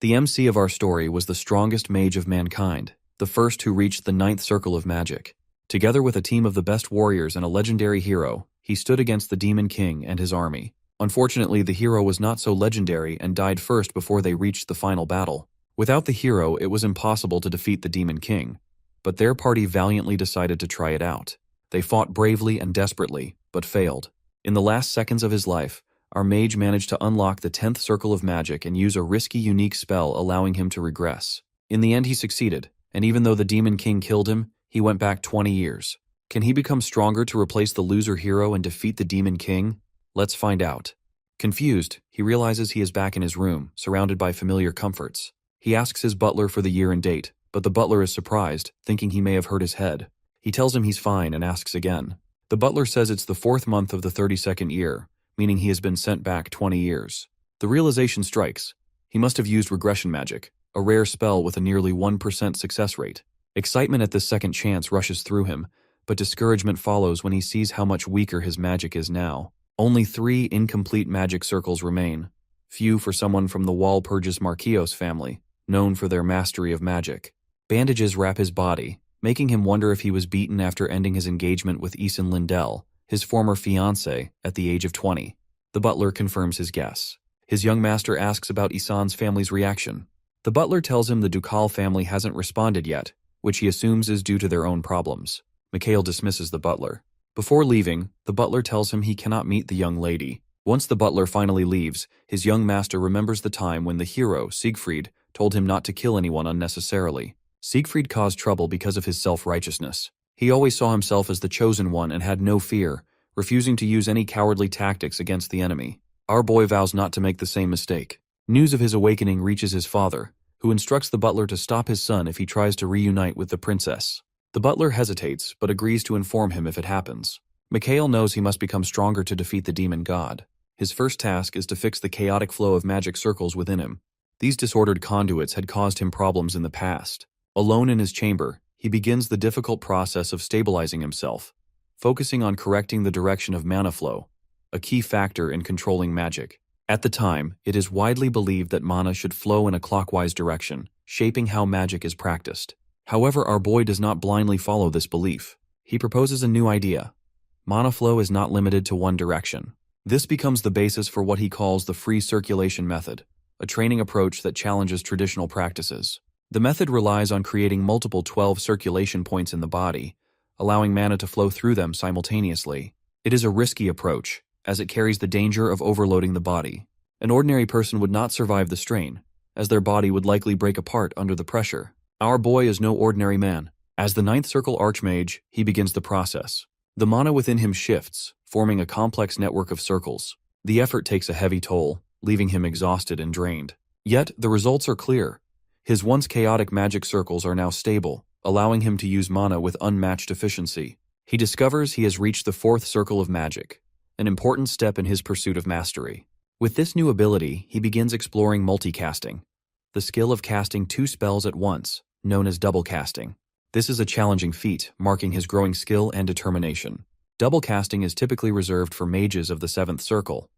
The MC of our story was the strongest mage of mankind, the first who reached the 9th circle of magic. Together with a team of the best warriors and a legendary hero, he stood against the Demon King and his army. Unfortunately, the hero was not so legendary and died first before they reached the final battle. Without the hero, it was impossible to defeat the Demon King, but their party valiantly decided to try it out. They fought bravely and desperately, but failed. In the last seconds of his life, our mage managed to unlock the 10th circle of magic and use a risky, unique spell allowing him to regress. In the end, he succeeded, and even though the Demon King killed him, he went back 20 years. Can he become stronger to replace the loser hero and defeat the Demon King? Let's find out. Confused, he realizes he is back in his room, surrounded by familiar comforts. He asks his butler for the year and date, but the butler is surprised, thinking he may have hurt his head. He tells him he's fine and asks again. The butler says it's the 4th month of the 32nd year, meaning he has been sent back 20 years. The realization strikes. He must have used regression magic, a rare spell with a nearly 1% success rate. Excitement at this second chance rushes through him, but discouragement follows when he sees how much weaker his magic is now. Only 3 incomplete magic circles remain, few for someone from the Walpurgis Marquillos family, known for their mastery of magic. Bandages wrap his body, making him wonder if he was beaten after ending his engagement with Isan Lindell, his former fiancée, at the age of 20. The butler confirms his guess. His young master asks about Isan's family's reaction. The butler tells him the Ducal family hasn't responded yet, which he assumes is due to their own problems. Mikhail dismisses the butler. Before leaving, the butler tells him he cannot meet the young lady. Once the butler finally leaves, his young master remembers the time when the hero, Siegfried, told him not to kill anyone unnecessarily. Siegfried caused trouble because of his self-righteousness. He always saw himself as the chosen one and had no fear, refusing to use any cowardly tactics against the enemy. Our boy vows not to make the same mistake. News of his awakening reaches his father, who instructs the butler to stop his son if he tries to reunite with the princess. The butler hesitates, but agrees to inform him if it happens. Mikhail knows he must become stronger to defeat the demon god. His first task is to fix the chaotic flow of magic circles within him. These disordered conduits had caused him problems in the past. Alone in his chamber, he begins the difficult process of stabilizing himself, focusing on correcting the direction of mana flow, a key factor in controlling magic. At the time, it is widely believed that mana should flow in a clockwise direction, shaping how magic is practiced. However, our boy does not blindly follow this belief. He proposes a new idea. Mana flow is not limited to one direction. This becomes the basis for what he calls the free circulation method, a training approach that challenges traditional practices. The method relies on creating multiple 12 circulation points in the body, allowing mana to flow through them simultaneously. It is a risky approach, as it carries the danger of overloading the body. An ordinary person would not survive the strain, as their body would likely break apart under the pressure. Our boy is no ordinary man. As the 9th circle archmage, he begins the process. The mana within him shifts, forming a complex network of circles. The effort takes a heavy toll, leaving him exhausted and drained. Yet, the results are clear. His once chaotic magic circles are now stable, allowing him to use mana with unmatched efficiency. He discovers he has reached the 4th circle of magic, an important step in his pursuit of mastery. With this new ability, he begins exploring multicasting, the skill of casting 2 spells at once, known as double casting. This is a challenging feat, marking his growing skill and determination. Double casting is typically reserved for mages of the 7th circle,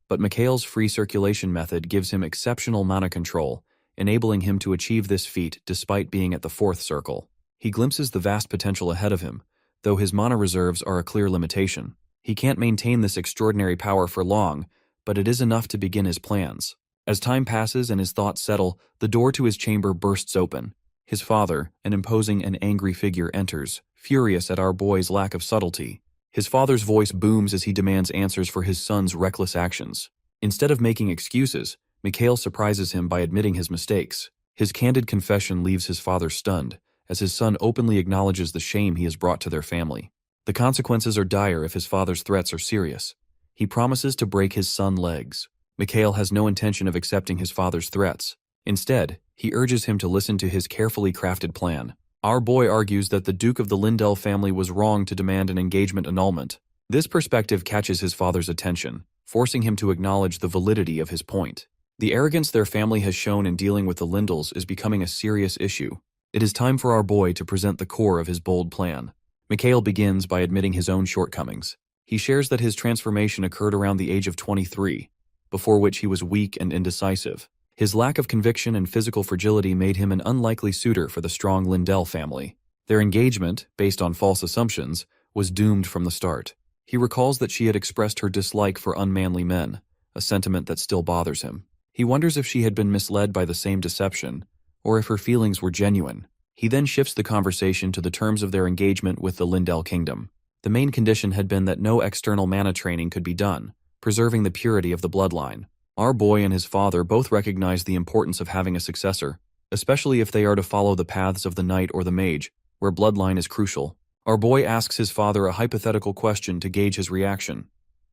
but Mikhail's free circulation method gives him exceptional mana control, enabling him to achieve this feat despite being at the 4th circle. He glimpses the vast potential ahead of him, though his mana reserves are a clear limitation. He can't maintain this extraordinary power for long, but it is enough to begin his plans. As time passes and his thoughts settle, the door to his chamber bursts open. His father, an imposing and angry figure, enters, furious at our boy's lack of subtlety. His father's voice booms as he demands answers for his son's reckless actions. Instead of making excuses, Mikhail surprises him by admitting his mistakes. His candid confession leaves his father stunned, as his son openly acknowledges the shame he has brought to their family. The consequences are dire if his father's threats are serious. He promises to break his son's legs. Mikhail has no intention of accepting his father's threats. Instead, he urges him to listen to his carefully crafted plan. Our boy argues that the Duke of the Lindell family was wrong to demand an engagement annulment. This perspective catches his father's attention, forcing him to acknowledge the validity of his point. The arrogance their family has shown in dealing with the Lindells is becoming a serious issue. It is time for our boy to present the core of his bold plan. Mikhail begins by admitting his own shortcomings. He shares that his transformation occurred around the age of 23, before which he was weak and indecisive. His lack of conviction and physical fragility made him an unlikely suitor for the strong Lindell family. Their engagement, based on false assumptions, was doomed from the start. He recalls that she had expressed her dislike for unmanly men, a sentiment that still bothers him. He wonders if she had been misled by the same deception, or if her feelings were genuine. He then shifts the conversation to the terms of their engagement with the Lindell kingdom. The main condition had been that no external mana training could be done, preserving the purity of the bloodline. Our boy and his father both recognize the importance of having a successor, especially if they are to follow the paths of the knight or the mage, where bloodline is crucial. Our boy asks his father a hypothetical question to gauge his reaction.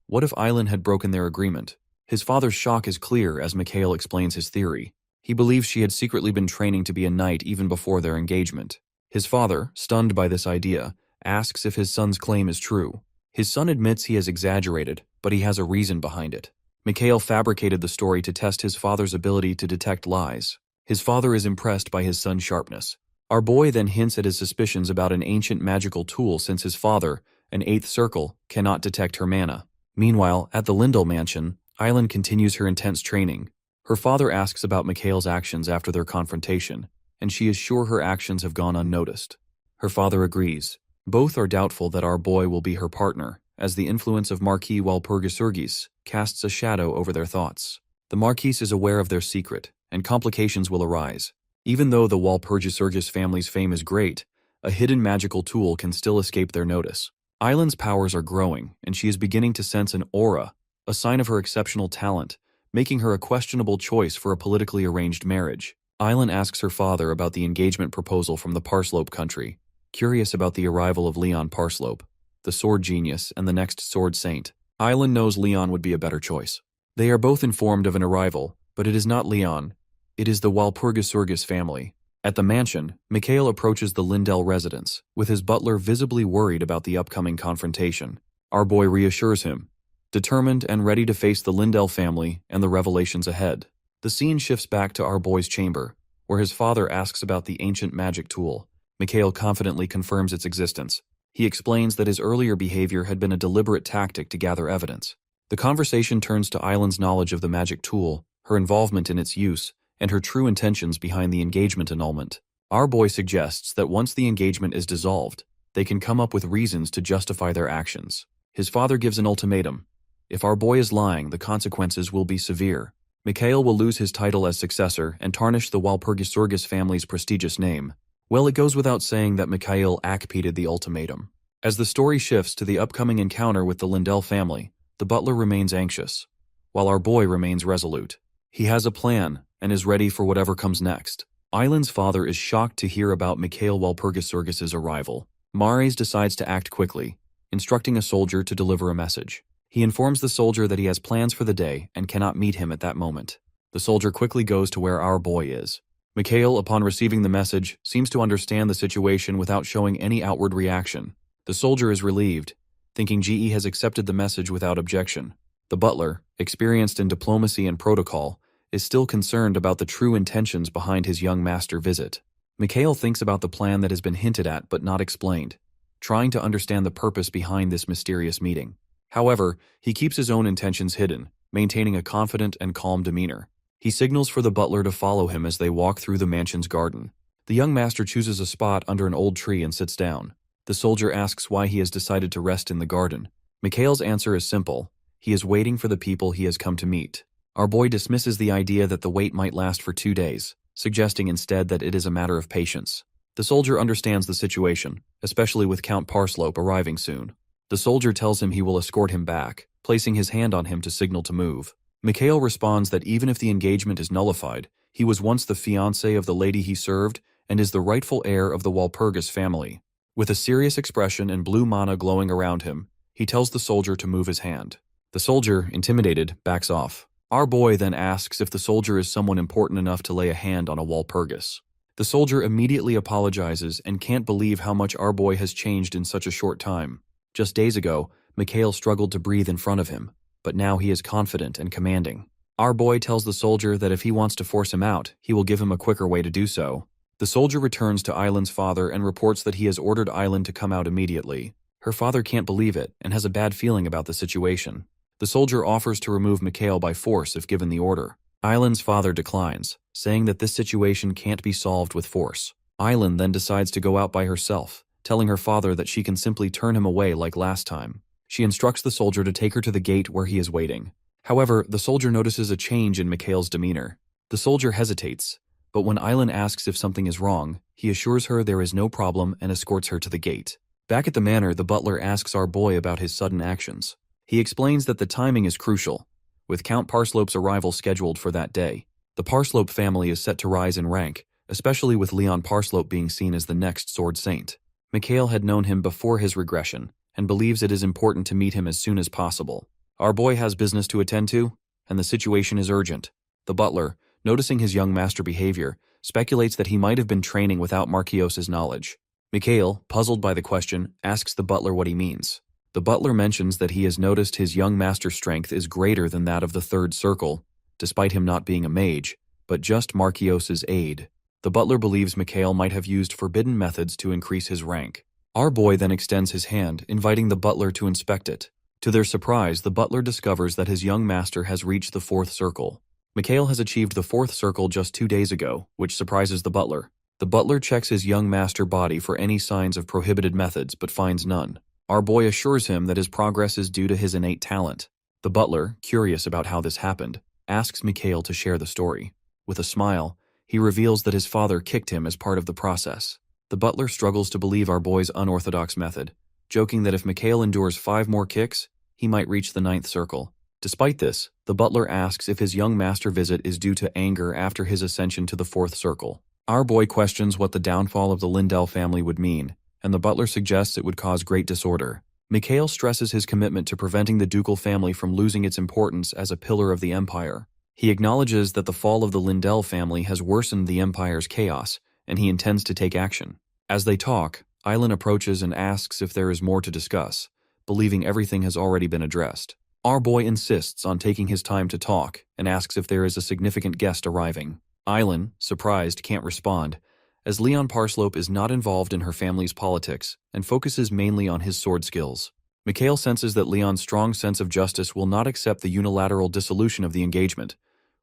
What if Island had broken their agreement? His father's shock is clear as Mikhail explains his theory. He believes she had secretly been training to be a knight even before their engagement. His father, stunned by this idea, asks if his son's claim is true. His son admits he has exaggerated, but he has a reason behind it. Mikhail fabricated the story to test his father's ability to detect lies. His father is impressed by his son's sharpness. Our boy then hints at his suspicions about an ancient magical tool since his father, an eighth circle, cannot detect her mana. Meanwhile, at the Lindell mansion, Island continues her intense training. Her father asks about Mikhail's actions after their confrontation, and she is sure her actions have gone unnoticed. Her father agrees. Both are doubtful that our boy will be her partner, as the influence of Marquis Walpurgisargis casts a shadow over their thoughts. The Marquis is aware of their secret, and complications will arise. Even though the Walpurgisargis family's fame is great, a hidden magical tool can still escape their notice. Island's powers are growing, and she is beginning to sense an aura, a sign of her exceptional talent, making her a questionable choice for a politically arranged marriage. Island asks her father about the engagement proposal from the Parslope country, curious about the arrival of Leon Parslope, the sword genius and the next sword saint. Island knows Leon would be a better choice. They are both informed of an arrival, but it is not Leon. It is the Walpurgisargis family. At the mansion, Mikhail approaches the Lindell residence, with his butler visibly worried about the upcoming confrontation. Our boy reassures him, determined and ready to face the Lindell family and the revelations ahead. The scene shifts back to our boy's chamber, where his father asks about the ancient magic tool. Mikhail confidently confirms its existence. He explains that his earlier behavior had been a deliberate tactic to gather evidence. The conversation turns to Island's knowledge of the magic tool, her involvement in its use, and her true intentions behind the engagement annulment. Our boy suggests that once the engagement is dissolved, they can come up with reasons to justify their actions. His father gives an ultimatum. If our boy is lying, the consequences will be severe. Mikhail will lose his title as successor and tarnish the Walpurgisargis family's prestigious name. Well, it goes without saying that Mikhail acpeated the ultimatum. As the story shifts to the upcoming encounter with the Lindell family, the butler remains anxious, while our boy remains resolute. He has a plan and is ready for whatever comes next. Island's father is shocked to hear about Mikhail Walpurgisargis' arrival. Mares decides to act quickly, instructing a soldier to deliver a message. He informs the soldier that he has plans for the day and cannot meet him at that moment. The soldier quickly goes to where our boy is. Mikhail, upon receiving the message, seems to understand the situation without showing any outward reaction. The soldier is relieved, thinking GE has accepted the message without objection. The butler, experienced in diplomacy and protocol, is still concerned about the true intentions behind his young master visit. Mikhail thinks about the plan that has been hinted at but not explained, trying to understand the purpose behind this mysterious meeting. However, he keeps his own intentions hidden, maintaining a confident and calm demeanor. He signals for the butler to follow him as they walk through the mansion's garden. The young master chooses a spot under an old tree and sits down. The soldier asks why he has decided to rest in the garden. Mikhail's answer is simple. He is waiting for the people he has come to meet. Our boy dismisses the idea that the wait might last for 2 days, suggesting instead that it is a matter of patience. The soldier understands the situation, especially with Count Parslope arriving soon. The soldier tells him he will escort him back, placing his hand on him to signal to move. Mikhail responds that even if the engagement is nullified, he was once the fiancé of the lady he served and is the rightful heir of the Walpurgis family. With a serious expression and blue mana glowing around him, he tells the soldier to move his hand. The soldier, intimidated, backs off. Our boy then asks if the soldier is someone important enough to lay a hand on a Walpurgis. The soldier immediately apologizes and can't believe how much our boy has changed in such a short time. Just days ago, Mikhail struggled to breathe in front of him, but now he is confident and commanding. Our boy tells the soldier that if he wants to force him out, he will give him a quicker way to do so. The soldier returns to Island's father and reports that he has ordered Island to come out immediately. Her father can't believe it and has a bad feeling about the situation. The soldier offers to remove Mikhail by force if given the order. Island's father declines, saying that this situation can't be solved with force. Island then decides to go out by herself, telling her father that she can simply turn him away like last time. She instructs the soldier to take her to the gate where he is waiting. However, the soldier notices a change in Mikhail's demeanor. The soldier hesitates, but when Island asks if something is wrong, he assures her there is no problem and escorts her to the gate. Back at the manor, the butler asks our boy about his sudden actions. He explains that the timing is crucial, with Count Parslope's arrival scheduled for that day. The Parslope family is set to rise in rank, especially with Leon Parslope being seen as the next Sword Saint. Mikhail had known him before his regression, and believes it is important to meet him as soon as possible. Our boy has business to attend to, and the situation is urgent. The butler, noticing his young master behavior, speculates that he might have been training without Marchios's knowledge. Mikhail, puzzled by the question, asks the butler what he means. The butler mentions that he has noticed his young master's strength is greater than that of the third circle, despite him not being a mage, but just Marchios's aid. The butler believes Mikhail might have used forbidden methods to increase his rank. Our boy then extends his hand, inviting the butler to inspect it. To their surprise, the butler discovers that his young master has reached the fourth circle. Mikhail has achieved the fourth circle just 2 days ago, which surprises the butler. The butler checks his young master body for any signs of prohibited methods, but finds none. Our boy assures him that his progress is due to his innate talent. The butler, curious about how this happened, asks Mikhail to share the story. With a smile, he reveals that his father kicked him as part of the process. The butler struggles to believe our boy's unorthodox method, joking that if Mikhail endures 5 more kicks, he might reach the 9th circle. Despite this, the butler asks if his young master visit is due to anger after his ascension to the 4th circle. Our boy questions what the downfall of the Lindell family would mean, and the butler suggests it would cause great disorder. Mikhail stresses his commitment to preventing the ducal family from losing its importance as a pillar of the empire. He acknowledges that the fall of the Lindell family has worsened the empire's chaos, and he intends to take action. As they talk, Island approaches and asks if there is more to discuss, believing everything has already been addressed. Our boy insists on taking his time to talk and asks if there is a significant guest arriving. Island, surprised, can't respond, as Leon Parslope is not involved in her family's politics and focuses mainly on his sword skills. Mikhail senses that Leon's strong sense of justice will not accept the unilateral dissolution of the engagement,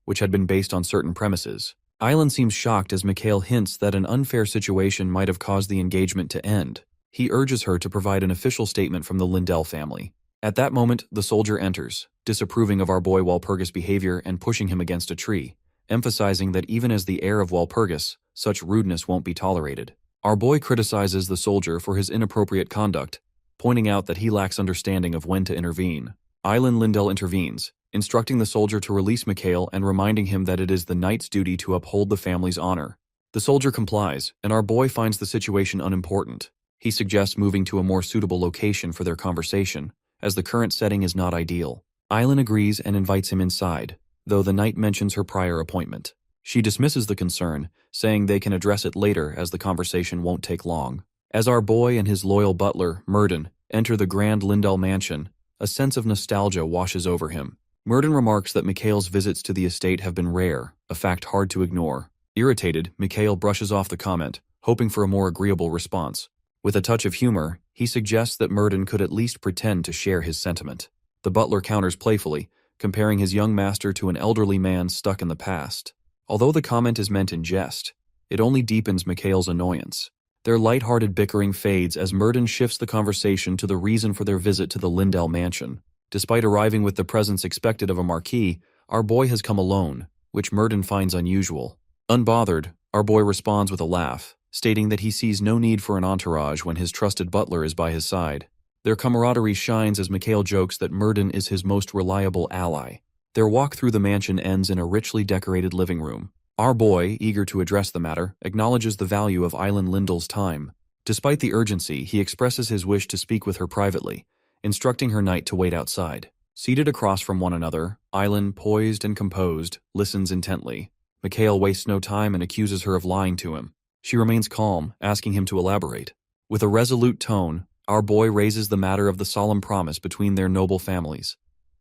which had been based on certain premises. Island seems shocked as Mikhail hints that an unfair situation might have caused the engagement to end. He urges her to provide an official statement from the Lindell family. At that moment, the soldier enters, disapproving of our boy Walpurgis' behavior and pushing him against a tree, emphasizing that even as the heir of Walpurgis, such rudeness won't be tolerated. Our boy criticizes the soldier for his inappropriate conduct, pointing out that he lacks understanding of when to intervene. Island Lindell intervenes, instructing the soldier to release Mikhail and reminding him that it is the knight's duty to uphold the family's honor. The soldier complies, and our boy finds the situation unimportant. He suggests moving to a more suitable location for their conversation, as the current setting is not ideal. Island agrees and invites him inside, though the knight mentions her prior appointment. She dismisses the concern, saying they can address it later as the conversation won't take long. As our boy and his loyal butler, Murden, enter the grand Lindell mansion, a sense of nostalgia washes over him. Murden remarks that Mikhail's visits to the estate have been rare, a fact hard to ignore. Irritated, Mikhail brushes off the comment, hoping for a more agreeable response. With a touch of humor, he suggests that Murden could at least pretend to share his sentiment. The butler counters playfully, comparing his young master to an elderly man stuck in the past. Although the comment is meant in jest, it only deepens Mikhail's annoyance. Their light-hearted bickering fades as Murden shifts the conversation to the reason for their visit to the Lindell mansion. Despite arriving with the presence expected of a marquis, our boy has come alone, which Murden finds unusual. Unbothered, our boy responds with a laugh, stating that he sees no need for an entourage when his trusted butler is by his side. Their camaraderie shines as Mikhail jokes that Murden is his most reliable ally. Their walk through the mansion ends in a richly decorated living room. Our boy, eager to address the matter, acknowledges the value of Island Lindell's time. Despite the urgency, he expresses his wish to speak with her privately, instructing her knight to wait outside. Seated across from one another, Island, poised and composed, listens intently. Mikhail wastes no time and accuses her of lying to him. She remains calm, asking him to elaborate. With a resolute tone, our boy raises the matter of the solemn promise between their noble families,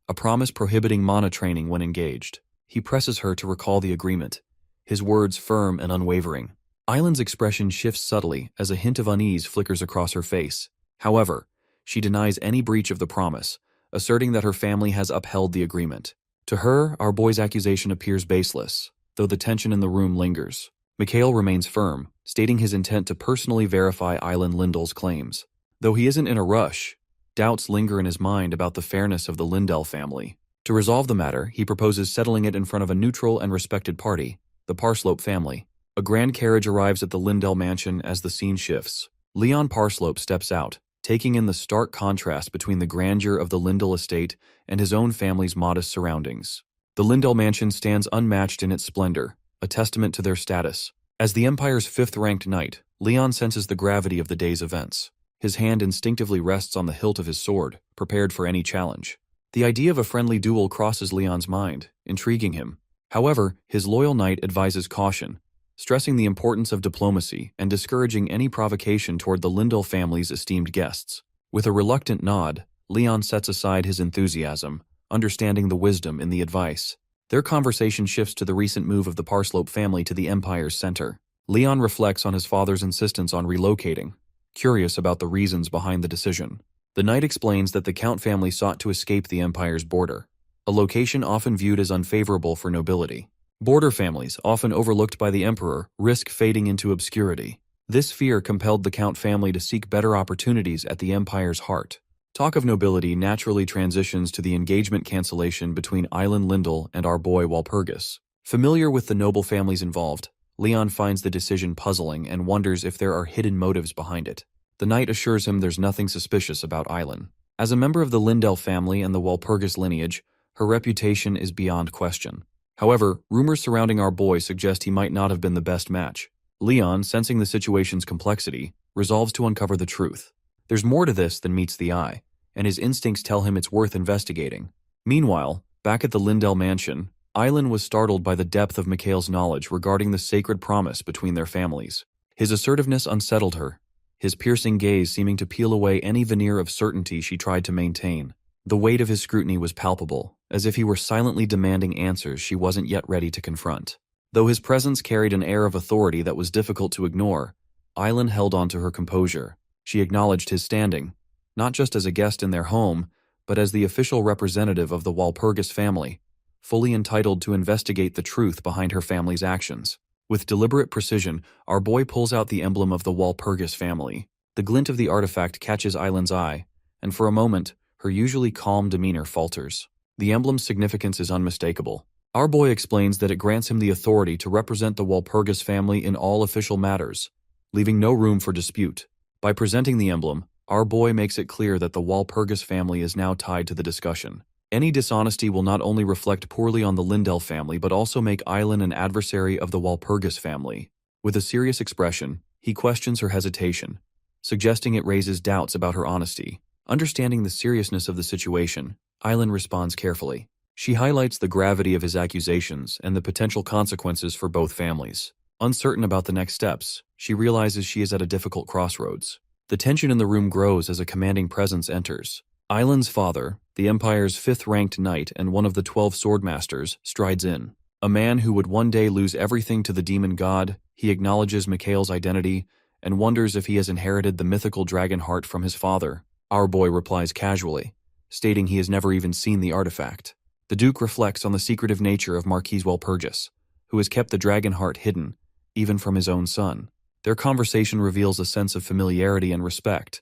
a promise prohibiting mana training when engaged. He presses her to recall the agreement, his words firm and unwavering. Island's expression shifts subtly as a hint of unease flickers across her face. However, she denies any breach of the promise, asserting that her family has upheld the agreement. To To her, our boy's accusation appears baseless, though the tension in the room lingers. Mikhail remains firm, stating his intent to personally verify Island Lindel's claims. Though he isn't in a rush, doubts linger in his mind about the fairness of the Lindell family. To resolve the matter, he proposes settling it in front of a neutral and respected party, the Parslope family. A grand carriage arrives at the Lindell mansion as the scene shifts. Leon Parslope steps out, taking in the stark contrast between the grandeur of the Lindell estate and his own family's modest surroundings. The Lindell mansion stands unmatched in its splendor, a testament to their status. As the Empire's fifth-ranked knight, Leon senses the gravity of the day's events. His hand instinctively rests on the hilt of his sword, prepared for any challenge. The idea of a friendly duel crosses Leon's mind, intriguing him. However, his loyal knight advises caution, stressing the importance of diplomacy and discouraging any provocation toward the Lindell family's esteemed guests. With a reluctant nod, Leon sets aside his enthusiasm, understanding the wisdom in the advice. Their conversation shifts to the recent move of the Parslope family to the Empire's center. Leon reflects on his father's insistence on relocating, curious about the reasons behind the decision. The knight explains that the Count family sought to escape the Empire's border, a location often viewed as unfavorable for nobility. Border families, often overlooked by the Emperor, risk fading into obscurity. This fear compelled the Count family to seek better opportunities at the Empire's heart. Talk of nobility naturally transitions to the engagement cancellation between Island Lindell and our boy Walpurgis. Familiar with the noble families involved, Leon finds the decision puzzling and wonders if there are hidden motives behind it. The knight assures him there's nothing suspicious about Island. As a member of the Lindell family and the Walpurgis lineage, her reputation is beyond question. However, rumors surrounding our boy suggest he might not have been the best match. Leon, sensing the situation's complexity, resolves to uncover the truth. There's more to this than meets the eye, and his instincts tell him it's worth investigating. Meanwhile, back at the Lindell mansion, Island was startled by the depth of Mikhail's knowledge regarding the sacred promise between their families. His assertiveness unsettled her, his piercing gaze seeming to peel away any veneer of certainty she tried to maintain. The weight of his scrutiny was palpable, as if he were silently demanding answers she wasn't yet ready to confront. Though his presence carried an air of authority that was difficult to ignore, Island held on to her composure. She acknowledged his standing, not just as a guest in their home, but as the official representative of the Walpurgis family, fully entitled to investigate the truth behind her family's actions. With deliberate precision, our boy pulls out the emblem of the Walpurgis family. The glint of the artifact catches Island's eye, and for a moment, her usually calm demeanor falters. The emblem's significance is unmistakable. Our boy explains that it grants him the authority to represent the Walpurgis family in all official matters, leaving no room for dispute. By presenting the emblem, our boy makes it clear that the Walpurgis family is now tied to the discussion. Any dishonesty will not only reflect poorly on the Lindell family but also make Island an adversary of the Walpurgis family. With a serious expression, he questions her hesitation, suggesting it raises doubts about her honesty. Understanding the seriousness of the situation, Island responds carefully. She highlights the gravity of his accusations and the potential consequences for both families. Uncertain about the next steps, she realizes she is at a difficult crossroads. The tension in the room grows as a commanding presence enters. Island's father, the Empire's fifth-ranked knight and one of the 12 swordmasters, strides in. A man who would one day lose everything to the demon god, he acknowledges Mikhail's identity and wonders if he has inherited the mythical dragon heart from his father. Our boy replies casually, stating he has never even seen the artifact. The Duke reflects on the secretive nature of Marquis Walpurgis, who has kept the dragon heart hidden, even from his own son. Their conversation reveals a sense of familiarity and respect,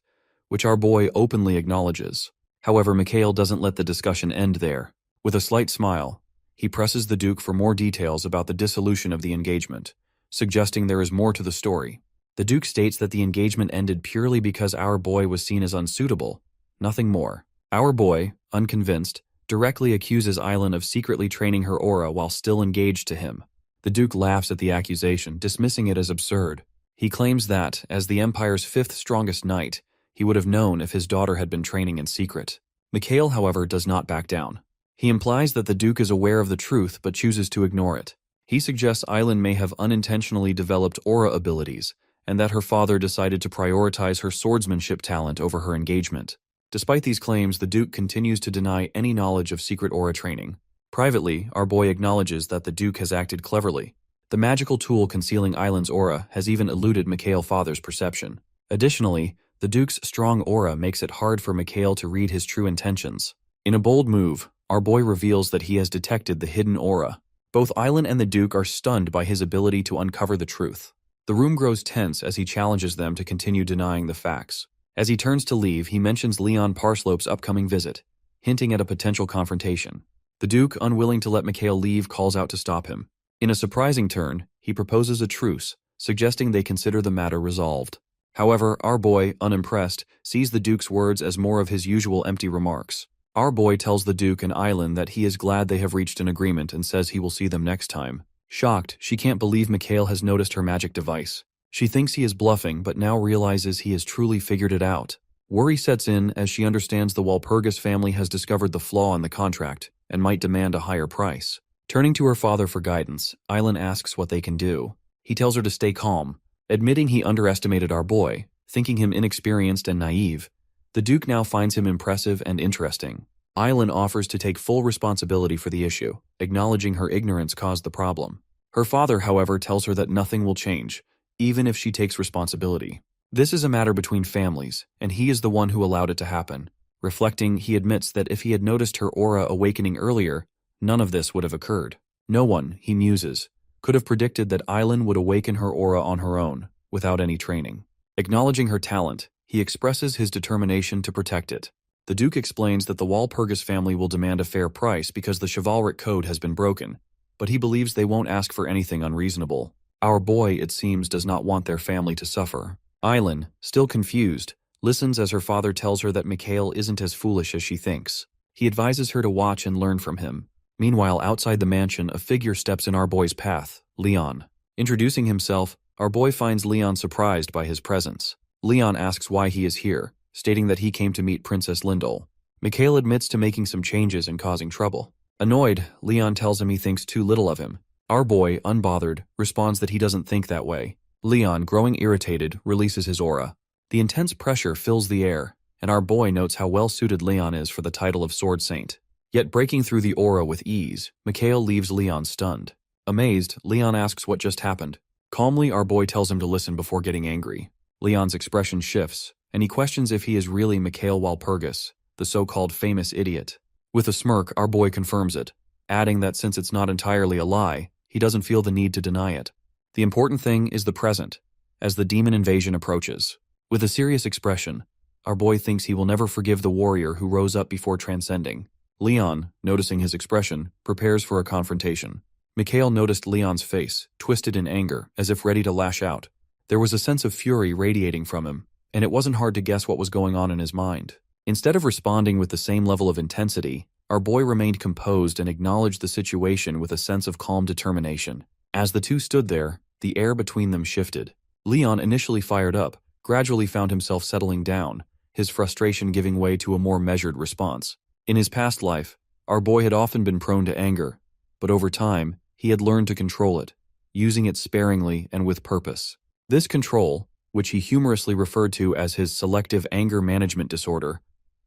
which our boy openly acknowledges. However, Mikhail doesn't let the discussion end there. With a slight smile, he presses the Duke for more details about the dissolution of the engagement, suggesting there is more to the story. The Duke states that the engagement ended purely because our boy was seen as unsuitable, nothing more. Our boy, unconvinced, directly accuses Island of secretly training her aura while still engaged to him. The Duke laughs at the accusation, dismissing it as absurd. He claims that, as the Empire's fifth strongest knight, he would have known if his daughter had been training in secret. Mikhail, however, does not back down. He implies that the Duke is aware of the truth but chooses to ignore it. He suggests Island may have unintentionally developed aura abilities, and that her father decided to prioritize her swordsmanship talent over her engagement. Despite these claims, the Duke continues to deny any knowledge of secret aura training. Privately, our boy acknowledges that the Duke has acted cleverly. The magical tool concealing Island's aura has even eluded Mikhail's father's perception. Additionally, the Duke's strong aura makes it hard for Mikhail to read his true intentions. In a bold move, Our boy reveals that he has detected the hidden aura. Both Island and the Duke are stunned by his ability to uncover the truth. The room grows tense as he challenges them to continue denying the facts. As he turns to leave, he mentions Leon Parslope's upcoming visit, hinting at a potential confrontation. The Duke, unwilling to let Mikhail leave, calls out to stop him. In a surprising turn, he proposes a truce, suggesting they consider the matter resolved. However, our boy, unimpressed, sees the Duke's words as more of his usual empty remarks. Our boy tells the Duke and Island that he is glad they have reached an agreement and says he will see them next time. Shocked, she can't believe Mikhail has noticed her magic device. She thinks he is bluffing, but now realizes he has truly figured it out. Worry sets in as she understands the Walpurgis family has discovered the flaw in the contract and might demand a higher price. Turning to her father for guidance, Island asks what they can do. He tells her to stay calm, admitting he underestimated our boy, thinking him inexperienced and naive. The Duke now finds him impressive and interesting. Island offers to take full responsibility for the issue, acknowledging her ignorance caused the problem. Her father, however, tells her that nothing will change, even if she takes responsibility. This is a matter between families, and he is the one who allowed it to happen. Reflecting, he admits that if he had noticed her aura awakening earlier, none of this would have occurred. No one, he muses, could have predicted that Island would awaken her aura on her own, without any training. Acknowledging her talent, he expresses his determination to protect it. The Duke explains that the Walpurgis family will demand a fair price because the chivalric code has been broken, but he believes they won't ask for anything unreasonable. Our boy, it seems, does not want their family to suffer. Island, still confused, listens as her father tells her that Mikhail isn't as foolish as she thinks. He advises her to watch and learn from him. Meanwhile, outside the mansion, a figure steps in our boy's path, Leon. Introducing himself, our boy finds Leon surprised by his presence. Leon asks why he is here, stating that he came to meet Princess Lindell. Mikhail admits to making some changes and causing trouble. Annoyed, Leon tells him he thinks too little of him. Our boy, unbothered, responds that he doesn't think that way. Leon, growing irritated, releases his aura. The intense pressure fills the air, and our boy notes how well-suited Leon is for the title of Sword Saint. Yet breaking through the aura with ease, Mikhail leaves Leon stunned. Amazed, Leon asks what just happened. Calmly, our boy tells him to listen before getting angry. Leon's expression shifts, and he questions if he is really Mikhail Walpurgis, the so-called famous idiot. With a smirk, our boy confirms it, adding that since it's not entirely a lie, he doesn't feel the need to deny it. The important thing is the present, as the demon invasion approaches. With a serious expression, our boy thinks he will never forgive the warrior who rose up before transcending. Leon, noticing his expression, prepares for a confrontation. Mikhail noticed Leon's face, twisted in anger, as if ready to lash out. There was a sense of fury radiating from him, and it wasn't hard to guess what was going on in his mind. Instead of responding with the same level of intensity, our boy remained composed and acknowledged the situation with a sense of calm determination. As the two stood there, the air between them shifted. Leon, initially fired up, gradually found himself settling down, his frustration giving way to a more measured response. In his past life, our boy had often been prone to anger, but over time, he had learned to control it, using it sparingly and with purpose. This control, which he humorously referred to as his selective anger management disorder,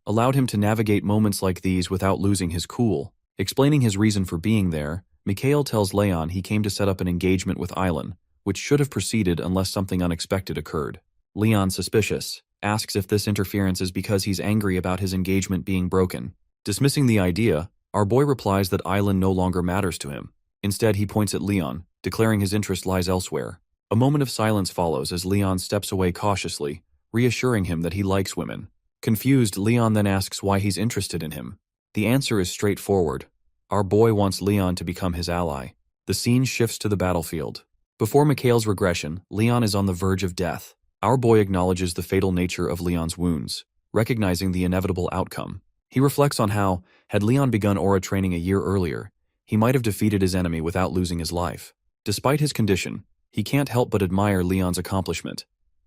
allowed him to navigate moments like these without losing his cool. Explaining his reason for being there, Mikhail tells Leon he came to set up an engagement with Island, which should have proceeded unless something unexpected occurred. Leon, suspicious, asks if this interference is because he's angry about his engagement being broken. Dismissing the idea, our boy replies that Island no longer matters to him. Instead, he points at Leon, declaring his interest lies elsewhere. A moment of silence follows as Leon steps away cautiously, reassuring him that he likes women. Confused, Leon then asks why he's interested in him. The answer is straightforward. Our boy wants Leon to become his ally. The scene shifts to the battlefield. Before Mikhail's regression, Leon is on the verge of death. Our boy acknowledges the fatal nature of Leon's wounds, recognizing the inevitable outcome. He reflects on how, had Leon begun aura training a year earlier, he might have defeated his enemy without losing his life. Despite his condition, he can't help but admire Leon's accomplishment,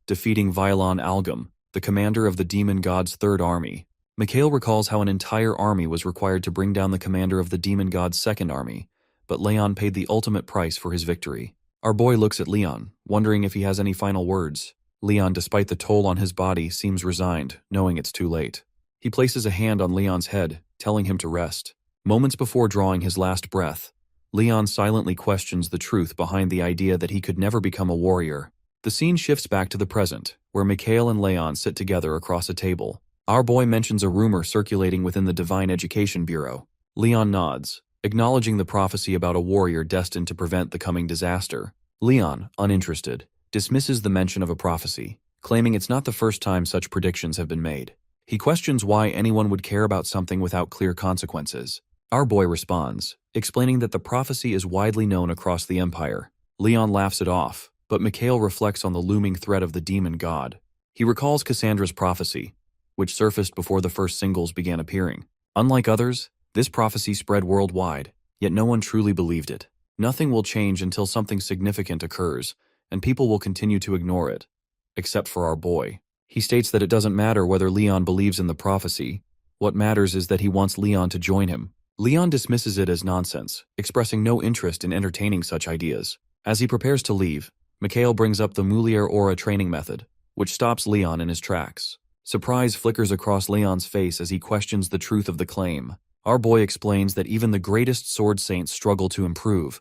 defeating Violon Algum, the commander of the demon god's third army. Mikhail recalls how an entire army was required to bring down the commander of the demon god's second army, but Leon paid the ultimate price for his victory. Our boy looks at Leon, wondering if he has any final words. Leon, despite the toll on his body, seems resigned, knowing it's too late. He places a hand on Leon's head, telling him to rest. Moments before drawing his last breath, Leon silently questions the truth behind the idea that he could never become a warrior. The scene shifts back to the present, where Mikhail and Leon sit together across a table. Our boy mentions a rumor circulating within the Divine Education Bureau. Leon nods, acknowledging the prophecy about a warrior destined to prevent the coming disaster. Leon, uninterested, dismisses the mention of a prophecy, claiming it's not the first time such predictions have been made. He questions why anyone would care about something without clear consequences. Our boy responds, explaining that the prophecy is widely known across the Empire. Leon laughs it off, but Mikhail reflects on the looming threat of the demon god. He recalls Cassandra's prophecy, which surfaced before the first singles began appearing. Unlike others, this prophecy spread worldwide, yet no one truly believed it. Nothing will change until something significant occurs, and people will continue to ignore it. Except for our boy. He states that it doesn't matter whether Leon believes in the prophecy. What matters is that he wants Leon to join him. Leon dismisses it as nonsense, expressing no interest in entertaining such ideas. As he prepares to leave, Mikhail brings up the Mulier Aura training method, which stops Leon in his tracks. Surprise flickers across Leon's face as he questions the truth of the claim. Our boy explains that even the greatest sword saints struggle to improve,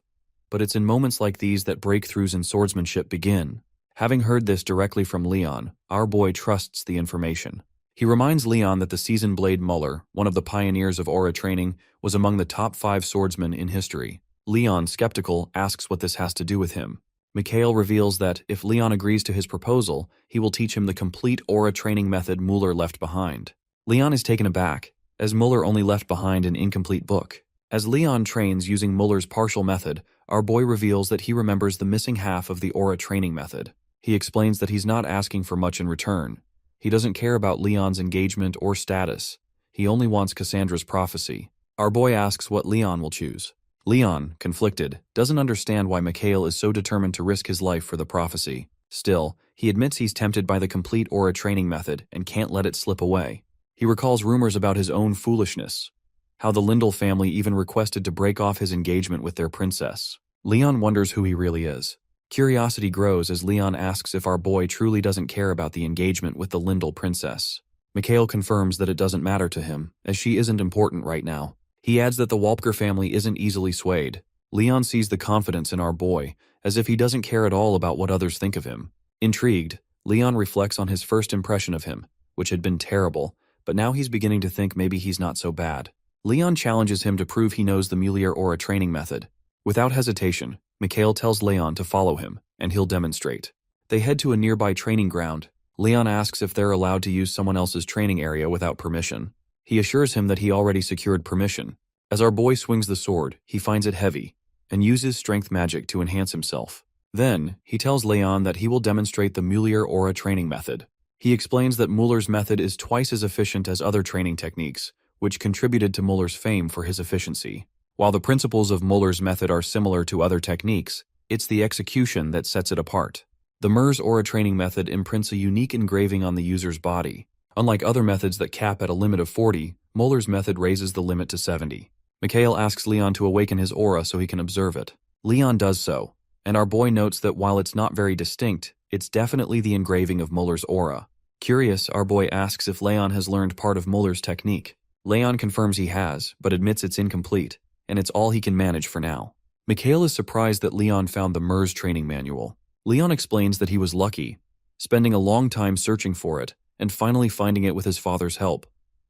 but it's in moments like these that breakthroughs in swordsmanship begin. Having heard this directly from Leon, our boy trusts the information. He reminds Leon that the seasoned blade Muller, one of the pioneers of aura training, was among the top 5 swordsmen in history. Leon, skeptical, asks what this has to do with him. Mikhail reveals that if Leon agrees to his proposal, he will teach him the complete aura training method Muller left behind. Leon is taken aback, as Muller only left behind an incomplete book. As Leon trains using Muller's partial method, our boy reveals that he remembers the missing half of the aura training method. He explains that he's not asking for much in return. He doesn't care about Leon's engagement or status. He only wants Cassandra's prophecy. Our boy asks what Leon will choose. Leon, conflicted, doesn't understand why Mikhail is so determined to risk his life for the prophecy. Still, he admits he's tempted by the complete aura training method and can't let it slip away. He recalls rumors about his own foolishness, how the Lindell family even requested to break off his engagement with their princess. Leon wonders who he really is. Curiosity grows as Leon asks if our boy truly doesn't care about the engagement with the Lindell princess. Mikhail confirms that it doesn't matter to him, as she isn't important right now. He adds that the Walpker family isn't easily swayed. Leon sees the confidence in our boy, as if he doesn't care at all about what others think of him. Intrigued, Leon reflects on his first impression of him, which had been terrible, but now he's beginning to think maybe he's not so bad. Leon challenges him to prove he knows the Mulier Aura training method. Without hesitation, Mikhail tells Leon to follow him, and he'll demonstrate. They head to a nearby training ground. Leon asks if they're allowed to use someone else's training area without permission. He assures him that he already secured permission. As our boy swings the sword, he finds it heavy, and uses strength magic to enhance himself. Then, he tells Leon that he will demonstrate the Mulier Aura training method. He explains that Muller's method is twice as efficient as other training techniques, which contributed to Muller's fame for his efficiency. While the principles of Muller's method are similar to other techniques, it's the execution that sets it apart. The Mers Aura training method imprints a unique engraving on the user's body. Unlike other methods that cap at a limit of 40, Muller's method raises the limit to 70. Mikhail asks Leon to awaken his aura so he can observe it. Leon does so, and our boy notes that while it's not very distinct, it's definitely the engraving of Muller's aura. Curious, our boy asks if Leon has learned part of Muller's technique. Leon confirms he has, but admits it's incomplete, and it's all he can manage for now. Mikhail is surprised that Leon found the Mers training manual. Leon explains that he was lucky, spending a long time searching for it, and finally finding it with his father's help,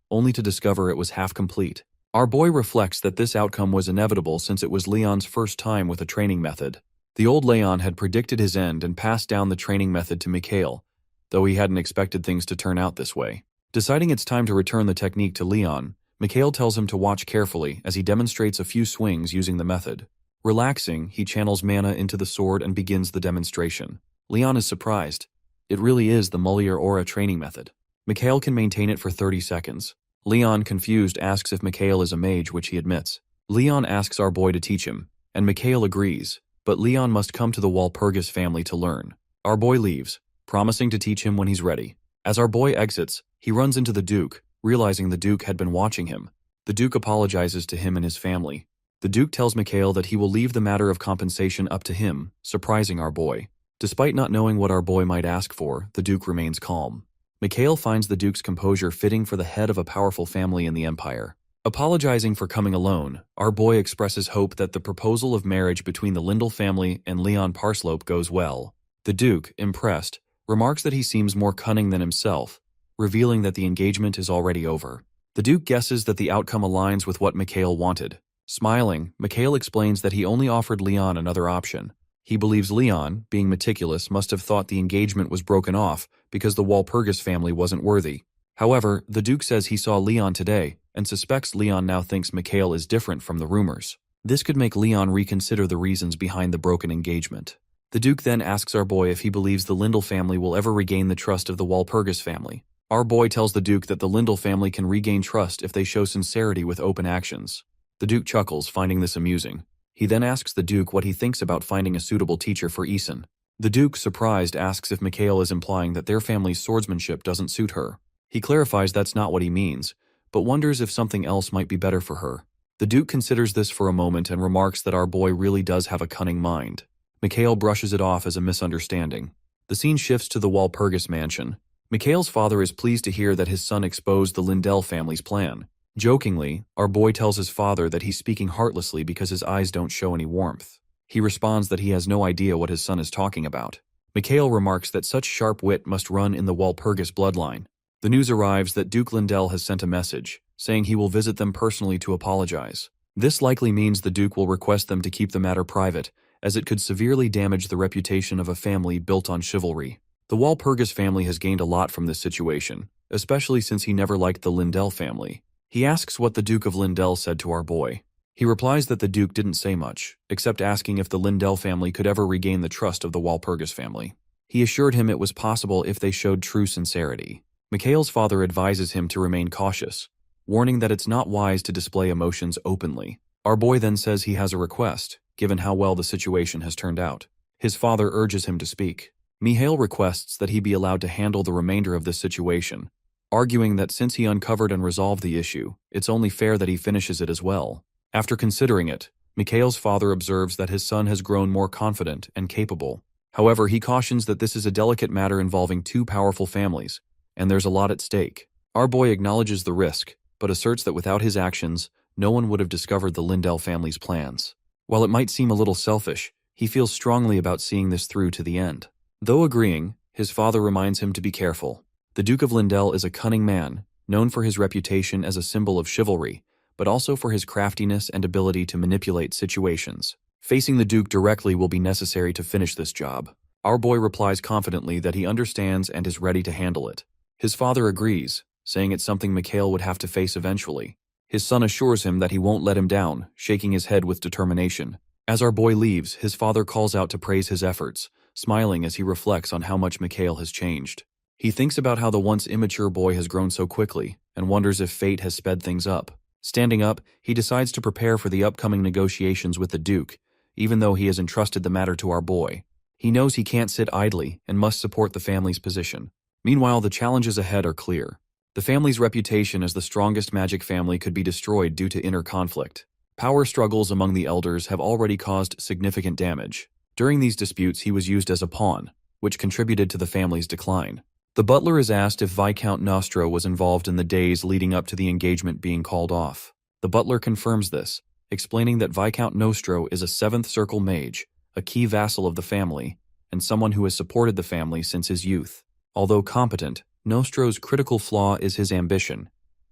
only to discover it was half complete. Our boy reflects that this outcome was inevitable since it was Leon's first time with a training method. The old Leon had predicted his end and passed down the training method to Mikhail, though he hadn't expected things to turn out this way. Deciding it's time to return the technique to Leon, Mikhail tells him to watch carefully as he demonstrates a few swings using the method. Relaxing, he channels mana into the sword and begins the demonstration. Leon is surprised. It really is the Mulier Aura training method. Mikhail can maintain it for 30 seconds. Leon, confused, asks if Mikhail is a mage, which he admits. Leon asks our boy to teach him, and Mikhail agrees, but Leon must come to the Walpurgis family to learn. Our boy leaves, promising to teach him when he's ready. As our boy exits, he runs into the Duke, realizing the Duke had been watching him. The Duke apologizes to him and his family. The Duke tells Mikhail that he will leave the matter of compensation up to him, surprising our boy. Despite not knowing what our boy might ask for, the Duke remains calm. Mikhail finds the Duke's composure fitting for the head of a powerful family in the Empire. Apologizing for coming alone, our boy expresses hope that the proposal of marriage between the Lindell family and Leon Parslope goes well. The Duke, impressed, remarks that he seems more cunning than himself, revealing that the engagement is already over. The Duke guesses that the outcome aligns with what Mikhail wanted. Smiling, Mikhail explains that he only offered Leon another option. He believes Leon, being meticulous, must have thought the engagement was broken off because the Walpurgis family wasn't worthy. However, the Duke says he saw Leon today and suspects Leon now thinks Mikhail is different from the rumors. This could make Leon reconsider the reasons behind the broken engagement. The Duke then asks our boy if he believes the Lindell family will ever regain the trust of the Walpurgis family. Our boy tells the Duke that the Lindell family can regain trust if they show sincerity with open actions. The Duke chuckles, finding this amusing. He then asks the Duke what he thinks about finding a suitable teacher for Isun. The Duke, surprised, asks if Mikhail is implying that their family's swordsmanship doesn't suit her. He clarifies that's not what he means, but wonders if something else might be better for her. The Duke considers this for a moment and remarks that our boy really does have a cunning mind. Mikhail brushes it off as a misunderstanding. The scene shifts to the Walpurgis mansion. Mikhail's father is pleased to hear that his son exposed the Lindell family's plan. Jokingly, our boy tells his father that he's speaking heartlessly because his eyes don't show any warmth. He responds that he has no idea what his son is talking about. Mikhail remarks that such sharp wit must run in the Walpurgis bloodline. The news arrives that Duke Lindell has sent a message, saying he will visit them personally to apologize. This likely means the Duke will request them to keep the matter private, as it could severely damage the reputation of a family built on chivalry. The Walpurgis family has gained a lot from this situation, especially since he never liked the Lindell family. He asks what the Duke of Lindell said to our boy. He replies that the Duke didn't say much, except asking if the Lindell family could ever regain the trust of the Walpurgis family. He assured him it was possible if they showed true sincerity. Mikhail's father advises him to remain cautious, warning that it's not wise to display emotions openly. Our boy then says he has a request, given how well the situation has turned out. His father urges him to speak. Mikhail requests that he be allowed to handle the remainder of this situation, arguing that since he uncovered and resolved the issue, it's only fair that he finishes it as well. After considering it, Mikhail's father observes that his son has grown more confident and capable. However, he cautions that this is a delicate matter involving two powerful families, and there's a lot at stake. Our boy acknowledges the risk, but asserts that without his actions, no one would have discovered the Lindell family's plans. While it might seem a little selfish, he feels strongly about seeing this through to the end. Though agreeing, his father reminds him to be careful. The Duke of Lindell is a cunning man, known for his reputation as a symbol of chivalry, but also for his craftiness and ability to manipulate situations. Facing the Duke directly will be necessary to finish this job. Our boy replies confidently that he understands and is ready to handle it. His father agrees, saying it's something Mikhail would have to face eventually. His son assures him that he won't let him down, shaking his head with determination. As our boy leaves, his father calls out to praise his efforts, smiling as he reflects on how much Mikhail has changed. He thinks about how the once immature boy has grown so quickly, and wonders if fate has sped things up. Standing up, he decides to prepare for the upcoming negotiations with the Duke, even though he has entrusted the matter to our boy. He knows he can't sit idly and must support the family's position. Meanwhile, the challenges ahead are clear. The family's reputation as the strongest magic family could be destroyed due to inner conflict. Power struggles among the elders have already caused significant damage. During these disputes, he was used as a pawn, which contributed to the family's decline. The butler is asked if Viscount Nostro was involved in the days leading up to the engagement being called off. The butler confirms this, explaining that Viscount Nostro is a 7th Circle mage, a key vassal of the family, and someone who has supported the family since his youth. Although competent, Nostro's critical flaw is his ambition.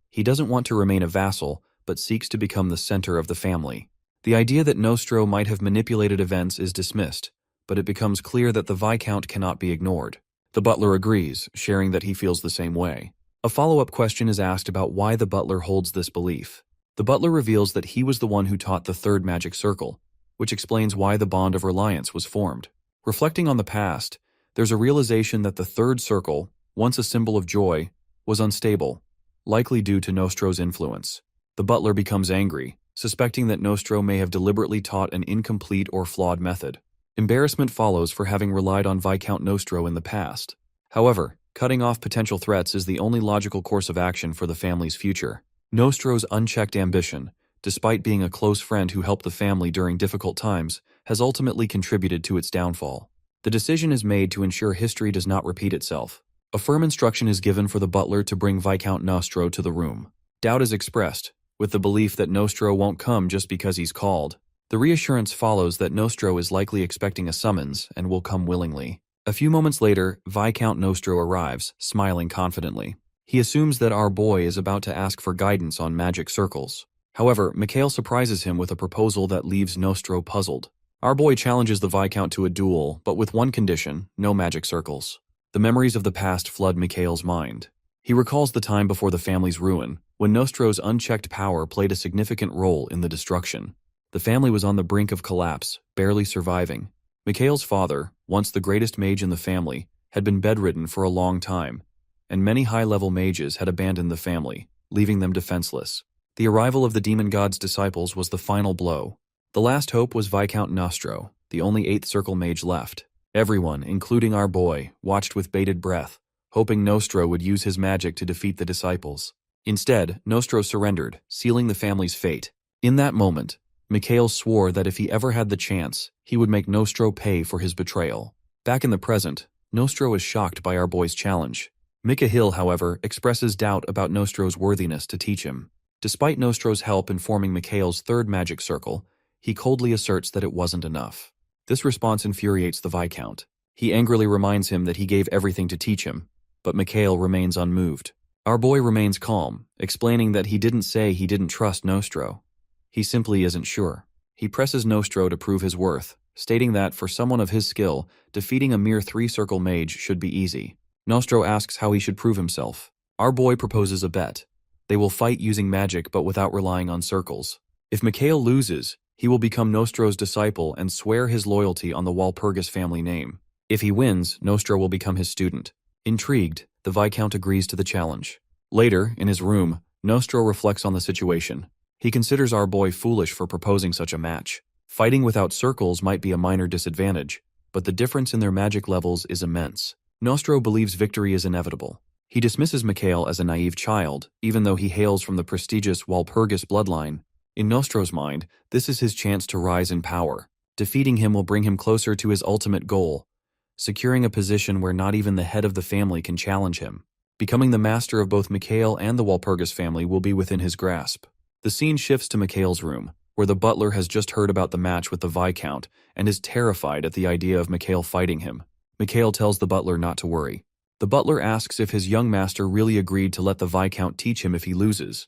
He doesn't want to remain a vassal, but seeks to become the center of the family. The idea that Nostro might have manipulated events is dismissed, but it becomes clear that the Viscount cannot be ignored. The butler agrees, sharing that he feels the same way. A follow-up question is asked about why the butler holds this belief. The butler reveals that he was the one who taught the third magic circle, which explains why the bond of reliance was formed. Reflecting on the past, there's a realization that the third circle, once a symbol of joy, was unstable, likely due to Nostro's influence. The butler becomes angry, suspecting that Nostro may have deliberately taught an incomplete or flawed method. Embarrassment follows for having relied on Viscount Nostro in the past. However, cutting off potential threats is the only logical course of action for the family's future. Nostro's unchecked ambition, despite being a close friend who helped the family during difficult times, has ultimately contributed to its downfall. The decision is made to ensure history does not repeat itself. A firm instruction is given for the butler to bring Viscount Nostro to the room. Doubt is expressed, with the belief that Nostro won't come just because he's called. The reassurance follows that Nostro is likely expecting a summons and will come willingly. A few moments later, Viscount Nostro arrives, smiling confidently. He assumes that our boy is about to ask for guidance on magic circles. However, Mikhail surprises him with a proposal that leaves Nostro puzzled. Our boy challenges the Viscount to a duel, but with one condition: no magic circles. The memories of the past flood Mikhail's mind. He recalls the time before the family's ruin, when Nostro's unchecked power played a significant role in the destruction. The family was on the brink of collapse, barely surviving. Mikhail's father, once the greatest mage in the family, had been bedridden for a long time, and many high-level mages had abandoned the family, leaving them defenseless. The arrival of the demon god's disciples was the final blow. The last hope was Viscount Nostro, the only 8th Circle mage left. Everyone, including our boy, watched with bated breath, hoping Nostro would use his magic to defeat the disciples. Instead, Nostro surrendered, sealing the family's fate. In that moment, Mikhail swore that if he ever had the chance, he would make Nostro pay for his betrayal. Back in the present, Nostro is shocked by our boy's challenge. Mikhail, however, expresses doubt about Nostro's worthiness to teach him. Despite Nostro's help in forming Mikhail's 3rd magic circle, he coldly asserts that it wasn't enough. This response infuriates the Viscount. He angrily reminds him that he gave everything to teach him, but Mikhail remains unmoved. Our boy remains calm, explaining that he didn't say he didn't trust Nostro. He simply isn't sure. He presses Nostro to prove his worth, stating that for someone of his skill, defeating a mere 3-circle mage should be easy. Nostro asks how he should prove himself. Our boy proposes a bet. They will fight using magic but without relying on circles. If Mikhail loses, he will become Nostro's disciple and swear his loyalty on the Walpurgis family name. If he wins, Nostro will become his student. Intrigued, the Viscount agrees to the challenge. Later, in his room, Nostro reflects on the situation. He considers our boy foolish for proposing such a match. Fighting without circles might be a minor disadvantage, but the difference in their magic levels is immense. Nostro believes victory is inevitable. He dismisses Mikhail as a naive child, even though he hails from the prestigious Walpurgis bloodline. In Nostro's mind, this is his chance to rise in power. Defeating him will bring him closer to his ultimate goal, securing a position where not even the head of the family can challenge him. Becoming the master of both Mikhail and the Walpurgis family will be within his grasp. The scene shifts to Mikhail's room, where the butler has just heard about the match with the Viscount and is terrified at the idea of Mikhail fighting him. Mikhail tells the butler not to worry. The butler asks if his young master really agreed to let the Viscount teach him if he loses,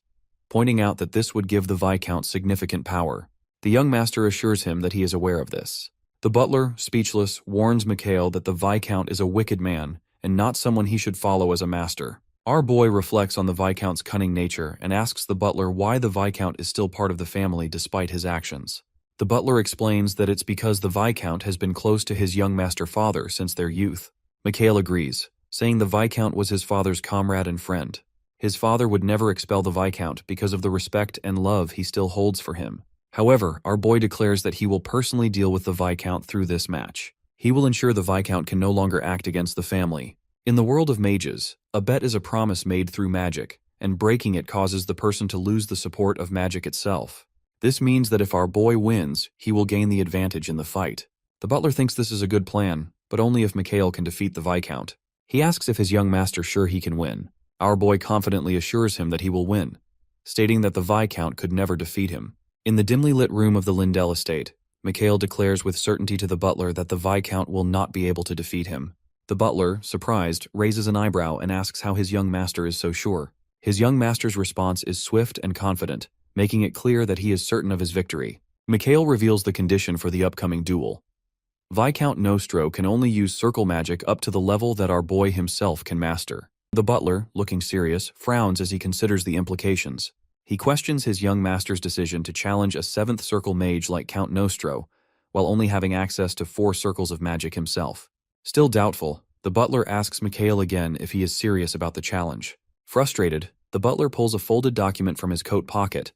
pointing out that this would give the Viscount significant power. The young master assures him that he is aware of this. The butler, speechless, warns Mikhail that the Viscount is a wicked man and not someone he should follow as a master. Our boy reflects on the Viscount's cunning nature and asks the butler why the Viscount is still part of the family despite his actions. The butler explains that it's because the Viscount has been close to his young master father since their youth. Mikhail agrees, saying the Viscount was his father's comrade and friend. His father would never expel the Viscount because of the respect and love he still holds for him. However, our boy declares that he will personally deal with the Viscount through this match. He will ensure the Viscount can no longer act against the family. In the world of mages, a bet is a promise made through magic, and breaking it causes the person to lose the support of magic itself. This means that if our boy wins, he will gain the advantage in the fight. The butler thinks this is a good plan, but only if Mikhail can defeat the Viscount. He asks if his young master sure he can win. Our boy confidently assures him that he will win, stating that the Viscount could never defeat him. In the dimly lit room of the Lindell estate, Mikhail declares with certainty to the butler that the Viscount will not be able to defeat him. The butler, surprised, raises an eyebrow and asks how his young master is so sure. His young master's response is swift and confident, making it clear that he is certain of his victory. Mikhail reveals the condition for the upcoming duel. Viscount Nostro can only use circle magic up to the level that our boy himself can master. The butler, looking serious, frowns as he considers the implications. He questions his young master's decision to challenge a 7th circle mage like Count Nostro, while only having access to 4 circles of magic himself. Still doubtful, the butler asks Mikhail again if he is serious about the challenge. Frustrated, the butler pulls a folded document from his coat pocket,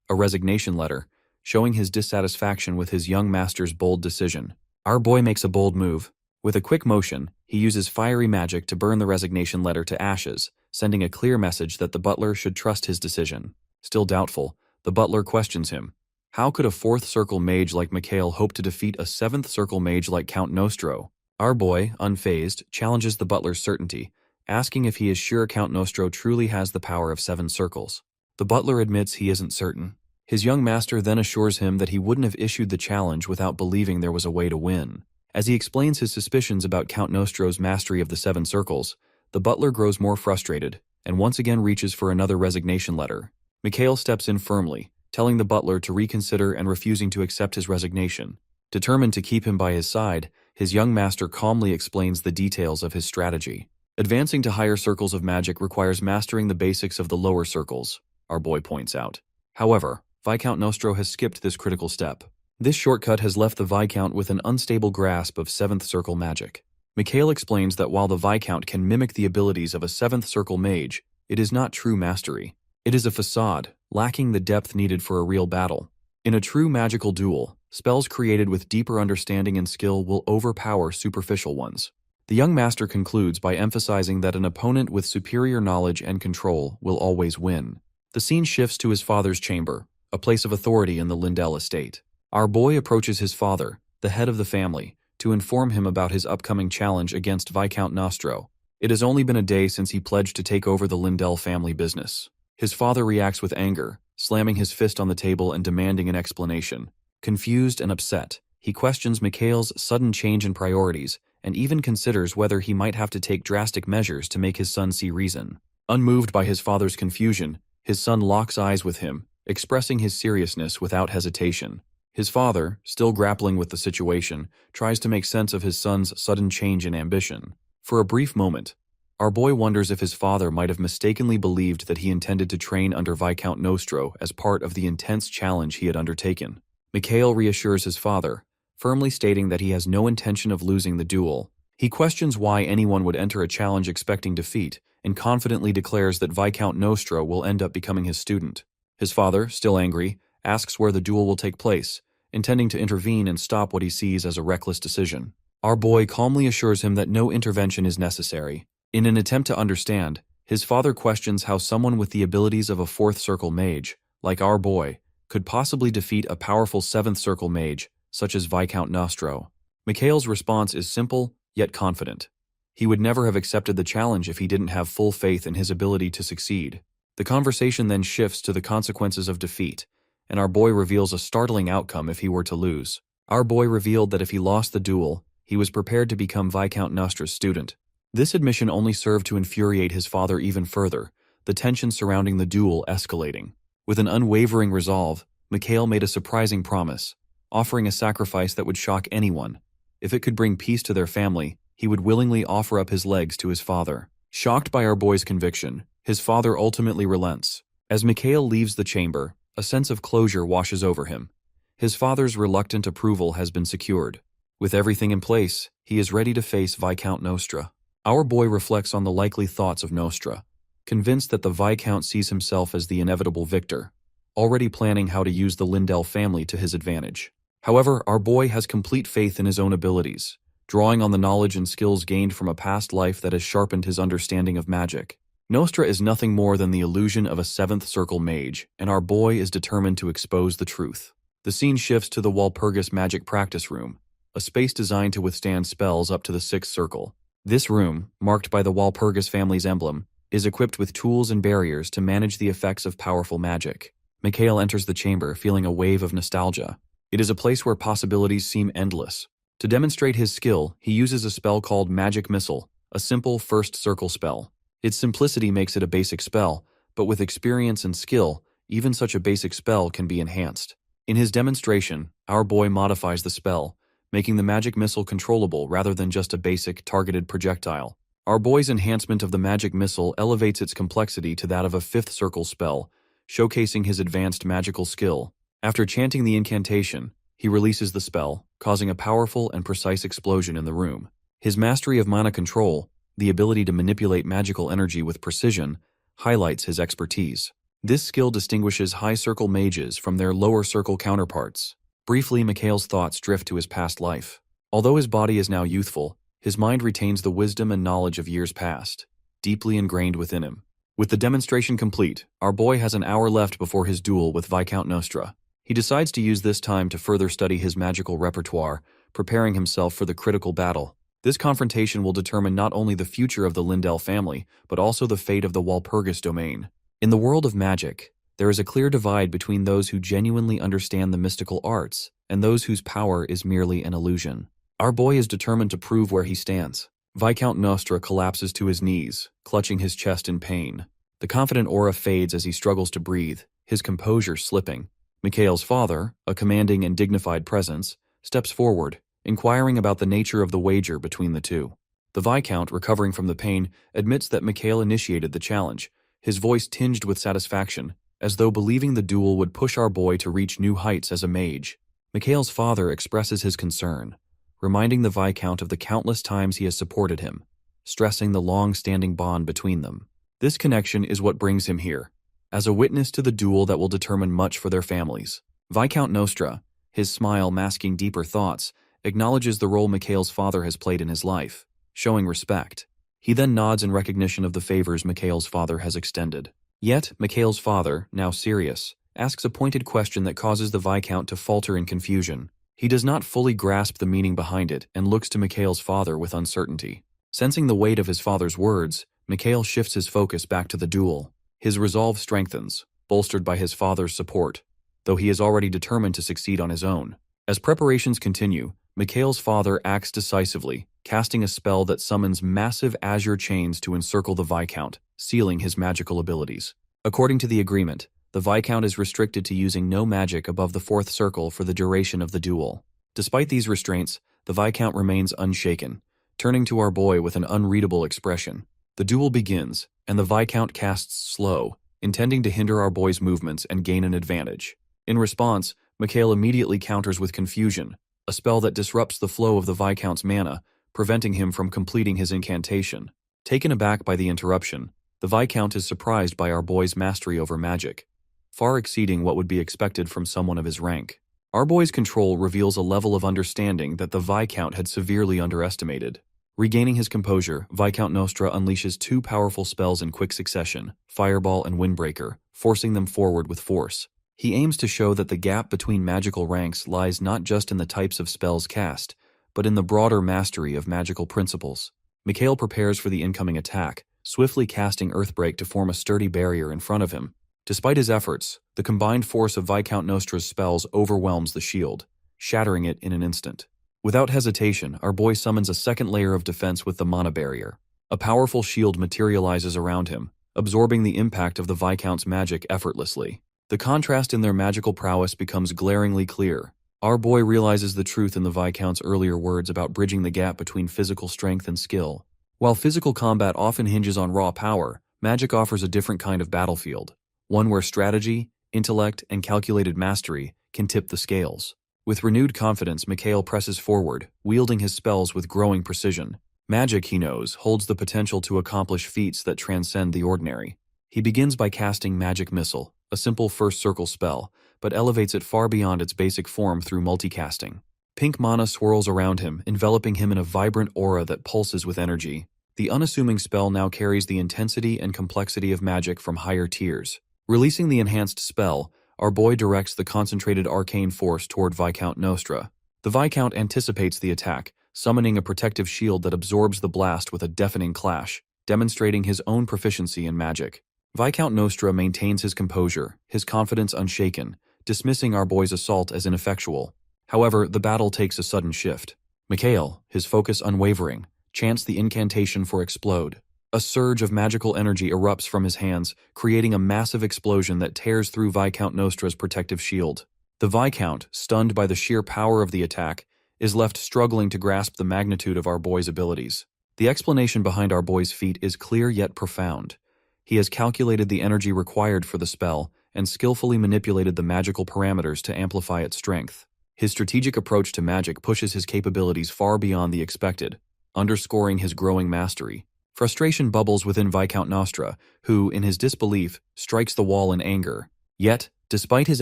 a resignation letter, showing his dissatisfaction with his young master's bold decision. Our boy makes a bold move. With a quick motion, he uses fiery magic to burn the resignation letter to ashes, sending a clear message that the butler should trust his decision. Still doubtful, the butler questions him. How could a 4th circle mage like Mikhail hope to defeat a 7th circle mage like Count Nostro? Our boy, unfazed, challenges the butler's certainty, asking if he is sure Count Nostro truly has the power of 7 circles. The butler admits he isn't certain. His young master then assures him that he wouldn't have issued the challenge without believing there was a way to win. As he explains his suspicions about Count Nostro's mastery of the 7 circles, the butler grows more frustrated, and once again reaches for another resignation letter. Mikhail steps in firmly, telling the butler to reconsider and refusing to accept his resignation. Determined to keep him by his side, his young master calmly explains the details of his strategy. Advancing to higher circles of magic requires mastering the basics of the lower circles, our boy points out. However, Viscount Nostro has skipped this critical step. This shortcut has left the Viscount with an unstable grasp of 7th circle magic. Mikhail explains that while the Viscount can mimic the abilities of a 7th circle mage, it is not true mastery. It is a facade, lacking the depth needed for a real battle. In a true magical duel, spells created with deeper understanding and skill will overpower superficial ones. The young master concludes by emphasizing that an opponent with superior knowledge and control will always win. The scene shifts to his father's chamber, a place of authority in the Lindell estate. Our boy approaches his father, the head of the family, to inform him about his upcoming challenge against Viscount Nostro. It has only been a day since he pledged to take over the Lindell family business. His father reacts with anger, slamming his fist on the table and demanding an explanation. Confused and upset, he questions Mikhail's sudden change in priorities and even considers whether he might have to take drastic measures to make his son see reason. Unmoved by his father's confusion, his son locks eyes with him, expressing his seriousness without hesitation. His father, still grappling with the situation, tries to make sense of his son's sudden change in ambition. For a brief moment, our boy wonders if his father might have mistakenly believed that he intended to train under Viscount Nostro as part of the intense challenge he had undertaken. Mikhail reassures his father, firmly stating that he has no intention of losing the duel. He questions why anyone would enter a challenge expecting defeat, and confidently declares that Viscount Nostro will end up becoming his student. His father, still angry, asks where the duel will take place, intending to intervene and stop what he sees as a reckless decision. Our boy calmly assures him that no intervention is necessary. In an attempt to understand, his father questions how someone with the abilities of a 4th circle mage, like our boy, could possibly defeat a powerful 7th circle mage, such as Viscount Nostro. Mikhail's response is simple, yet confident. He would never have accepted the challenge if he didn't have full faith in his ability to succeed. The conversation then shifts to the consequences of defeat, and our boy reveals a startling outcome if he were to lose. Our boy revealed that if he lost the duel, he was prepared to become Viscount Nostro's student. This admission only served to infuriate his father even further, the tension surrounding the duel escalating. With an unwavering resolve, Mikhail made a surprising promise, offering a sacrifice that would shock anyone. If it could bring peace to their family, he would willingly offer up his legs to his father. Shocked by our boy's conviction, his father ultimately relents. As Mikhail leaves the chamber, a sense of closure washes over him. His father's reluctant approval has been secured. With everything in place, he is ready to face Viscount Nostra. Our boy reflects on the likely thoughts of Nostra, convinced that the Viscount sees himself as the inevitable victor, already planning how to use the Lindell family to his advantage. However, our boy has complete faith in his own abilities, drawing on the knowledge and skills gained from a past life that has sharpened his understanding of magic. Nostra is nothing more than the illusion of a 7th circle mage, and our boy is determined to expose the truth. The scene shifts to the Walpurgis magic practice room, a space designed to withstand spells up to the 6th circle. This room, marked by the Walpurgis family's emblem, is equipped with tools and barriers to manage the effects of powerful magic. Mikhail enters the chamber feeling a wave of nostalgia. It is a place where possibilities seem endless. To demonstrate his skill, he uses a spell called Magic Missile, a simple 1st circle spell. Its simplicity makes it a basic spell, but with experience and skill, even such a basic spell can be enhanced. In his demonstration, our boy modifies the spell, making the magic missile controllable rather than just a basic, targeted projectile. Our boy's enhancement of the magic missile elevates its complexity to that of a 5th circle spell, showcasing his advanced magical skill. After chanting the incantation, he releases the spell, causing a powerful and precise explosion in the room. His mastery of mana control, the ability to manipulate magical energy with precision, highlights his expertise. This skill distinguishes high circle mages from their lower circle counterparts. Briefly, Mikhail's thoughts drift to his past life. Although his body is now youthful, his mind retains the wisdom and knowledge of years past, deeply ingrained within him. With the demonstration complete, our boy has an hour left before his duel with Viscount Nostra. He decides to use this time to further study his magical repertoire, preparing himself for the critical battle. This confrontation will determine not only the future of the Lindell family, but also the fate of the Walpurgis domain. In the world of magic, there is a clear divide between those who genuinely understand the mystical arts and those whose power is merely an illusion. Our boy is determined to prove where he stands. Viscount Nostra collapses to his knees, clutching his chest in pain. The confident aura fades as he struggles to breathe, his composure slipping. Mikhail's father, a commanding and dignified presence, steps forward, inquiring about the nature of the wager between the two. The Viscount, recovering from the pain, admits that Mikhail initiated the challenge, his voice tinged with satisfaction, as though believing the duel would push our boy to reach new heights as a mage. Mikhail's father expresses his concern, reminding the Viscount of the countless times he has supported him, stressing the long-standing bond between them. This connection is what brings him here, as a witness to the duel that will determine much for their families. Viscount Nostra, his smile masking deeper thoughts, acknowledges the role Mikhail's father has played in his life, showing respect. He then nods in recognition of the favors Mikhail's father has extended. Yet, Mikhail's father, now serious, asks a pointed question that causes the Viscount to falter in confusion. He does not fully grasp the meaning behind it and looks to Mikhail's father with uncertainty. Sensing the weight of his father's words, Mikhail shifts his focus back to the duel. His resolve strengthens, bolstered by his father's support, though he is already determined to succeed on his own. As preparations continue, Mikhail's father acts decisively, casting a spell that summons massive azure chains to encircle the Viscount, sealing his magical abilities. According to the agreement, the Viscount is restricted to using no magic above the 4th circle for the duration of the duel. Despite these restraints, the Viscount remains unshaken, turning to our boy with an unreadable expression. The duel begins, and the Viscount casts slow, intending to hinder our boy's movements and gain an advantage. In response, Mikhail immediately counters with confusion, a spell that disrupts the flow of the Viscount's mana, preventing him from completing his incantation. Taken aback by the interruption, the Viscount is surprised by our boy's mastery over magic, far exceeding what would be expected from someone of his rank. Our boy's control reveals a level of understanding that the Viscount had severely underestimated. Regaining his composure, Viscount Nostra unleashes 2 powerful spells in quick succession, Fireball and Windbreaker, forcing them forward with force. He aims to show that the gap between magical ranks lies not just in the types of spells cast, but in the broader mastery of magical principles. Mikhail prepares for the incoming attack, swiftly casting Earthbreak to form a sturdy barrier in front of him. Despite his efforts, the combined force of Viscount Nostra's spells overwhelms the shield, shattering it in an instant. Without hesitation, our boy summons a second layer of defense with the mana barrier. A powerful shield materializes around him, absorbing the impact of the Viscount's magic effortlessly. The contrast in their magical prowess becomes glaringly clear. Our boy realizes the truth in the Viscount's earlier words about bridging the gap between physical strength and skill. While physical combat often hinges on raw power, magic offers a different kind of battlefield, one where strategy, intellect, and calculated mastery can tip the scales. With renewed confidence, Mikhail presses forward, wielding his spells with growing precision. Magic, he knows, holds the potential to accomplish feats that transcend the ordinary. He begins by casting Magic Missile, a simple first circle spell, but elevates it far beyond its basic form through multicasting. Pink mana swirls around him, enveloping him in a vibrant aura that pulses with energy. The unassuming spell now carries the intensity and complexity of magic from higher tiers. Releasing the enhanced spell, our boy directs the concentrated arcane force toward Viscount Nostra. The Viscount anticipates the attack, summoning a protective shield that absorbs the blast with a deafening clash, demonstrating his own proficiency in magic. Viscount Nostra maintains his composure, his confidence unshaken, dismissing our boy's assault as ineffectual. However, the battle takes a sudden shift. Mikhail, his focus unwavering, chants the incantation for Explode. A surge of magical energy erupts from his hands, creating a massive explosion that tears through Viscount Nostra's protective shield. The Viscount, stunned by the sheer power of the attack, is left struggling to grasp the magnitude of our boy's abilities. The explanation behind our boy's feat is clear yet profound. He has calculated the energy required for the spell and skillfully manipulated the magical parameters to amplify its strength. His strategic approach to magic pushes his capabilities far beyond the expected, underscoring his growing mastery. Frustration bubbles within Viscount Nostra, who, in his disbelief, strikes the wall in anger. Yet, despite his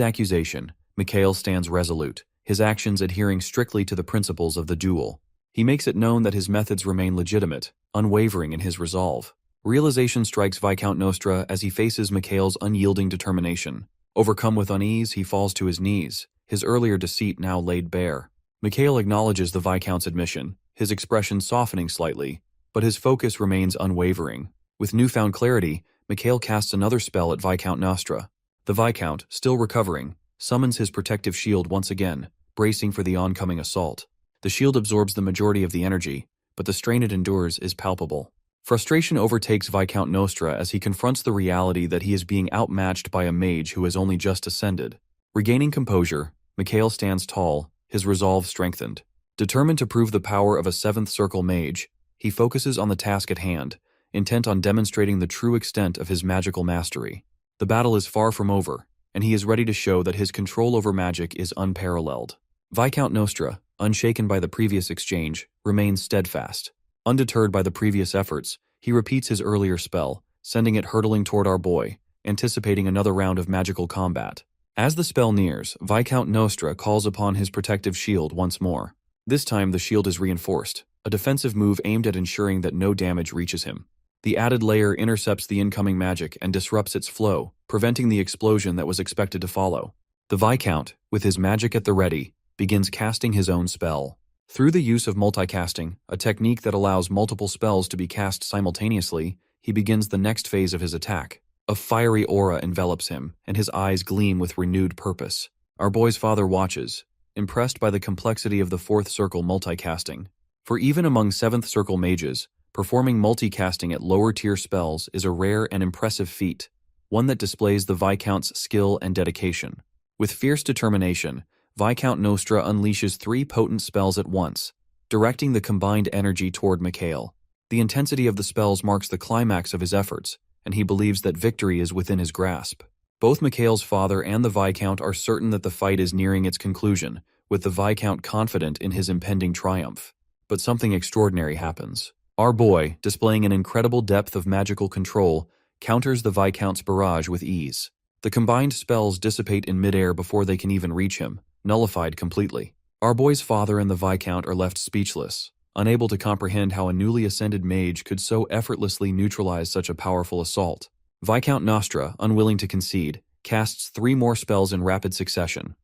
accusation, Mikhail stands resolute, his actions adhering strictly to the principles of the duel. He makes it known that his methods remain legitimate, unwavering in his resolve. Realization strikes Viscount Nostra as he faces Mikhail's unyielding determination. Overcome with unease, he falls to his knees, his earlier deceit now laid bare. Mikhail acknowledges the Viscount's admission, his expression softening slightly, but his focus remains unwavering. With newfound clarity, Mikhail casts another spell at Viscount Nostra. The Viscount, still recovering, summons his protective shield once again, bracing for the oncoming assault. The shield absorbs the majority of the energy, but the strain it endures is palpable. Frustration overtakes Viscount Nostra as he confronts the reality that he is being outmatched by a mage who has only just ascended. Regaining composure, Mikhail stands tall, his resolve strengthened. Determined to prove the power of a 7th Circle mage, he focuses on the task at hand, intent on demonstrating the true extent of his magical mastery. The battle is far from over, and he is ready to show that his control over magic is unparalleled. Viscount Nostra, unshaken by the previous exchange, remains steadfast. Undeterred by the previous efforts, he repeats his earlier spell, sending it hurtling toward our boy, anticipating another round of magical combat. As the spell nears, Viscount Nostra calls upon his protective shield once more. This time the shield is reinforced, a defensive move aimed at ensuring that no damage reaches him. The added layer intercepts the incoming magic and disrupts its flow, preventing the explosion that was expected to follow. The Viscount, with his magic at the ready, begins casting his own spell. Through the use of multicasting, a technique that allows multiple spells to be cast simultaneously, he begins the next phase of his attack. A fiery aura envelops him, and his eyes gleam with renewed purpose. Our boy's father watches, impressed by the complexity of the 4th Circle multicasting. For even among 7th Circle mages, performing multicasting at lower-tier spells is a rare and impressive feat, one that displays the Viscount's skill and dedication. With fierce determination, Viscount Nostra unleashes 3 potent spells at once, directing the combined energy toward Mikhail. The intensity of the spells marks the climax of his efforts, and he believes that victory is within his grasp. Both Mikhail's father and the Viscount are certain that the fight is nearing its conclusion, with the Viscount confident in his impending triumph. But something extraordinary happens. Our boy, displaying an incredible depth of magical control, counters the Viscount's barrage with ease. The combined spells dissipate in midair before they can even reach him, nullified completely. Our boy's father and the Viscount are left speechless, unable to comprehend how a newly ascended mage could so effortlessly neutralize such a powerful assault. Viscount Nostra, unwilling to concede, casts 3 more spells in rapid succession: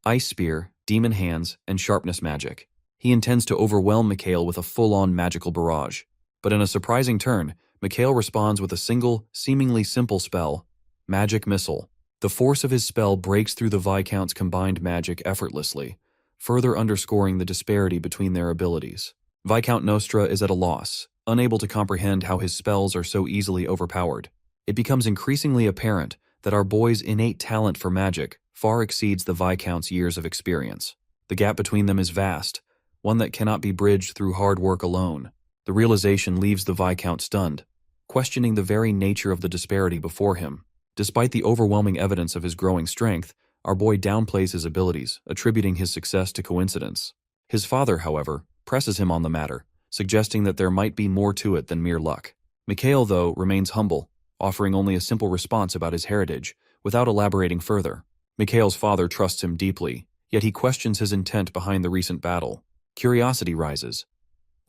Ice Spear, Demon Hands, and Sharpness Magic. He intends to overwhelm Mikhail with a full-on magical barrage. But in a surprising turn, Mikhail responds with a single, seemingly simple spell: Magic Missile. The force of his spell breaks through the Viscount's combined magic effortlessly, further underscoring the disparity between their abilities. Viscount Nostra is at a loss, unable to comprehend how his spells are so easily overpowered. It becomes increasingly apparent that our boy's innate talent for magic far exceeds the Viscount's years of experience. The gap between them is vast, one that cannot be bridged through hard work alone. The realization leaves the Viscount stunned, questioning the very nature of the disparity before him. Despite the overwhelming evidence of his growing strength, our boy downplays his abilities, attributing his success to coincidence. His father, however, presses him on the matter, suggesting that there might be more to it than mere luck. Mikhail, though, remains humble, offering only a simple response about his heritage, without elaborating further. Mikhail's father trusts him deeply, yet he questions his intent behind the recent battle. Curiosity rises.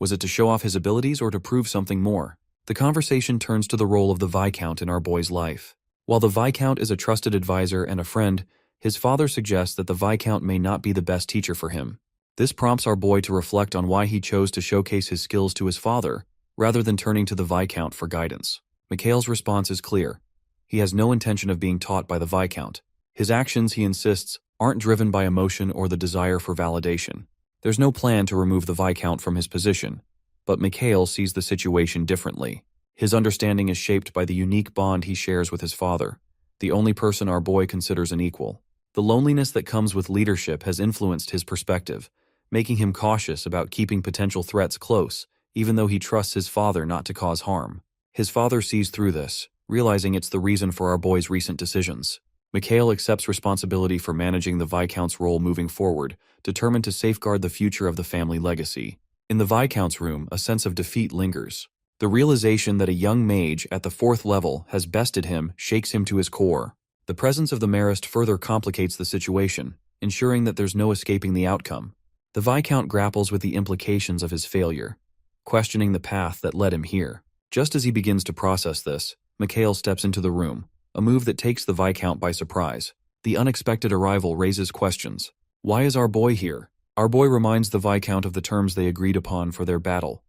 Was it to show off his abilities or to prove something more? The conversation turns to the role of the Viscount in our boy's life. While the Viscount is a trusted advisor and a friend, his father suggests that the Viscount may not be the best teacher for him. This prompts our boy to reflect on why he chose to showcase his skills to his father, rather than turning to the Viscount for guidance. Mikhail's response is clear. He has no intention of being taught by the Viscount. His actions, he insists, aren't driven by emotion or the desire for validation. There's no plan to remove the Viscount from his position, but Mikhail sees the situation differently. His understanding is shaped by the unique bond he shares with his father, the only person our boy considers an equal. The loneliness that comes with leadership has influenced his perspective, making him cautious about keeping potential threats close, even though he trusts his father not to cause harm. His father sees through this, realizing it's the reason for our boy's recent decisions. Mikhail accepts responsibility for managing the Viscount's role moving forward, determined to safeguard the future of the family legacy. In the Viscount's room, a sense of defeat lingers. The realization that a young mage at the 4th level has bested him shakes him to his core. The presence of the Marist further complicates the situation, ensuring that there's no escaping the outcome. The Viscount grapples with the implications of his failure, questioning the path that led him here. Just as he begins to process this, Mikhail steps into the room, a move that takes the Viscount by surprise. The unexpected arrival raises questions. Why is our boy here? Our boy reminds the Viscount of the terms they agreed upon for their battle.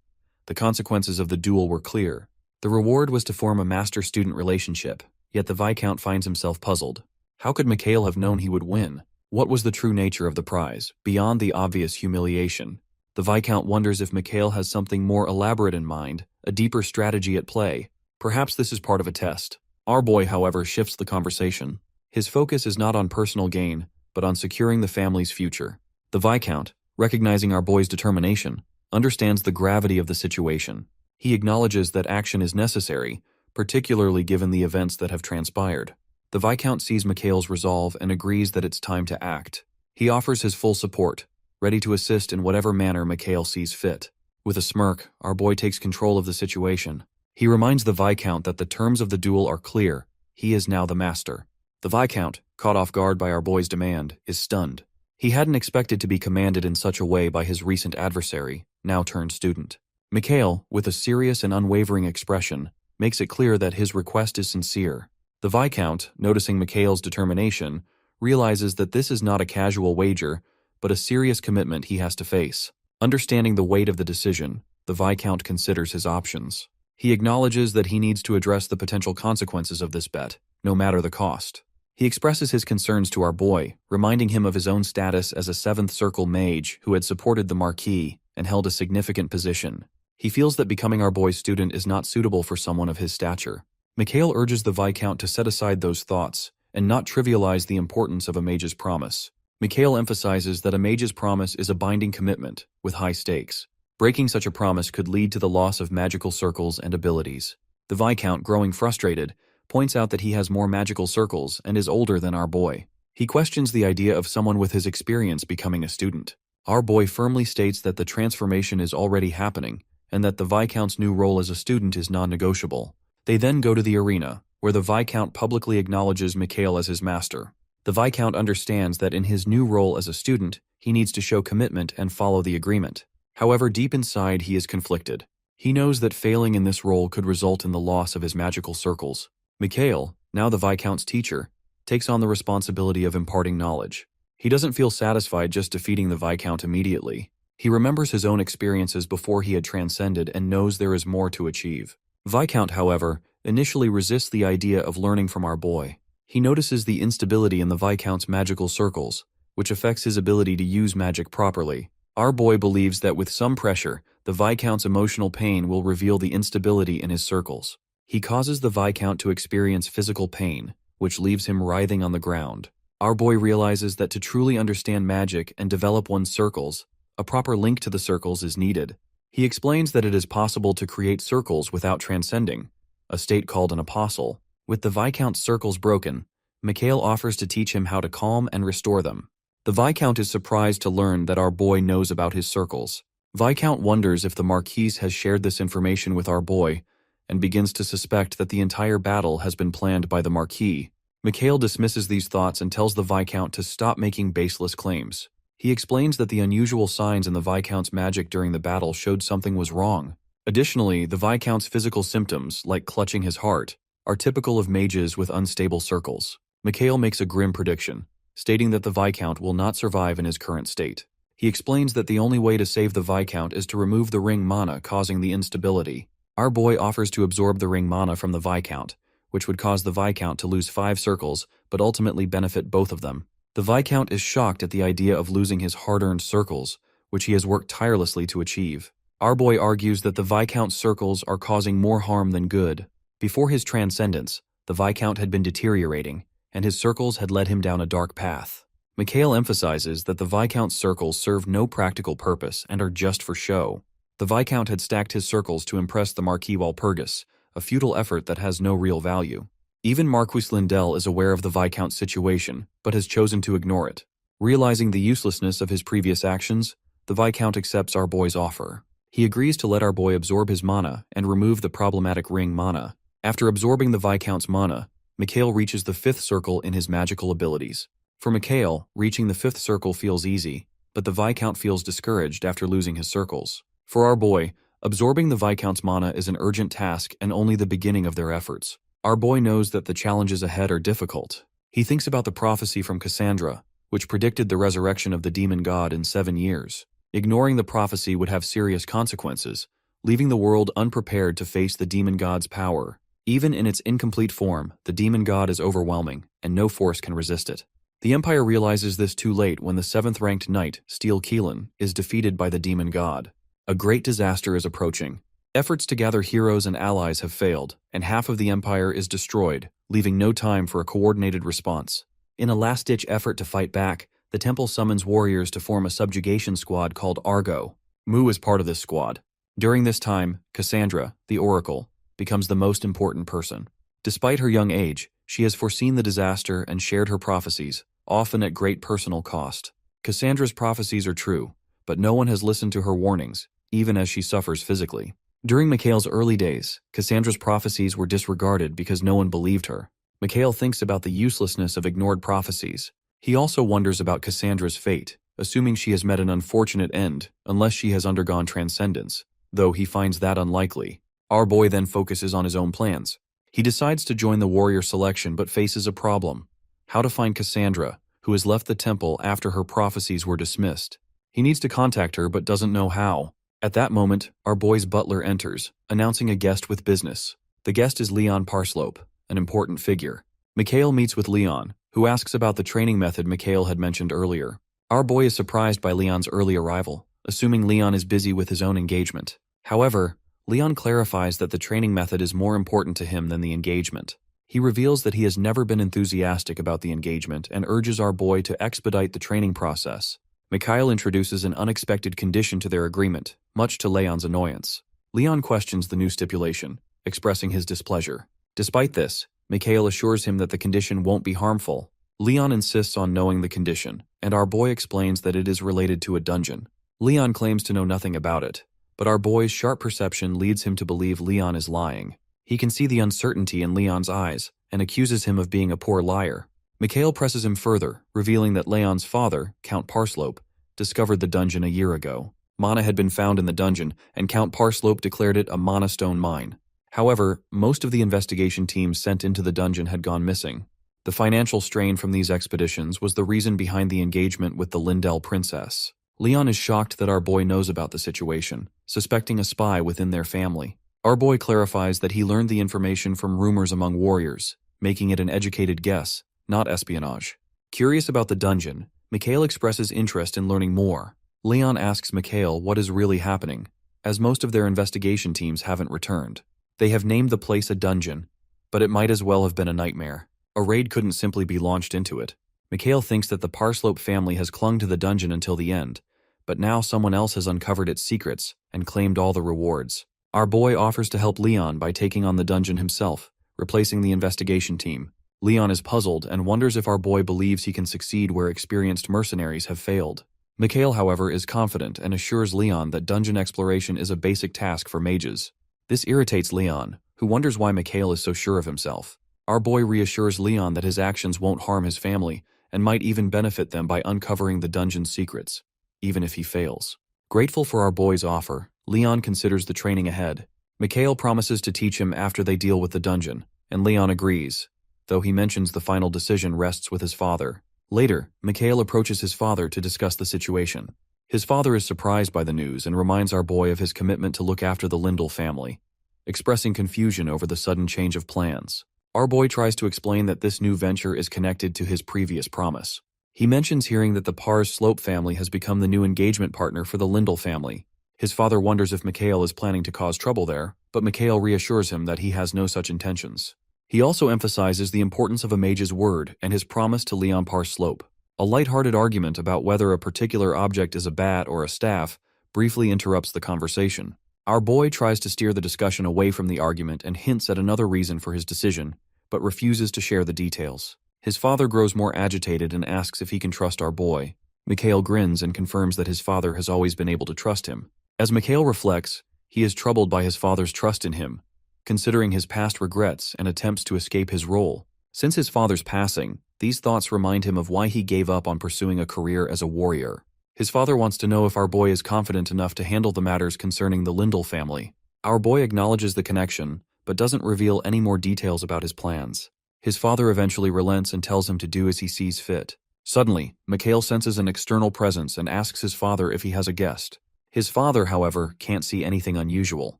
The consequences of the duel were clear. The reward was to form a master-student relationship, yet the Viscount finds himself puzzled. How could Mikhail have known he would win? What was the true nature of the prize, beyond the obvious humiliation? The Viscount wonders if Mikhail has something more elaborate in mind, a deeper strategy at play. Perhaps this is part of a test. Our boy, however, shifts the conversation. His focus is not on personal gain, but on securing the family's future. The Viscount, recognizing our boy's determination, understands the gravity of the situation. He acknowledges that action is necessary, particularly given the events that have transpired. The Viscount sees Mikhail's resolve and agrees that it's time to act. He offers his full support, ready to assist in whatever manner Mikhail sees fit. With a smirk, our boy takes control of the situation. He reminds the Viscount that the terms of the duel are clear. He is now the master. The Viscount, caught off guard by our boy's demand, is stunned. He hadn't expected to be commanded in such a way by his recent adversary, now turned student. Mikhail, with a serious and unwavering expression, makes it clear that his request is sincere. The Viscount, noticing Mikhail's determination, realizes that this is not a casual wager, but a serious commitment he has to face. Understanding the weight of the decision, the Viscount considers his options. He acknowledges that he needs to address the potential consequences of this bet, no matter the cost. He expresses his concerns to our boy, reminding him of his own status as a 7th Circle mage who had supported the Marquis and held a significant position. He feels that becoming our boy's student is not suitable for someone of his stature. Mikhail urges the Viscount to set aside those thoughts and not trivialize the importance of a mage's promise. Mikhail emphasizes that a mage's promise is a binding commitment, with high stakes. Breaking such a promise could lead to the loss of magical circles and abilities. The Viscount, growing frustrated, points out that he has more magical circles and is older than our boy. He questions the idea of someone with his experience becoming a student. Our boy firmly states that the transformation is already happening, and that the Viscount's new role as a student is non-negotiable. They then go to the arena, where the Viscount publicly acknowledges Mikhail as his master. The Viscount understands that in his new role as a student, he needs to show commitment and follow the agreement. However, deep inside he is conflicted. He knows that failing in this role could result in the loss of his magical circles. Mikhail, now the Viscount's teacher, takes on the responsibility of imparting knowledge. He doesn't feel satisfied just defeating the Viscount immediately. He remembers his own experiences before he had transcended and knows there is more to achieve. Viscount, however, initially resists the idea of learning from our boy. He notices the instability in the Viscount's magical circles, which affects his ability to use magic properly. Our boy believes that with some pressure, the Viscount's emotional pain will reveal the instability in his circles. He causes the Viscount to experience physical pain, which leaves him writhing on the ground. Our boy realizes that to truly understand magic and develop one's circles, a proper link to the circles is needed. He explains that it is possible to create circles without transcending, a state called an apostle. With the Viscount's circles broken, Mikhail offers to teach him how to calm and restore them. The Viscount is surprised to learn that our boy knows about his circles. Viscount wonders if the Marquis has shared this information with our boy, and begins to suspect that the entire battle has been planned by the Marquis. Mikhail dismisses these thoughts and tells the Viscount to stop making baseless claims. He explains that the unusual signs in the Viscount's magic during the battle showed something was wrong. Additionally, the Viscount's physical symptoms, like clutching his heart, are typical of mages with unstable circles. Mikhail makes a grim prediction, stating that the Viscount will not survive in his current state. He explains that the only way to save the Viscount is to remove the ring mana causing the instability. Our boy offers to absorb the ring mana from the Viscount, which would cause the Viscount to lose 5 circles, but ultimately benefit both of them. The Viscount is shocked at the idea of losing his hard-earned circles, which he has worked tirelessly to achieve. Our boy argues that the Viscount's circles are causing more harm than good. Before his transcendence, the Viscount had been deteriorating, and his circles had led him down a dark path. Mikhail emphasizes that the Viscount's circles serve no practical purpose and are just for show. The Viscount had stacked his circles to impress the Marquis Walpurgis, a futile effort that has no real value. Even Marquis Lindell is aware of the Viscount's situation, but has chosen to ignore it. Realizing the uselessness of his previous actions, the Viscount accepts our boy's offer. He agrees to let our boy absorb his mana and remove the problematic ring mana. After absorbing the Viscount's mana, Mikhail reaches the 5th circle in his magical abilities. For Mikhail, reaching the 5th circle feels easy, but the Viscount feels discouraged after losing his circles. For our boy, absorbing the Viscount's mana is an urgent task and only the beginning of their efforts. Our boy knows that the challenges ahead are difficult. He thinks about the prophecy from Cassandra, which predicted the resurrection of the demon god in 7 years. Ignoring the prophecy would have serious consequences, leaving the world unprepared to face the demon god's power. Even in its incomplete form, the demon god is overwhelming, and no force can resist it. The Empire realizes this too late when the 7th-ranked knight, Steel Keelan, is defeated by the demon god. A great disaster is approaching. Efforts to gather heroes and allies have failed, and half of the empire is destroyed, leaving no time for a coordinated response. In a last-ditch effort to fight back, the temple summons warriors to form a subjugation squad called Argo. Mu is part of this squad. During this time, Cassandra, the Oracle, becomes the most important person. Despite her young age, she has foreseen the disaster and shared her prophecies, often at great personal cost. Cassandra's prophecies are true, but no one has listened to her warnings, even as she suffers physically. During Mikhail's early days, Cassandra's prophecies were disregarded because no one believed her. Mikhail thinks about the uselessness of ignored prophecies. He also wonders about Cassandra's fate, assuming she has met an unfortunate end, unless she has undergone transcendence, though he finds that unlikely. Our boy then focuses on his own plans. He decides to join the warrior selection but faces a problem: how to find Cassandra, who has left the temple after her prophecies were dismissed. He needs to contact her but doesn't know how. At that moment, our boy's butler enters, announcing a guest with business. The guest is Leon Parslope, an important figure. Mikhail meets with Leon, who asks about the training method Mikhail had mentioned earlier. Our boy is surprised by Leon's early arrival, assuming Leon is busy with his own engagement. However, Leon clarifies that the training method is more important to him than the engagement. He reveals that he has never been enthusiastic about the engagement and urges our boy to expedite the training process. Mikhail introduces an unexpected condition to their agreement, much to Leon's annoyance. Leon questions the new stipulation, expressing his displeasure. Despite this, Mikhail assures him that the condition won't be harmful. Leon insists on knowing the condition, and our boy explains that it is related to a dungeon. Leon claims to know nothing about it, but our boy's sharp perception leads him to believe Leon is lying. He can see the uncertainty in Leon's eyes and accuses him of being a poor liar. Mikhail presses him further, revealing that Leon's father, Count Parslope, discovered the dungeon a year ago. Mana had been found in the dungeon, and Count Parslope declared it a mana stone mine. However, most of the investigation teams sent into the dungeon had gone missing. The financial strain from these expeditions was the reason behind the engagement with the Lindell princess. Leon is shocked that our boy knows about the situation, suspecting a spy within their family. Our boy clarifies that he learned the information from rumors among warriors, making it an educated guess, not espionage. Curious about the dungeon, Mikhail expresses interest in learning more. Leon asks Mikhail what is really happening, as most of their investigation teams haven't returned. They have named the place a dungeon, but it might as well have been a nightmare. A raid couldn't simply be launched into it. Mikhail thinks that the Parslope family has clung to the dungeon until the end, but now someone else has uncovered its secrets and claimed all the rewards. Our boy offers to help Leon by taking on the dungeon himself, replacing the investigation team. Leon is puzzled and wonders if our boy believes he can succeed where experienced mercenaries have failed. Mikhail, however, is confident and assures Leon that dungeon exploration is a basic task for mages. This irritates Leon, who wonders why Mikhail is so sure of himself. Our boy reassures Leon that his actions won't harm his family and might even benefit them by uncovering the dungeon's secrets, even if he fails. Grateful for our boy's offer, Leon considers the training ahead. Mikhail promises to teach him after they deal with the dungeon, and Leon agrees, though he mentions the final decision rests with his father. Later, Mikhail approaches his father to discuss the situation. His father is surprised by the news and reminds our boy of his commitment to look after the Lindell family, expressing confusion over the sudden change of plans. Our boy tries to explain that this new venture is connected to his previous promise. He mentions hearing that the Parslope family has become the new engagement partner for the Lindell family. His father wonders if Mikhail is planning to cause trouble there, but Mikhail reassures him that he has no such intentions. He also emphasizes the importance of a mage's word and his promise to Leon Parslope. A lighthearted argument about whether a particular object is a bat or a staff briefly interrupts the conversation. Our boy tries to steer the discussion away from the argument and hints at another reason for his decision, but refuses to share the details. His father grows more agitated and asks if he can trust our boy. Mikhail grins and confirms that his father has always been able to trust him. As Mikhail reflects, he is troubled by his father's trust in him, considering his past regrets and attempts to escape his role. Since his father's passing, these thoughts remind him of why he gave up on pursuing a career as a warrior. His father wants to know if our boy is confident enough to handle the matters concerning the Lindell family. Our boy acknowledges the connection, but doesn't reveal any more details about his plans. His father eventually relents and tells him to do as he sees fit. Suddenly, Mikhail senses an external presence and asks his father if he has a guest. His father, however, can't see anything unusual.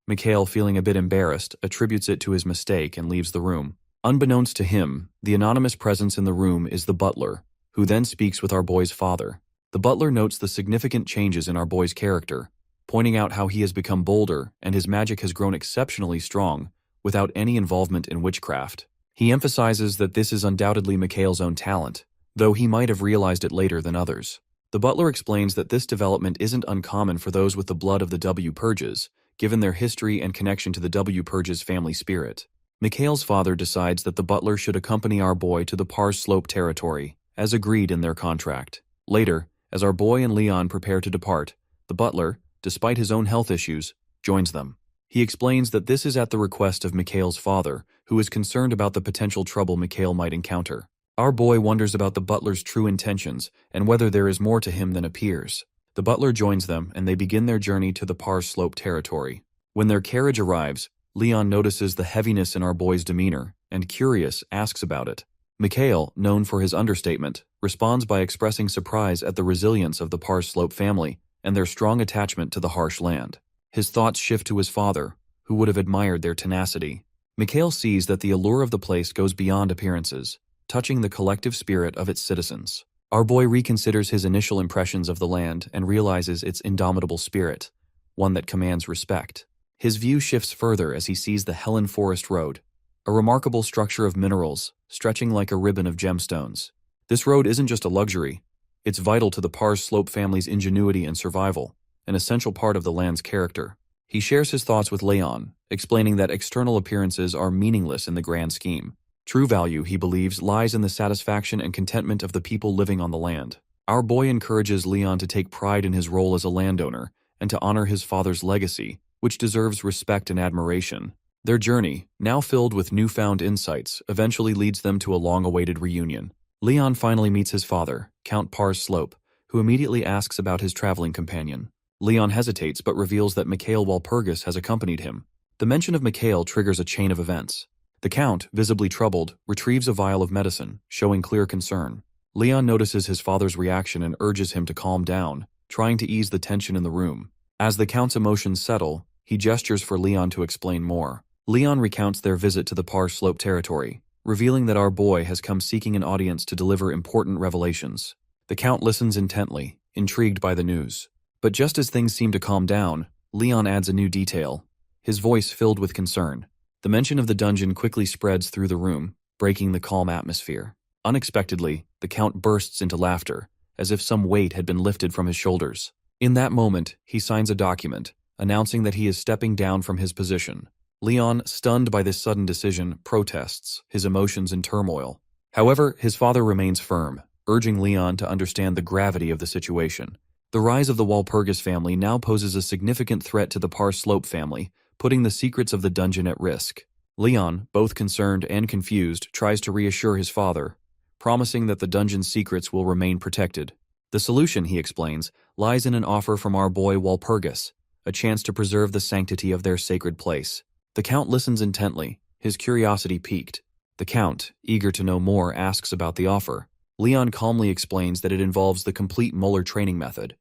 Mikhail, feeling a bit embarrassed, attributes it to his mistake and leaves the room. Unbeknownst to him, the anonymous presence in the room is the butler, who then speaks with our boy's father. The butler notes the significant changes in our boy's character, pointing out how he has become bolder and his magic has grown exceptionally strong without any involvement in witchcraft. He emphasizes that this is undoubtedly Mikhail's own talent, though he might have realized it later than others. The butler explains that this development isn't uncommon for those with the blood of the W Purges, given their history and connection to the W Purges family spirit. Mikhail's father decides that the butler should accompany our boy to the Pars Slope territory, as agreed in their contract. Later, as our boy and Leon prepare to depart, the butler, despite his own health issues, joins them. He explains that this is at the request of Mikhail's father, who is concerned about the potential trouble Mikhail might encounter. Our boy wonders about the butler's true intentions and whether there is more to him than appears. The butler joins them and they begin their journey to the Pars Slope territory. When their carriage arrives, Leon notices the heaviness in our boy's demeanor and, curious, asks about it. Mikhail, known for his understatement, responds by expressing surprise at the resilience of the Pars Slope family and their strong attachment to the harsh land. His thoughts shift to his father, who would have admired their tenacity. Mikhail sees that the allure of the place goes beyond appearances, touching the collective spirit of its citizens. Our boy reconsiders his initial impressions of the land and realizes its indomitable spirit, one that commands respect. His view shifts further as he sees the Helen Forest Road, a remarkable structure of minerals stretching like a ribbon of gemstones. This road isn't just a luxury, it's vital to the Pars Slope family's ingenuity and survival, an essential part of the land's character. He shares his thoughts with Leon, explaining that external appearances are meaningless in the grand scheme. True value, he believes, lies in the satisfaction and contentment of the people living on the land. Our boy encourages Leon to take pride in his role as a landowner and to honor his father's legacy, which deserves respect and admiration. Their journey, now filled with newfound insights, eventually leads them to a long-awaited reunion. Leon finally meets his father, Count Pars Slope, who immediately asks about his traveling companion. Leon hesitates but reveals that Mikhail Walpurgis has accompanied him. The mention of Mikhail triggers a chain of events. The Count, visibly troubled, retrieves a vial of medicine, showing clear concern. Leon notices his father's reaction and urges him to calm down, trying to ease the tension in the room. As the Count's emotions settle, he gestures for Leon to explain more. Leon recounts their visit to the Pars Slope territory, revealing that our boy has come seeking an audience to deliver important revelations. The Count listens intently, intrigued by the news. But just as things seem to calm down, Leon adds a new detail, his voice filled with concern. The mention of the dungeon quickly spreads through the room, breaking the calm atmosphere. Unexpectedly, the Count bursts into laughter, as if some weight had been lifted from his shoulders. In that moment, he signs a document, announcing that he is stepping down from his position. Leon, stunned by this sudden decision, protests, his emotions in turmoil. However, his father remains firm, urging Leon to understand the gravity of the situation. The rise of the Walpurgis family now poses a significant threat to the Pars Slope family, putting the secrets of the dungeon at risk. Leon, both concerned and confused, tries to reassure his father, promising that the dungeon's secrets will remain protected. The solution, he explains, lies in an offer from our boy Walpurgis, a chance to preserve the sanctity of their sacred place. The Count listens intently, his curiosity piqued. The Count, eager to know more, asks about the offer. Leon calmly explains that it involves the complete molar training method,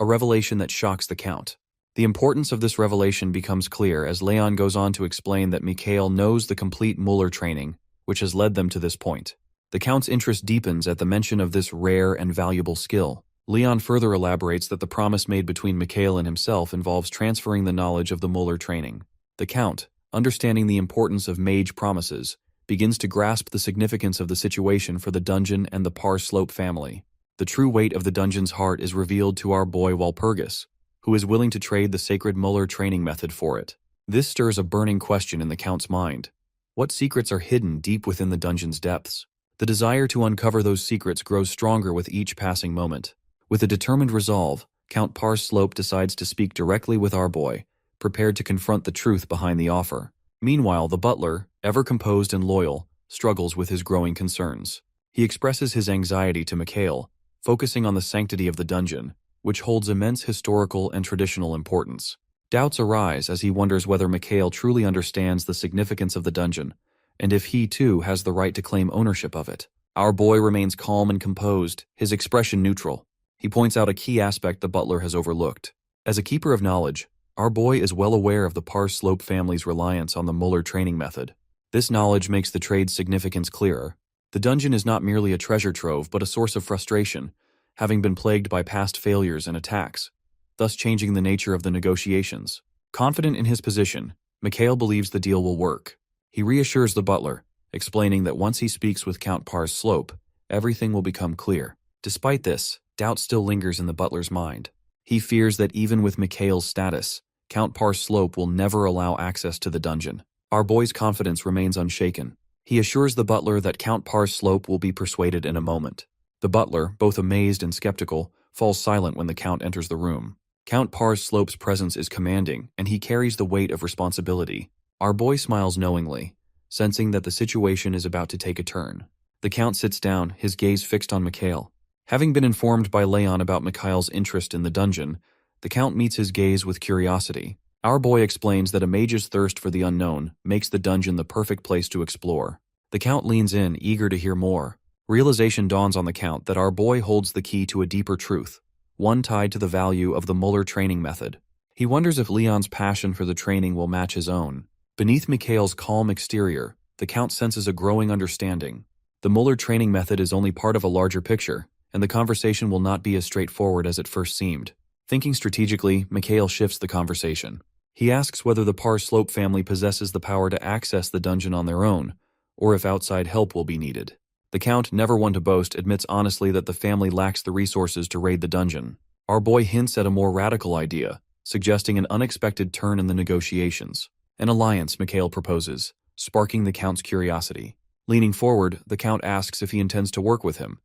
a revelation that shocks the Count. The importance of this revelation becomes clear as Leon goes on to explain that Mikhail knows the complete molar training, which has led them to this point. The Count's interest deepens at the mention of this rare and valuable skill. Leon further elaborates that the promise made between Mikhail and himself involves transferring the knowledge of the molar training. The Count, understanding the importance of mage promises, begins to grasp the significance of the situation for the dungeon and the Pars Slope family. The true weight of the dungeon's heart is revealed to our boy Walpurgis, who is willing to trade the sacred molar training method for it. This stirs a burning question in the Count's mind. What secrets are hidden deep within the dungeon's depths? The desire to uncover those secrets grows stronger with each passing moment. With a determined resolve, Count Pars Slope decides to speak directly with our boy, prepared to confront the truth behind the offer. Meanwhile, the butler, ever composed and loyal, struggles with his growing concerns. He expresses his anxiety to Mikhail, focusing on the sanctity of the dungeon, which holds immense historical and traditional importance. Doubts arise as he wonders whether Mikhail truly understands the significance of the dungeon, and if he too has the right to claim ownership of it. Our boy remains calm and composed, his expression neutral. He points out a key aspect the butler has overlooked. As a keeper of knowledge, our boy is well aware of the Pars Slope family's reliance on the molar training method. This knowledge makes the trade's significance clearer. The dungeon is not merely a treasure trove but a source of frustration, having been plagued by past failures and attacks. thus changing the nature of the negotiations. Confident in his position, Mikhail believes the deal will work. He reassures the butler, explaining that once he speaks with Count Par's Slope, everything will become clear. Despite this, doubt still lingers in the butler's mind. He fears that even with Mikhail's status, Count Par's Slope will never allow access to the dungeon. Our boy's confidence remains unshaken. He assures the butler that Count Par's Slope will be persuaded in a moment. The butler, both amazed and skeptical, falls silent when the Count enters the room. Count Par's Slope's presence is commanding, and he carries the weight of responsibility. Our boy smiles knowingly, sensing that the situation is about to take a turn. The Count sits down, his gaze fixed on Mikhail. Having been informed by Leon about Mikhail's interest in the dungeon, the Count meets his gaze with curiosity. Our boy explains that a mage's thirst for the unknown makes the dungeon the perfect place to explore. The Count leans in, eager to hear more. Realization dawns on the Count that our boy holds the key to a deeper truth, one tied to the value of the Muller training method. He wonders if Leon's passion for the training will match his own. Beneath Mikhail's calm exterior, the Count senses a growing understanding. The Muller training method is only part of a larger picture, and the conversation will not be as straightforward as it first seemed. Thinking strategically, Mikhail shifts the conversation. He asks whether the Par Slope family possesses the power to access the dungeon on their own, or if outside help will be needed. The Count, never one to boast, admits honestly that the family lacks the resources to raid the dungeon. Our boy hints at a more radical idea, suggesting an unexpected turn in the negotiations. An alliance, Mikhail proposes, sparking the Count's curiosity. Leaning forward, the Count asks if he intends to work with him,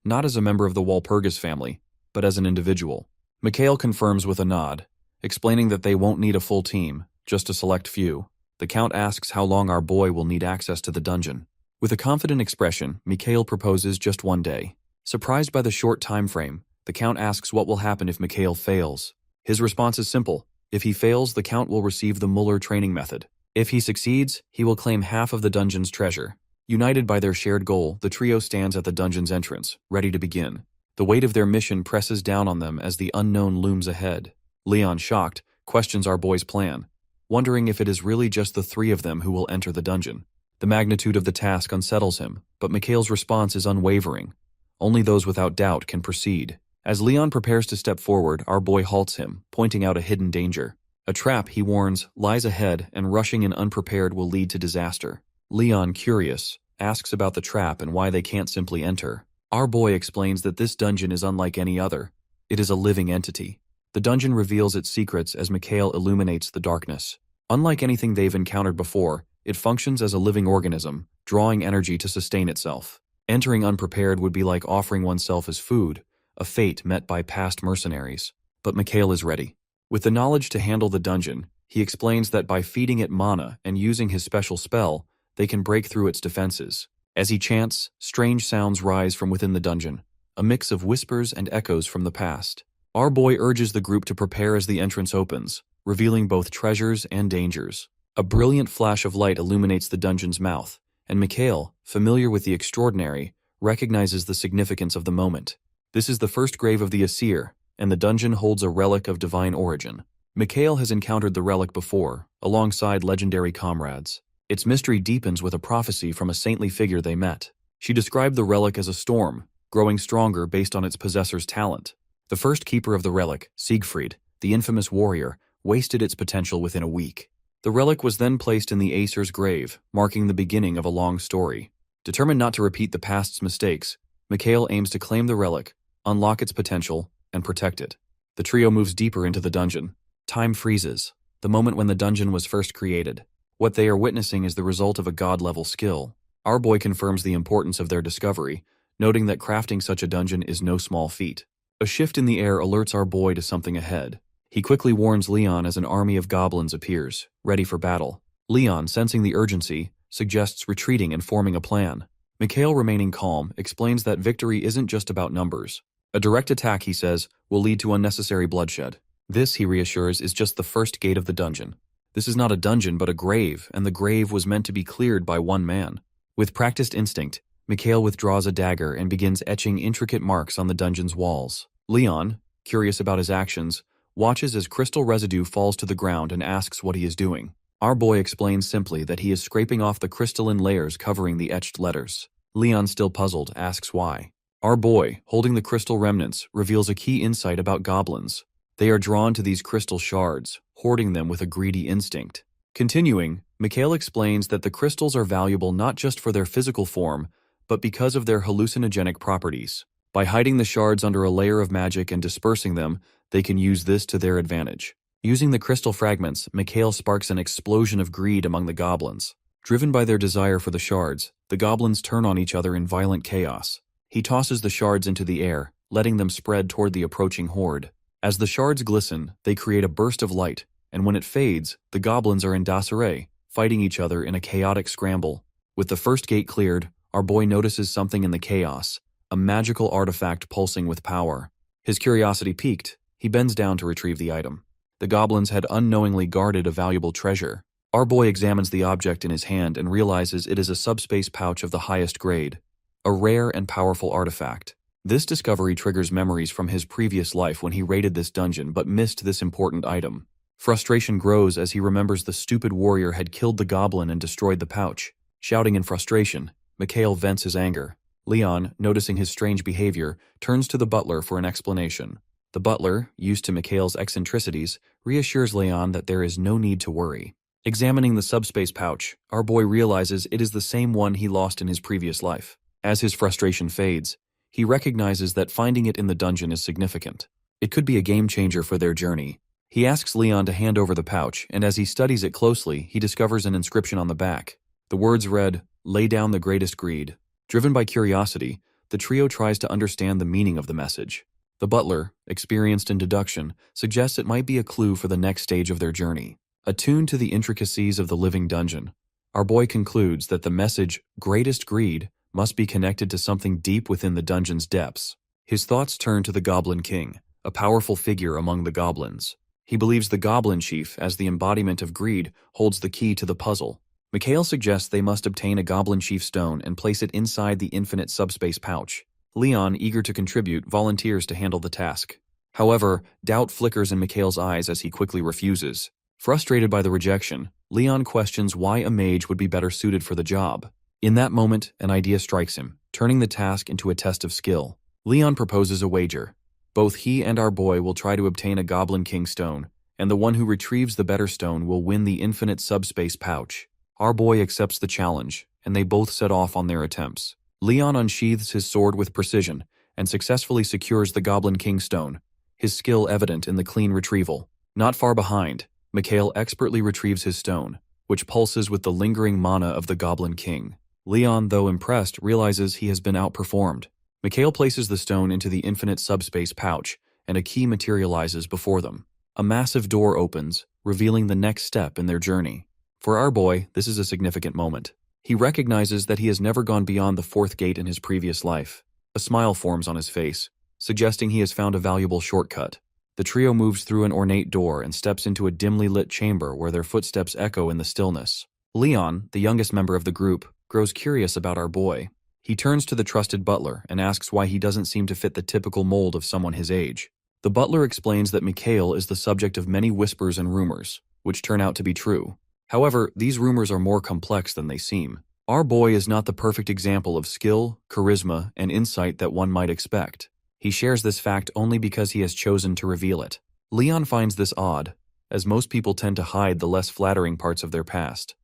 not as a member of the Walpurgis family, but as an individual. Mikhail confirms with a nod, explaining that they won't need a full team, just a select few. The Count asks how long our boy will need access to the dungeon. With a confident expression, Mikhail proposes just 1 day. Surprised by the short time frame, the Count asks what will happen if Mikhail fails. His response is simple. If he fails, the Count will receive the Muller training method. If he succeeds, he will claim half of the dungeon's treasure. United by their shared goal, the trio stands at the dungeon's entrance, ready to begin. The weight of their mission presses down on them as the unknown looms ahead. Leon, shocked, questions our boy's plan, wondering if it is really just the three of them who will enter the dungeon. The magnitude of the task unsettles him, but Mikhail's response is unwavering. Only those without doubt can proceed. As Leon prepares to step forward, our boy halts him, pointing out a hidden danger. A trap, he warns, lies ahead, and rushing in unprepared will lead to disaster. Leon, curious, asks about the trap and why they can't simply enter. Our boy explains that this dungeon is unlike any other. It is a living entity. The dungeon reveals its secrets as Mikhail illuminates the darkness. Unlike anything they've encountered before, it functions as a living organism, drawing energy to sustain itself. Entering unprepared would be like offering oneself as food, a fate met by past mercenaries. But Mikhail is ready. With the knowledge to handle the dungeon, he explains that by feeding it mana and using his special spell, they can break through its defenses. As he chants, strange sounds rise from within the dungeon, a mix of whispers and echoes from the past. Our boy urges the group to prepare as the entrance opens, revealing both treasures and dangers. A brilliant flash of light illuminates the dungeon's mouth, and Mikhail, familiar with the extraordinary, recognizes the significance of the moment. This is the first grave of the Asir, and the dungeon holds a relic of divine origin. Mikhail has encountered the relic before, alongside legendary comrades. Its mystery deepens with a prophecy from a saintly figure they met. She described the relic as a storm, growing stronger based on its possessor's talent. The first keeper of the relic, Siegfried, the infamous warrior, wasted its potential within a week. The relic was then placed in the Aesir's grave, marking the beginning of a long story. Determined not to repeat the past's mistakes, Mikhail aims to claim the relic, unlock its potential, and protect it. The trio moves deeper into the dungeon. Time freezes, the moment when the dungeon was first created. What they are witnessing is the result of a god-level skill. Our boy confirms the importance of their discovery, noting that crafting such a dungeon is no small feat. A shift in the air alerts our boy to something ahead. He quickly warns Leon as an army of goblins appears, ready for battle. Leon, sensing the urgency, suggests retreating and forming a plan. Mikhail, remaining calm, explains that victory isn't just about numbers. A direct attack, he says, will lead to unnecessary bloodshed. This, he reassures, is just the first gate of the dungeon. This is not a dungeon but a grave, and the grave was meant to be cleared by one man. With practiced instinct, Mikhail withdraws a dagger and begins etching intricate marks on the dungeon's walls. Leon, curious about his actions, watches as crystal residue falls to the ground and asks what he is doing. Our boy explains simply that he is scraping off the crystalline layers covering the etched letters. Leon, still puzzled, asks why. Our boy, holding the crystal remnants, reveals a key insight about goblins. They are drawn to these crystal shards, hoarding them with a greedy instinct. Continuing, Mage explains that the crystals are valuable not just for their physical form, but because of their hallucinogenic properties. By hiding the shards under a layer of magic and dispersing them, they can use this to their advantage. Using the crystal fragments, Mage sparks an explosion of greed among the goblins. Driven by their desire for the shards, the goblins turn on each other in violent chaos. He tosses the shards into the air, letting them spread toward the approaching horde. As the shards glisten, they create a burst of light, and when it fades, the goblins are in disarray, fighting each other in a chaotic scramble. With the first gate cleared, our boy notices something in the chaos, a magical artifact pulsing with power. His curiosity piqued, he bends down to retrieve the item. The goblins had unknowingly guarded a valuable treasure. Our boy examines the object in his hand and realizes it is a subspace pouch of the highest grade, a rare and powerful artifact. This discovery triggers memories from his previous life when he raided this dungeon but missed this important item. Frustration grows as he remembers the stupid warrior had killed the goblin and destroyed the pouch. Shouting in frustration, Mage vents his anger. Leon, noticing his strange behavior, turns to the butler for an explanation. The butler, used to Mage's eccentricities, reassures Leon that there is no need to worry. Examining the subspace pouch, our boy realizes it is the same one he lost in his previous life. As his frustration fades, he recognizes that finding it in the dungeon is significant. It could be a game changer for their journey. He asks Leon to hand over the pouch, and as he studies it closely, he discovers an inscription on the back. The words read, "Lay down the greatest greed." Driven by curiosity, the trio tries to understand the meaning of the message. The butler, experienced in deduction, suggests it might be a clue for the next stage of their journey. Attuned to the intricacies of the living dungeon, our boy concludes that the message, "greatest greed," must be connected to something deep within the dungeon's depths. His thoughts turn to the Goblin King, a powerful figure among the goblins. He believes the Goblin Chief, as the embodiment of greed, holds the key to the puzzle. Mage suggests they must obtain a Goblin Chief stone and place it inside the infinite subspace pouch. Leon, eager to contribute, volunteers to handle the task. However, doubt flickers in Mage's eyes as he quickly refuses. Frustrated by the rejection, Leon questions why a mage would be better suited for the job. In that moment, an idea strikes him, turning the task into a test of skill. Leon proposes a wager. Both he and our boy will try to obtain a Goblin King stone, and the one who retrieves the better stone will win the infinite subspace pouch. Our boy accepts the challenge, and they both set off on their attempts. Leon unsheathes his sword with precision and successfully secures the Goblin King stone, his skill evident in the clean retrieval. Not far behind, Mage expertly retrieves his stone, which pulses with the lingering mana of the Goblin King. Leon, though impressed, realizes he has been outperformed. Mage places the stone into the infinite subspace pouch, and a key materializes before them. A massive door opens, revealing the next step in their journey. For our boy, this is a significant moment. He recognizes that he has never gone beyond the fourth gate in his previous life. A smile forms on his face, suggesting he has found a valuable shortcut. The trio moves through an ornate door and steps into a dimly lit chamber where their footsteps echo in the stillness. Leon, the youngest member of the group, grows curious about our boy. He turns to the trusted butler and asks why he doesn't seem to fit the typical mold of someone his age. The butler explains that Mage is the subject of many whispers and rumors, which turn out to be true. However, these rumors are more complex than they seem. Our boy is not the perfect example of skill, charisma, and insight that one might expect. He shares this fact only because he has chosen to reveal it. Leon finds this odd, as most people tend to hide the less flattering parts of their past.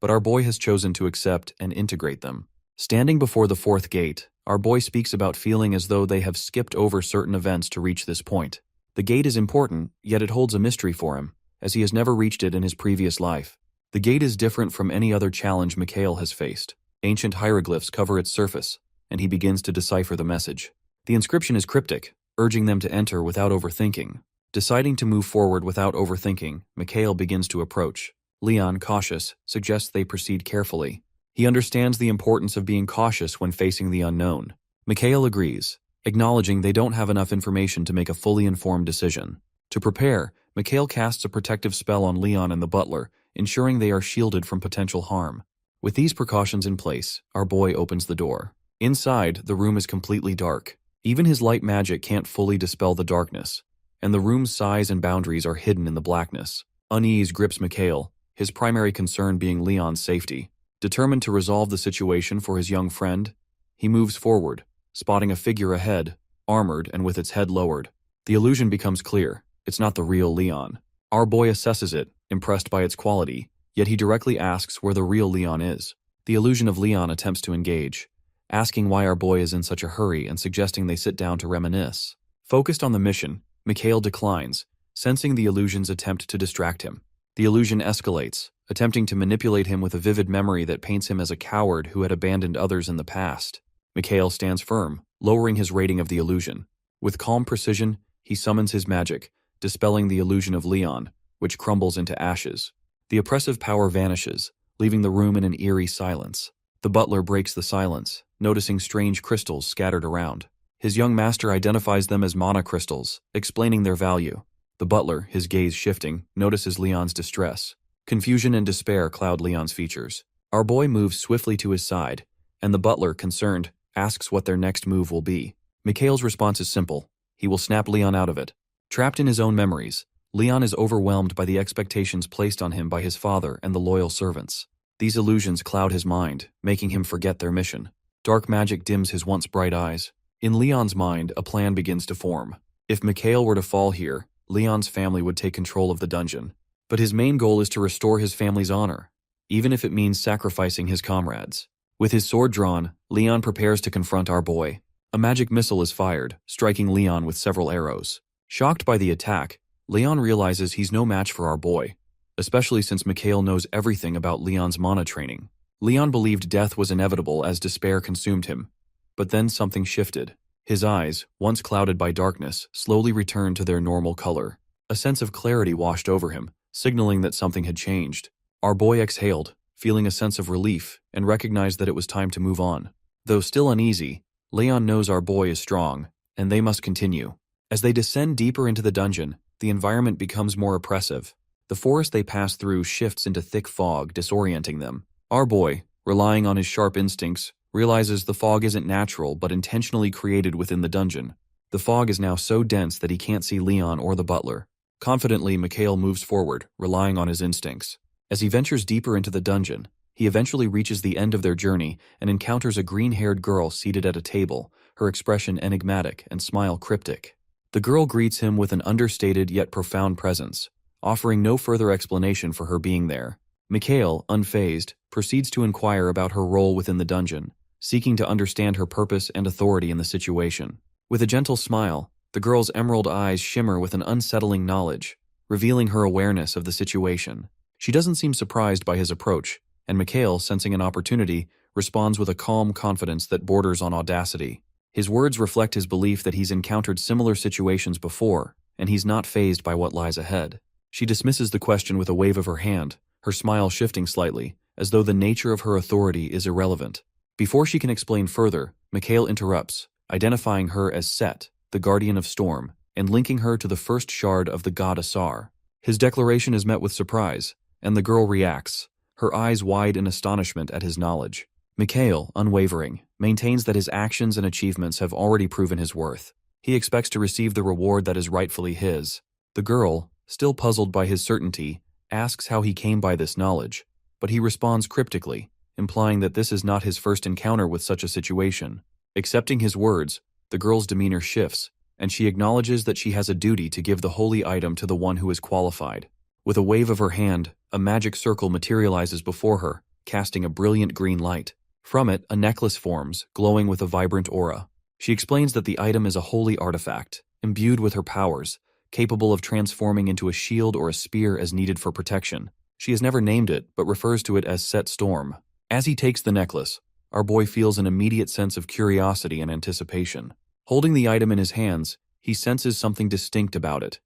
But our boy has chosen to accept and integrate them. Standing before the fourth gate, our boy speaks about feeling as though they have skipped over certain events to reach this point. The gate is important, yet it holds a mystery for him, as he has never reached it in his previous life. The gate is different from any other challenge Mage has faced. Ancient hieroglyphs cover its surface, and he begins to decipher the message. The inscription is cryptic, urging them to enter without overthinking. Deciding to move forward without overthinking, Mage begins to approach. Leon, cautious, suggests they proceed carefully. He understands the importance of being cautious when facing the unknown. Mage agrees, acknowledging they don't have enough information to make a fully informed decision. To prepare, Mage casts a protective spell on Leon and the butler, ensuring they are shielded from potential harm. With these precautions in place, our boy opens the door. Inside, the room is completely dark. Even his light magic can't fully dispel the darkness, and the room's size and boundaries are hidden in the blackness. Unease grips Mage, his primary concern being Leon's safety. Determined to resolve the situation for his young friend, he moves forward, spotting a figure ahead, armored and with its head lowered. The illusion becomes clear. It's not the real Leon. Our boy assesses it, impressed by its quality, yet he directly asks where the real Leon is. The illusion of Leon attempts to engage, asking why our boy is in such a hurry and suggesting they sit down to reminisce. Focused on the mission, Mikhail declines, sensing the illusion's attempt to distract him. The illusion escalates, attempting to manipulate him with a vivid memory that paints him as a coward who had abandoned others in the past. Mikhail stands firm, lowering his rating of the illusion. With calm precision, he summons his magic, dispelling the illusion of Leon, which crumbles into ashes. The oppressive power vanishes, leaving the room in an eerie silence. The butler breaks the silence, noticing strange crystals scattered around. His young master identifies them as mana crystals, explaining their value. The butler, his gaze shifting, notices Leon's distress. Confusion and despair cloud Leon's features. Our boy moves swiftly to his side, and the butler, concerned, asks what their next move will be. Mikhail's response is simple. He will snap Leon out of it. Trapped in his own memories, Leon is overwhelmed by the expectations placed on him by his father and the loyal servants. These illusions cloud his mind, making him forget their mission. Dark magic dims his once bright eyes. In Leon's mind, a plan begins to form. If Mikhail were to fall here, Leon's family would take control of the dungeon. But his main goal is to restore his family's honor, even if it means sacrificing his comrades. With his sword drawn, Leon prepares to confront our boy. A magic missile is fired, striking Leon with several arrows. Shocked by the attack, Leon realizes he's no match for our boy, especially since Mikhail knows everything about Leon's mana training. Leon believed death was inevitable as despair consumed him. But then something shifted. His eyes, once clouded by darkness, slowly returned to their normal color. A sense of clarity washed over him, signaling that something had changed. Our boy exhaled, feeling a sense of relief, and recognized that it was time to move on. Though still uneasy, Leon knows our boy is strong, and they must continue. As they descend deeper into the dungeon, the environment becomes more oppressive. The forest they pass through shifts into thick fog, disorienting them. Our boy, relying on his sharp instincts, realizes the fog isn't natural but intentionally created within the dungeon. The fog is now so dense that he can't see Leon or the butler. Confidently, Mikhail moves forward, relying on his instincts. As he ventures deeper into the dungeon, he eventually reaches the end of their journey and encounters a green-haired girl seated at a table, her expression enigmatic and smile cryptic. The girl greets him with an understated yet profound presence, offering no further explanation for her being there. Mikhail, unfazed, proceeds to inquire about her role within the dungeon, seeking to understand her purpose and authority in the situation. With a gentle smile, the girl's emerald eyes shimmer with an unsettling knowledge, revealing her awareness of the situation. She doesn't seem surprised by his approach, and Mikhail, sensing an opportunity, responds with a calm confidence that borders on audacity. His words reflect his belief that he's encountered similar situations before, and he's not fazed by what lies ahead. She dismisses the question with a wave of her hand, her smile shifting slightly, as though the nature of her authority is irrelevant. Before she can explain further, Mikhail interrupts, identifying her as Set, the guardian of storm, and linking her to the first shard of the god Asura. His declaration is met with surprise, and the girl reacts, her eyes wide in astonishment at his knowledge. Mikhail, unwavering, maintains that his actions and achievements have already proven his worth. He expects to receive the reward that is rightfully his. The girl, still puzzled by his certainty, asks how he came by this knowledge, but he responds cryptically, implying that this is not his first encounter with such a situation. Accepting his words, the girl's demeanor shifts, and she acknowledges that she has a duty to give the holy item to the one who is qualified. With a wave of her hand, a magic circle materializes before her, casting a brilliant green light. From it, a necklace forms, glowing with a vibrant aura. She explains that the item is a holy artifact, imbued with her powers, capable of transforming into a shield or a spear as needed for protection. She has never named it, but refers to it as Set Storm. As he takes the necklace, our boy feels an immediate sense of curiosity and anticipation. Holding the item in his hands, he senses something distinct about it,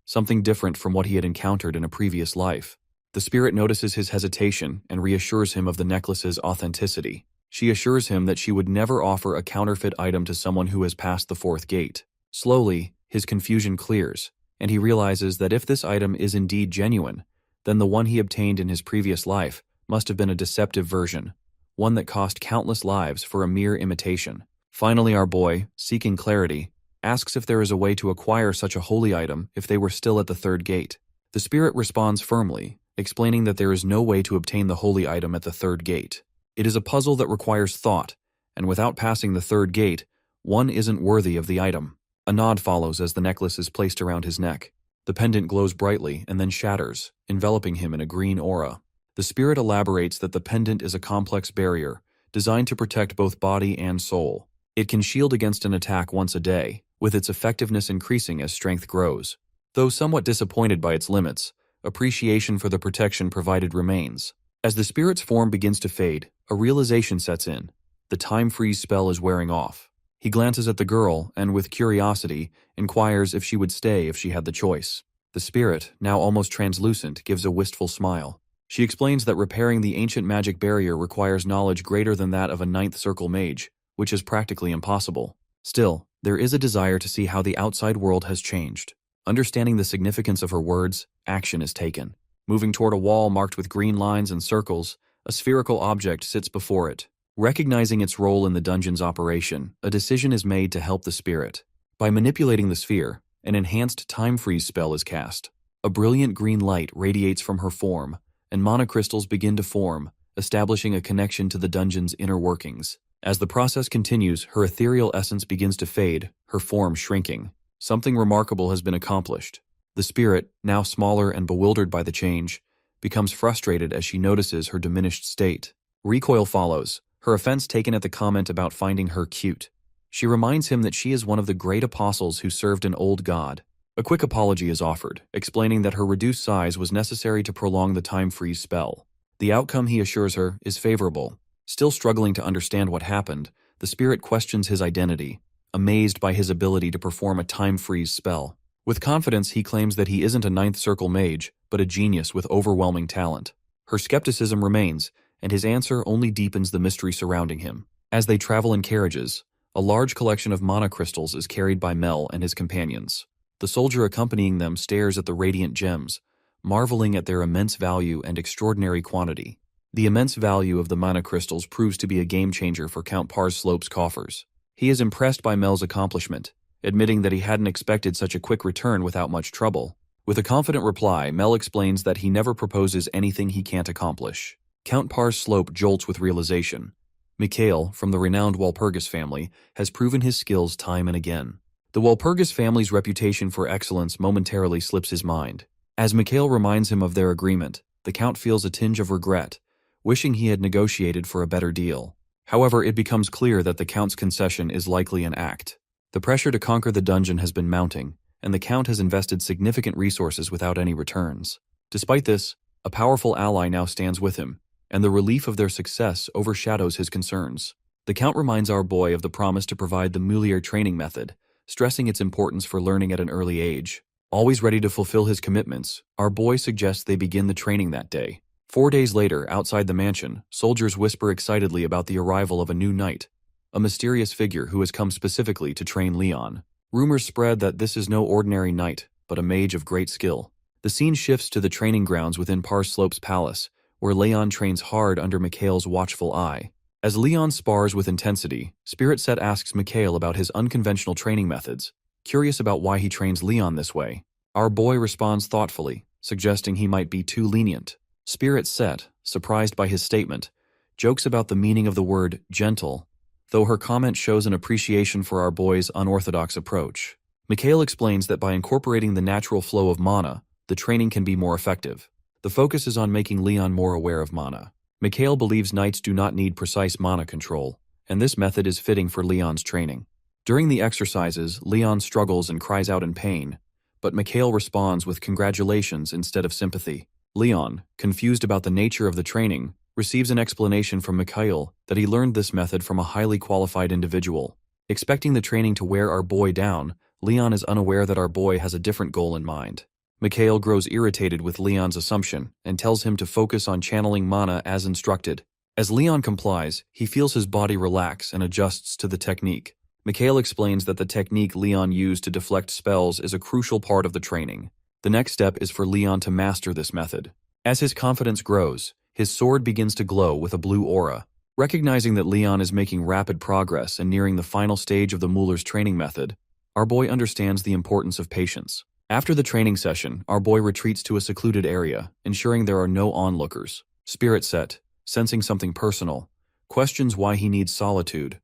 something different from what he had encountered in a previous life. The spirit notices his hesitation and reassures him of the necklace's authenticity. She assures him that she would never offer a counterfeit item to someone who has passed the fourth gate. Slowly, his confusion clears, and he realizes that if this item is indeed genuine, then the one he obtained in his previous life must have been a deceptive version, one that cost countless lives for a mere imitation. Finally, our boy, seeking clarity, asks if there is a way to acquire such a holy item if they were still at the third gate. The spirit responds firmly, explaining that there is no way to obtain the holy item at the third gate. It is a puzzle that requires thought, and without passing the third gate, one isn't worthy of the item. A nod follows as the necklace is placed around his neck. The The pendant glows brightly and then shatters, enveloping him in a green aura. The spirit elaborates that the pendant is a complex barrier, designed to protect both body and soul. It can shield against an attack once a day, with its effectiveness increasing as strength grows. Though somewhat disappointed by its limits, appreciation for the protection provided remains. As the spirit's form begins to fade, a realization sets in. The time freeze spell is wearing off. He glances at the girl and, with curiosity, inquires if she would stay if she had the choice. The spirit, now almost translucent, gives a wistful smile. She explains that repairing the ancient magic barrier requires knowledge greater than that of a ninth circle mage, which is practically impossible. Still, there is a desire to see how the outside world has changed. Understanding the significance of her words, action is taken. Moving toward a wall marked with green lines and circles, a spherical object sits before it. Recognizing its role in the dungeon's operation, a decision is made to help the spirit. By manipulating the sphere, an enhanced time freeze spell is cast. A brilliant green light radiates from her form, and mana crystals begin to form, establishing a connection to the dungeon's inner workings. As the process continues, her ethereal essence begins to fade, her form shrinking. Something remarkable has been accomplished. The spirit, now smaller and bewildered by the change, becomes frustrated as she notices her diminished state. Recoil follows, her offense taken at the comment about finding her cute. She reminds him that she is one of the great apostles who served an old god. A quick apology is offered, explaining that her reduced size was necessary to prolong the time freeze spell. The outcome, he assures her, is favorable. Still struggling to understand what happened, the spirit questions his identity, amazed by his ability to perform a time freeze spell. With confidence, he claims that he isn't a ninth circle mage, but a genius with overwhelming talent. Her skepticism remains, and his answer only deepens the mystery surrounding him. As they travel in carriages, a large collection of mana crystals is carried by Mel and his companions. The soldier accompanying them stares at the radiant gems, marveling at their immense value and extraordinary quantity. The immense value of the mana crystals proves to be a game-changer for Count Parslope's coffers. He is impressed by Mel's accomplishment, admitting that he hadn't expected such a quick return without much trouble. With a confident reply, Mel explains that he never proposes anything he can't accomplish. Count Parslope jolts with realization. Mikhail, from the renowned Walpurgis family, has proven his skills time and again. The Walpurgis family's reputation for excellence momentarily slips his mind. As Mikhail reminds him of their agreement, the Count feels a tinge of regret, wishing he had negotiated for a better deal. However, it becomes clear that the Count's concession is likely an act. The pressure to conquer the dungeon has been mounting, and the Count has invested significant resources without any returns. Despite this, a powerful ally now stands with him, and the relief of their success overshadows his concerns. The Count reminds our boy of the promise to provide the Mulier training method, stressing its importance for learning at an early age. Always ready to fulfill his commitments, our boy suggests they begin the training that day. 4 days later, outside the mansion, soldiers whisper excitedly about the arrival of a new knight, a mysterious figure who has come specifically to train Leon. Rumors spread that this is no ordinary knight, but a mage of great skill. The scene shifts to the training grounds within Parslope's palace, where Leon trains hard under Mikhail's watchful eye. As Leon spars with intensity, Spirit Set asks Mikhail about his unconventional training methods, curious about why he trains Leon this way. Our boy responds thoughtfully, suggesting he might be too lenient. Spirit Set, surprised by his statement, jokes about the meaning of the word gentle, though her comment shows an appreciation for our boy's unorthodox approach. Mikhail explains that by incorporating the natural flow of mana, the training can be more effective. The focus is on making Leon more aware of mana. Mikhail believes knights do not need precise mana control, and this method is fitting for Leon's training. During the exercises, Leon struggles and cries out in pain, but Mikhail responds with congratulations instead of sympathy. Leon, confused about the nature of the training, receives an explanation from Mikhail that he learned this method from a highly qualified individual. Expecting the training to wear our boy down, Leon is unaware that our boy has a different goal in mind. Mikhail grows irritated with Leon's assumption and tells him to focus on channeling mana as instructed. As Leon complies, he feels his body relax and adjusts to the technique. Mikhail explains that the technique Leon used to deflect spells is a crucial part of the training. The next step is for Leon to master this method. As his confidence grows, his sword begins to glow with a blue aura. Recognizing that Leon is making rapid progress and nearing the final stage of the Muller's training method, our boy understands the importance of patience. After the training session, our boy retreats to a secluded area, ensuring there are no onlookers. Spirit Set, sensing something personal, questions why he needs solitude,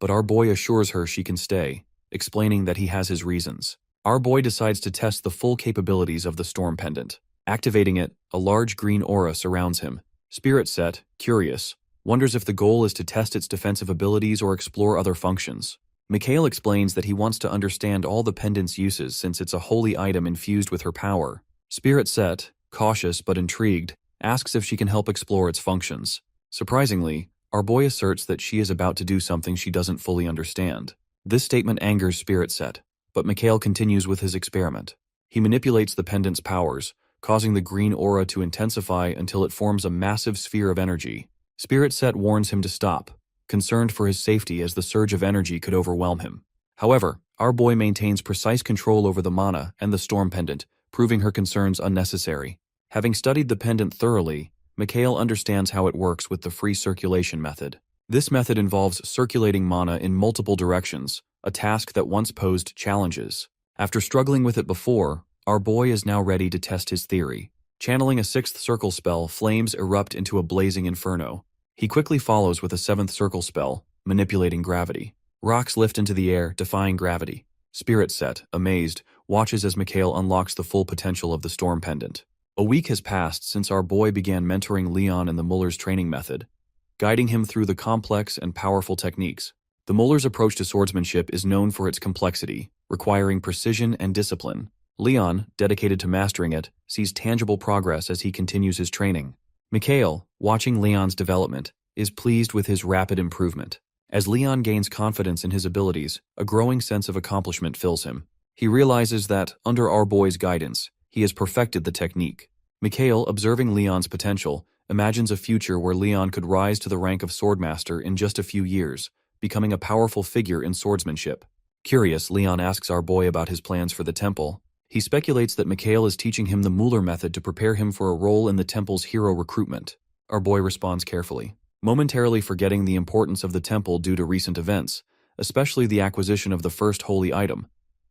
but our boy assures her she can stay, explaining that he has his reasons. Our boy decides to test the full capabilities of the storm pendant. Activating it, a large green aura surrounds him. Spirit Set, curious, wonders if the goal is to test its defensive abilities or explore other functions. Mikhail explains that he wants to understand all the pendant's uses since it's a holy item infused with her power. Spirit Set, cautious but intrigued, asks if she can help explore its functions. Surprisingly, our boy asserts that she is about to do something she doesn't fully understand. This statement angers Spirit Set, but Mikhail continues with his experiment. He manipulates the pendant's powers, causing the green aura to intensify until it forms a massive sphere of energy. Spirit Set warns him to stop, concerned for his safety as the surge of energy could overwhelm him. However, our boy maintains precise control over the mana and the storm pendant, proving her concerns unnecessary. Having studied the pendant thoroughly, Mikhail understands how it works with the free circulation method. This method involves circulating mana in multiple directions, a task that once posed challenges. After struggling with it before, our boy is now ready to test his theory. Channeling a 6th circle spell, flames erupt into a blazing inferno. He quickly follows with a 7th circle spell, manipulating gravity. Rocks lift into the air, defying gravity. Spirit Set, amazed, watches as Mikhail unlocks the full potential of the storm pendant. A week has passed since our boy began mentoring Leon in the Muller's training method, guiding him through the complex and powerful techniques. The Muller's approach to swordsmanship is known for its complexity, requiring precision and discipline. Leon, dedicated to mastering it, sees tangible progress as he continues his training. Mikhail, watching Leon's development, is pleased with his rapid improvement. As Leon gains confidence in his abilities, a growing sense of accomplishment fills him. He realizes that, under our boy's guidance, he has perfected the technique. Mikhail, observing Leon's potential, imagines a future where Leon could rise to the rank of swordmaster in just a few years, becoming a powerful figure in swordsmanship. Curious, Leon asks our boy about his plans for the temple. He speculates that Mikhail is teaching him the Muller method to prepare him for a role in the temple's hero recruitment. Our boy responds carefully, momentarily forgetting the importance of the temple due to recent events, especially the acquisition of the first holy item.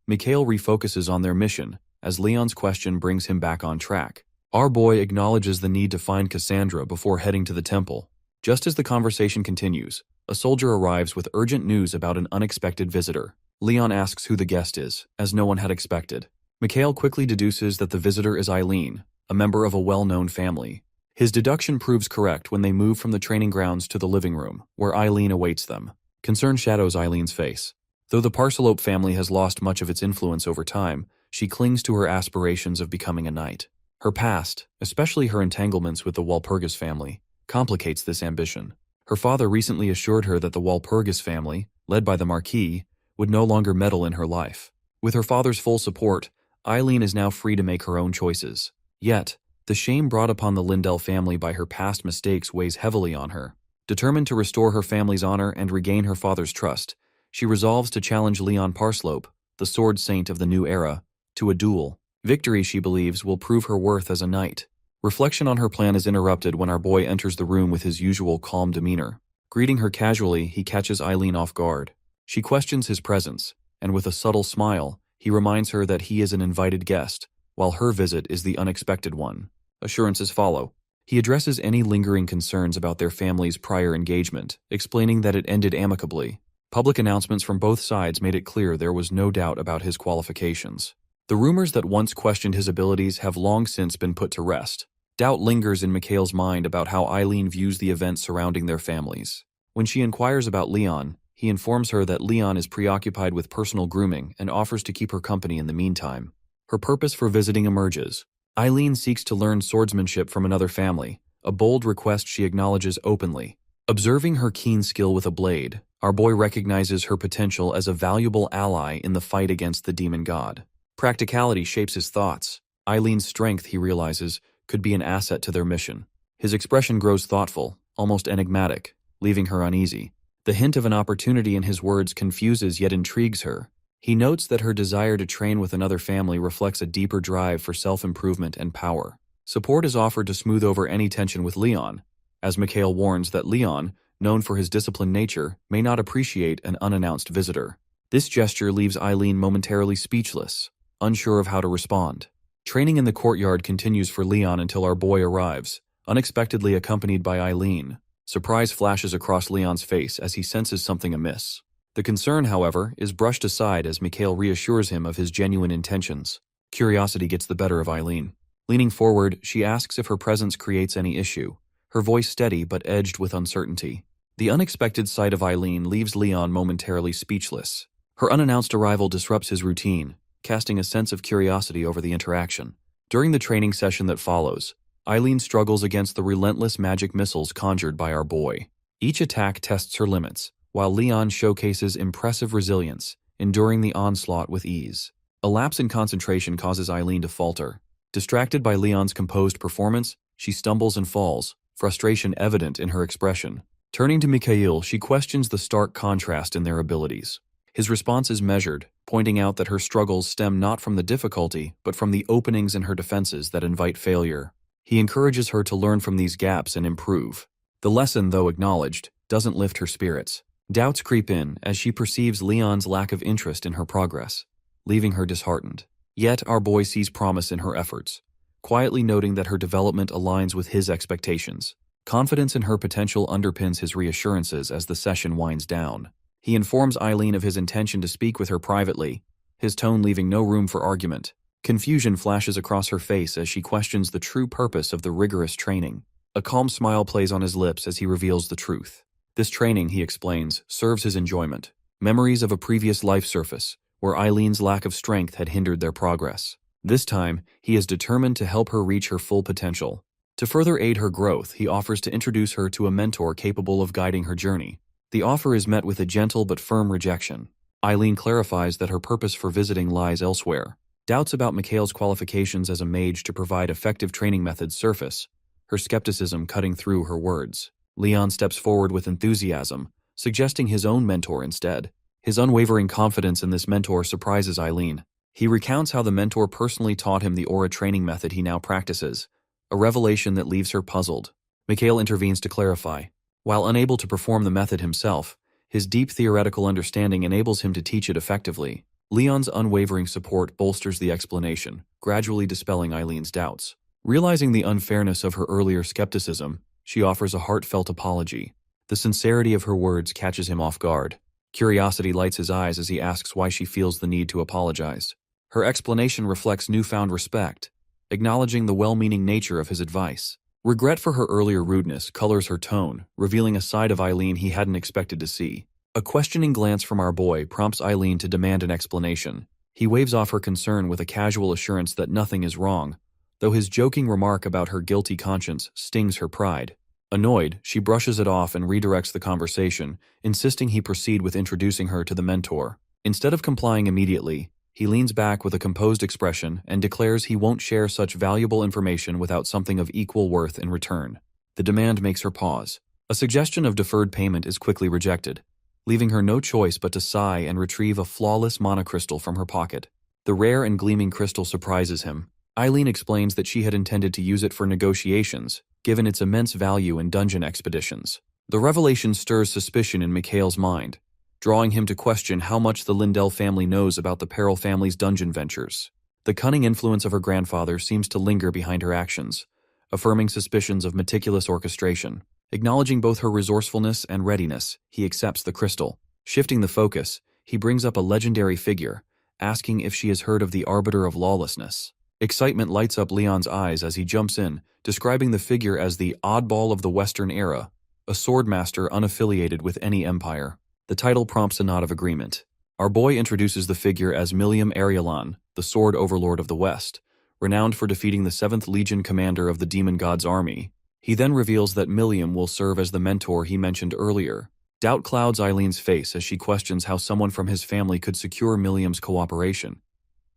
Mikhail refocuses on their mission, as Leon's question brings him back on track. Our boy acknowledges the need to find Cassandra before heading to the temple. Just as the conversation continues, a soldier arrives with urgent news about an unexpected visitor. Leon asks who the guest is, as no one had expected. Mikhail quickly deduces that the visitor is Eileen, a member of a well-known family. His deduction proves correct when they move from the training grounds to the living room, where Eileen awaits them. Concern shadows Eileen's face. Though the Parcelope family has lost much of its influence over time, she clings to her aspirations of becoming a knight. Her past, especially her entanglements with the Walpurgis family, complicates this ambition. Her father recently assured her that the Walpurgis family, led by the Marquis, would no longer meddle in her life. With her father's full support, Eileen is now free to make her own choices. Yet, the shame brought upon the Lindell family by her past mistakes weighs heavily on her. Determined to restore her family's honor and regain her father's trust, she resolves to challenge Leon Parslope, the sword saint of the new era, to a duel. Victory, she believes, will prove her worth as a knight. Reflection on her plan is interrupted when our boy enters the room with his usual calm demeanor. Greeting her casually, he catches Eileen off guard. She questions his presence, and with a subtle smile, he reminds her that he is an invited guest, while her visit is the unexpected one. Assurances follow. He addresses any lingering concerns about their family's prior engagement, explaining that it ended amicably. Public announcements from both sides made it clear there was no doubt about his qualifications. The rumors that once questioned his abilities have long since been put to rest. Doubt lingers in Mikhail's mind about how Eileen views the events surrounding their families. When she inquires about Leon, he informs her that Leon is preoccupied with personal grooming and offers to keep her company in the meantime. Her purpose for visiting emerges. Eileen seeks to learn swordsmanship from another family, a bold request she acknowledges openly. Observing her keen skill with a blade, our boy recognizes her potential as a valuable ally in the fight against the demon god. Practicality shapes his thoughts. Eileen's strength, he realizes, could be an asset to their mission. His expression grows thoughtful, almost enigmatic, leaving her uneasy. The hint of an opportunity in his words confuses yet intrigues her. He notes that her desire to train with another family reflects a deeper drive for self-improvement and power. Support is offered to smooth over any tension with Leon, as Mikhail warns that Leon, known for his disciplined nature, may not appreciate an unannounced visitor. This gesture leaves Eileen momentarily speechless, unsure of how to respond. Training in the courtyard continues for Leon until our boy arrives, unexpectedly accompanied by Eileen. Surprise flashes across Leon's face as he senses something amiss. The concern, however, is brushed aside as Mikhail reassures him of his genuine intentions. Curiosity gets the better of Eileen. Leaning forward, she asks if her presence creates any issue, her voice steady but edged with uncertainty. The unexpected sight of Eileen leaves Leon momentarily speechless. Her unannounced arrival disrupts his routine, casting a sense of curiosity over the interaction. During the training session that follows, Eileen struggles against the relentless magic missiles conjured by our boy. Each attack tests her limits, while Leon showcases impressive resilience, enduring the onslaught with ease. A lapse in concentration causes Eileen to falter. Distracted by Leon's composed performance, she stumbles and falls, frustration evident in her expression. Turning to Mikhail, she questions the stark contrast in their abilities. His response is measured, pointing out that her struggles stem not from the difficulty, but from the openings in her defenses that invite failure. He encourages her to learn from these gaps and improve. The lesson, though acknowledged, doesn't lift her spirits. Doubts creep in as she perceives Leon's lack of interest in her progress, leaving her disheartened. Yet our boy sees promise in her efforts, quietly noting that her development aligns with his expectations. Confidence in her potential underpins his reassurances as the session winds down. He informs Eileen of his intention to speak with her privately, his tone leaving no room for argument. Confusion flashes across her face as she questions the true purpose of the rigorous training. A calm smile plays on his lips as he reveals the truth. This training, he explains, serves his enjoyment. Memories of a previous life surface, where Eileen's lack of strength had hindered their progress. This time, he is determined to help her reach her full potential. To further aid her growth, he offers to introduce her to a mentor capable of guiding her journey. The offer is met with a gentle but firm rejection. Eileen clarifies that her purpose for visiting lies elsewhere. Doubts about Mikhail's qualifications as a mage to provide effective training methods surface, her skepticism cutting through her words. Leon steps forward with enthusiasm, suggesting his own mentor instead. His unwavering confidence in this mentor surprises Eileen. He recounts how the mentor personally taught him the aura training method he now practices, a revelation that leaves her puzzled. Mikhail intervenes to clarify. While unable to perform the method himself, his deep theoretical understanding enables him to teach it effectively. Leon's unwavering support bolsters the explanation, gradually dispelling Eileen's doubts. Realizing the unfairness of her earlier skepticism, she offers a heartfelt apology. The sincerity of her words catches him off guard. Curiosity lights his eyes as he asks why she feels the need to apologize. Her explanation reflects newfound respect, acknowledging the well-meaning nature of his advice. Regret for her earlier rudeness colors her tone, revealing a side of Eileen he hadn't expected to see. A questioning glance from our boy prompts Eileen to demand an explanation. He waves off her concern with a casual assurance that nothing is wrong, though his joking remark about her guilty conscience stings her pride. Annoyed, she brushes it off and redirects the conversation, insisting he proceed with introducing her to the mentor. Instead of complying immediately, he leans back with a composed expression and declares he won't share such valuable information without something of equal worth in return. The demand makes her pause. A suggestion of deferred payment is quickly rejected, leaving her no choice but to sigh and retrieve a flawless monocrystal from her pocket. The rare and gleaming crystal surprises him. Eileen explains that she had intended to use it for negotiations, given its immense value in dungeon expeditions. The revelation stirs suspicion in Mikhail's mind, drawing him to question how much the Lindell family knows about the Peril family's dungeon ventures. The cunning influence of her grandfather seems to linger behind her actions, affirming suspicions of meticulous orchestration. Acknowledging both her resourcefulness and readiness, he accepts the crystal. Shifting the focus, he brings up a legendary figure, asking if she has heard of the Arbiter of Lawlessness. Excitement lights up Leon's eyes as he jumps in, describing the figure as the oddball of the Western era, a swordmaster unaffiliated with any empire. The title prompts a nod of agreement. Our boy introduces the figure as Milium Arielon, the sword overlord of the West, renowned for defeating the 7th Legion commander of the demon god's army. He then reveals that Milium will serve as the mentor he mentioned earlier. Doubt clouds Eileen's face as she questions how someone from his family could secure Milium's cooperation,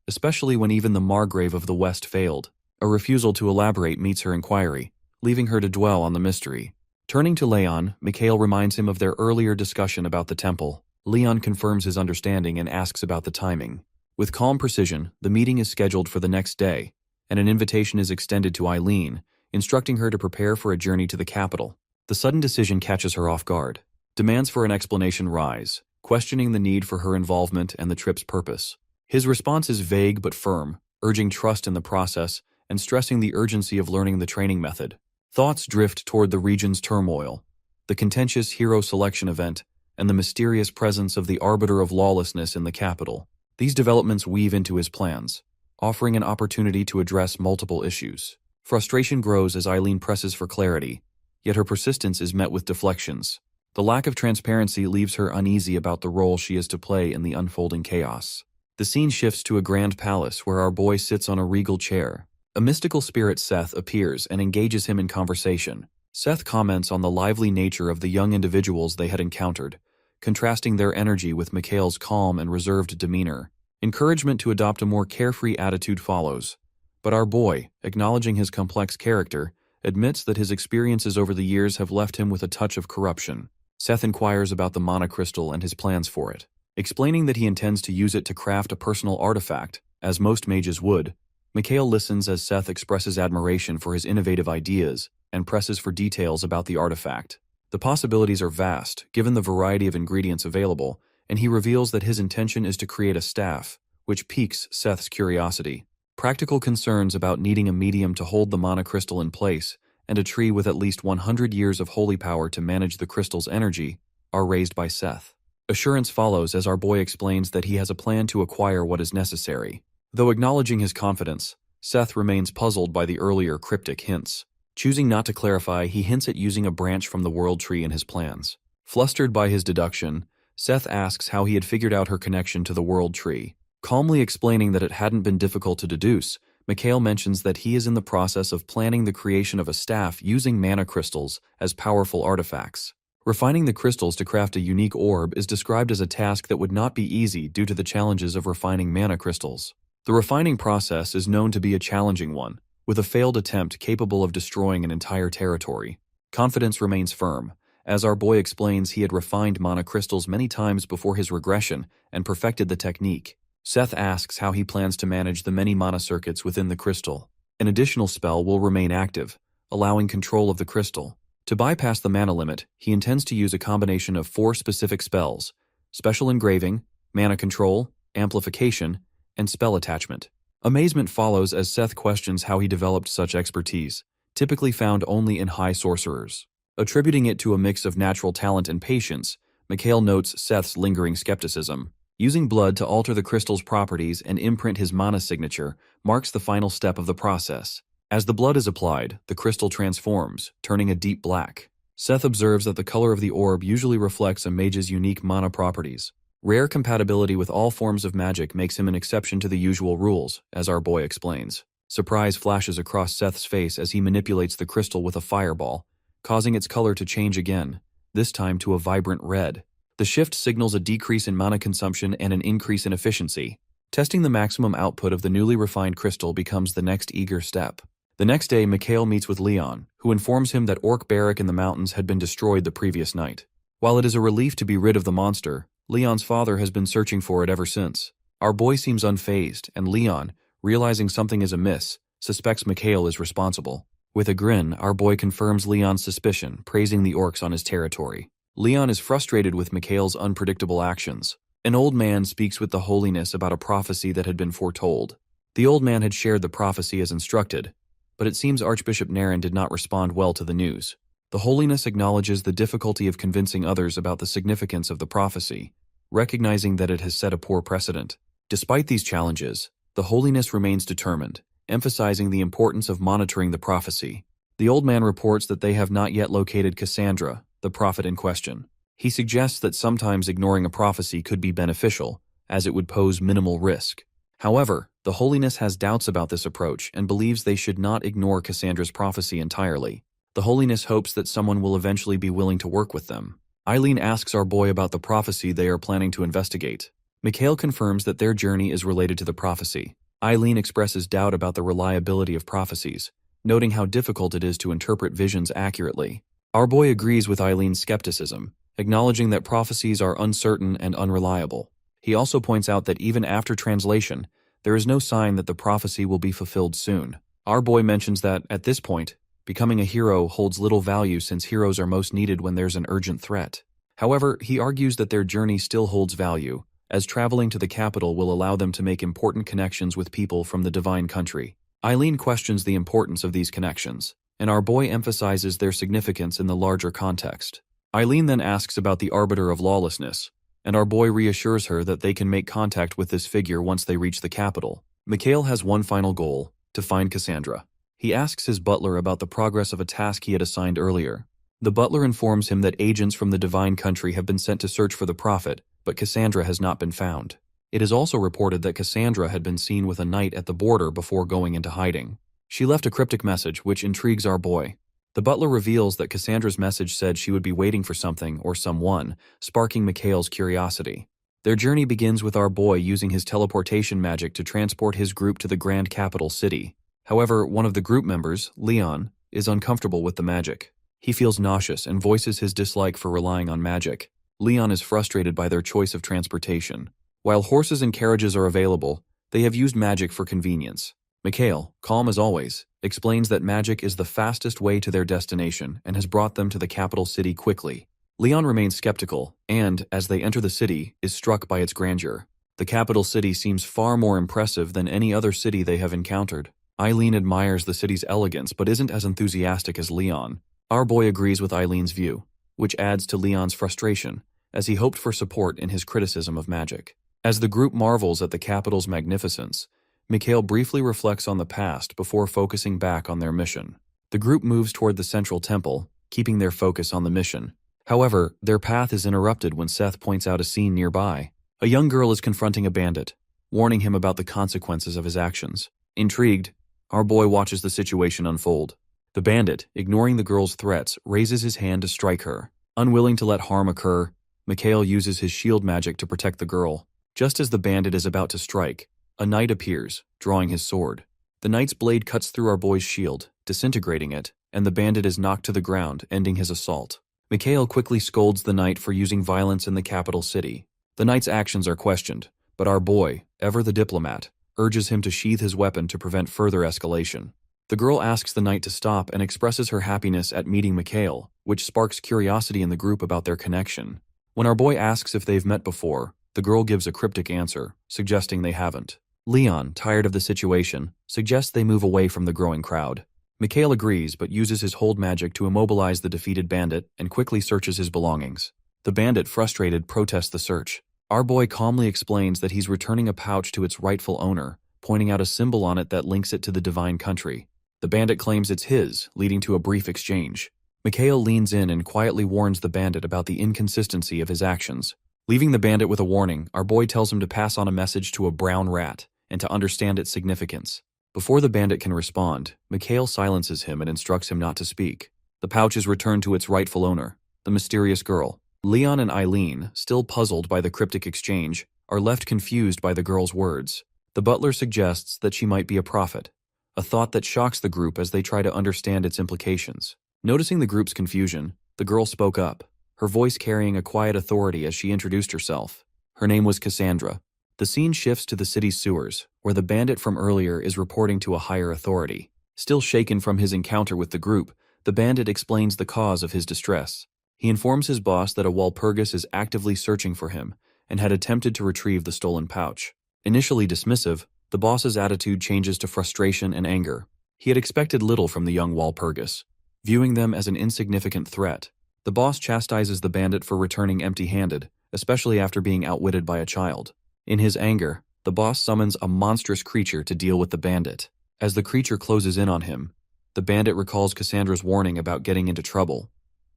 especially when even the Margrave of the West failed. A refusal to elaborate meets her inquiry, leaving her to dwell on the mystery. Turning to Leon, Mikhail reminds him of their earlier discussion about the temple. Leon confirms his understanding and asks about the timing. With calm precision, the meeting is scheduled for the next day, and an invitation is extended to Eileen, instructing her to prepare for a journey to the capital. The sudden decision catches her off guard. Demands for an explanation rise, questioning the need for her involvement and the trip's purpose. His response is vague but firm, urging trust in the process and stressing the urgency of learning the training method. Thoughts drift toward the region's turmoil, the contentious hero selection event, and the mysterious presence of the arbiter of lawlessness in the capital. These developments weave into his plans, offering an opportunity to address multiple issues. Frustration grows as Eileen presses for clarity, yet her persistence is met with deflections. The lack of transparency leaves her uneasy about the role she is to play in the unfolding chaos. The scene shifts to a grand palace where our boy sits on a regal chair. A mystical spirit, Seth, appears and engages him in conversation. Seth comments on the lively nature of the young individuals they had encountered, contrasting their energy with Mikhail's calm and reserved demeanor. Encouragement to adopt a more carefree attitude follows, but our boy, acknowledging his complex character, admits that his experiences over the years have left him with a touch of corruption. Seth inquires about the mana crystal and his plans for it, explaining that he intends to use it to craft a personal artifact, as most mages would. Mikhail listens as Seth expresses admiration for his innovative ideas and presses for details about the artifact. The possibilities are vast, given the variety of ingredients available, and he reveals that his intention is to create a staff, which piques Seth's curiosity. Practical concerns about needing a medium to hold the mana crystal in place and a tree with at least 100 years of holy power to manage the crystal's energy are raised by Seth. Assurance follows as our boy explains that he has a plan to acquire what is necessary. Though acknowledging his confidence, Seth remains puzzled by the earlier cryptic hints. Choosing not to clarify, he hints at using a branch from the world tree in his plans. Flustered by his deduction, Seth asks how he had figured out her connection to the world tree. Calmly explaining that it hadn't been difficult to deduce, Mikhail mentions that he is in the process of planning the creation of a staff using mana crystals as powerful artifacts. Refining the crystals to craft a unique orb is described as a task that would not be easy due to the challenges of refining mana crystals. The refining process is known to be a challenging one, with a failed attempt capable of destroying an entire territory. Confidence remains firm, as our boy explains he had refined mana crystals many times before his regression and perfected the technique. Seth asks how he plans to manage the many mana circuits within the crystal. An additional spell will remain active, allowing control of the crystal. To bypass the mana limit, he intends to use a combination of 4 specific spells: Special Engraving, Mana Control, Amplification, and Spell Attachment. Amazement follows as Seth questions how he developed such expertise, typically found only in high sorcerers. Attributing it to a mix of natural talent and patience, Mikhail notes Seth's lingering skepticism. Using blood to alter the crystal's properties and imprint his mana signature marks the final step of the process. As the blood is applied, the crystal transforms, turning a deep black. Seth observes that the color of the orb usually reflects a mage's unique mana properties. Rare compatibility with all forms of magic makes him an exception to the usual rules, as our boy explains. Surprise flashes across Seth's face as he manipulates the crystal with a fireball, causing its color to change again, this time to a vibrant red. The shift signals a decrease in mana consumption and an increase in efficiency. Testing the maximum output of the newly refined crystal becomes the next eager step. The next day, Mikhail meets with Leon, who informs him that Orc Barrack in the mountains had been destroyed the previous night. While it is a relief to be rid of the monster, Leon's father has been searching for it ever since. Our boy seems unfazed, and Leon, realizing something is amiss, suspects Mikhail is responsible. With a grin, our boy confirms Leon's suspicion, praising the orcs on his territory. Leon is frustrated with Mikhail's unpredictable actions. An old man speaks with the holiness about a prophecy that had been foretold. The old man had shared the prophecy as instructed, but it seems Archbishop Naren did not respond well to the news. The holiness acknowledges the difficulty of convincing others about the significance of the prophecy, recognizing that it has set a poor precedent. Despite these challenges, the holiness remains determined, emphasizing the importance of monitoring the prophecy. The old man reports that they have not yet located Cassandra, the prophet in question. He suggests that sometimes ignoring a prophecy could be beneficial, as it would pose minimal risk. However, the holiness has doubts about this approach and believes they should not ignore Cassandra's prophecy entirely. The holiness hopes that someone will eventually be willing to work with them. Eileen asks our boy about the prophecy they are planning to investigate. Mikhail confirms that their journey is related to the prophecy. Eileen expresses doubt about the reliability of prophecies, noting how difficult it is to interpret visions accurately. Our boy agrees with Eileen's skepticism, acknowledging that prophecies are uncertain and unreliable. He also points out that even after translation, there is no sign that the prophecy will be fulfilled soon. Our boy mentions that, at this point, becoming a hero holds little value since heroes are most needed when there's an urgent threat. However, he argues that their journey still holds value, as traveling to the capital will allow them to make important connections with people from the divine country. Eileen questions the importance of these connections, and our boy emphasizes their significance in the larger context. Eileen then asks about the Arbiter of Lawlessness, and our boy reassures her that they can make contact with this figure once they reach the capital. Mikhail has one final goal, to find Cassandra. He asks his butler about the progress of a task he had assigned earlier. The butler informs him that agents from the Divine Country have been sent to search for the Prophet, but Cassandra has not been found. It is also reported that Cassandra had been seen with a knight at the border before going into hiding. She left a cryptic message which intrigues our boy. The butler reveals that Cassandra's message said she would be waiting for something or someone, sparking Mikhail's curiosity. Their journey begins with our boy using his teleportation magic to transport his group to the grand capital city. However, one of the group members, Leon, is uncomfortable with the magic. He feels nauseous and voices his dislike for relying on magic. Leon is frustrated by their choice of transportation. While horses and carriages are available, they have used magic for convenience. Mikhail, calm as always, explains that magic is the fastest way to their destination and has brought them to the capital city quickly. Leon remains skeptical and, as they enter the city, is struck by its grandeur. The capital city seems far more impressive than any other city they have encountered. Eileen admires the city's elegance but isn't as enthusiastic as Leon. Our boy agrees with Eileen's view, which adds to Leon's frustration, as he hoped for support in his criticism of magic. As the group marvels at the capital's magnificence, Mikhail briefly reflects on the past before focusing back on their mission. The group moves toward the central temple, keeping their focus on the mission. However, their path is interrupted when Seth points out a scene nearby. A young girl is confronting a bandit, warning him about the consequences of his actions. Intrigued, our boy watches the situation unfold. The bandit, ignoring the girl's threats, raises his hand to strike her. Unwilling to let harm occur, Mikhail uses his shield magic to protect the girl. Just as the bandit is about to strike, a knight appears, drawing his sword. The knight's blade cuts through our boy's shield, disintegrating it, and the bandit is knocked to the ground, ending his assault. Mikhail quickly scolds the knight for using violence in the capital city. The knight's actions are questioned, but our boy, ever the diplomat, urges him to sheath his weapon to prevent further escalation. The girl asks the knight to stop and expresses her happiness at meeting Mikhail, which sparks curiosity in the group about their connection. When our boy asks if they've met before, the girl gives a cryptic answer, suggesting they haven't. Leon, tired of the situation, suggests they move away from the growing crowd. Mikhail agrees but uses his hold magic to immobilize the defeated bandit and quickly searches his belongings. The bandit, frustrated, protests the search. Our boy calmly explains that he's returning a pouch to its rightful owner, pointing out a symbol on it that links it to the Divine Country. The bandit claims it's his, leading to a brief exchange. Mikhail leans in and quietly warns the bandit about the inconsistency of his actions. Leaving the bandit with a warning, our boy tells him to pass on a message to a brown rat and to understand its significance. Before the bandit can respond, Mikhail silences him and instructs him not to speak. The pouch is returned to its rightful owner, the mysterious girl. Leon and Eileen, still puzzled by the cryptic exchange, are left confused by the girl's words. The butler suggests that she might be a prophet, a thought that shocks the group as they try to understand its implications. Noticing the group's confusion, the girl spoke up, her voice carrying a quiet authority as she introduced herself. Her name was Cassandra. The scene shifts to the city's sewers, where the bandit from earlier is reporting to a higher authority. Still shaken from his encounter with the group, the bandit explains the cause of his distress. He informs his boss that a Walpurgis is actively searching for him and had attempted to retrieve the stolen pouch. Initially dismissive, the boss's attitude changes to frustration and anger. He had expected little from the young Walpurgis, viewing them as an insignificant threat. The boss chastises the bandit for returning empty-handed, especially after being outwitted by a child. In his anger, the boss summons a monstrous creature to deal with the bandit. As the creature closes in on him, the bandit recalls Cassandra's warning about getting into trouble,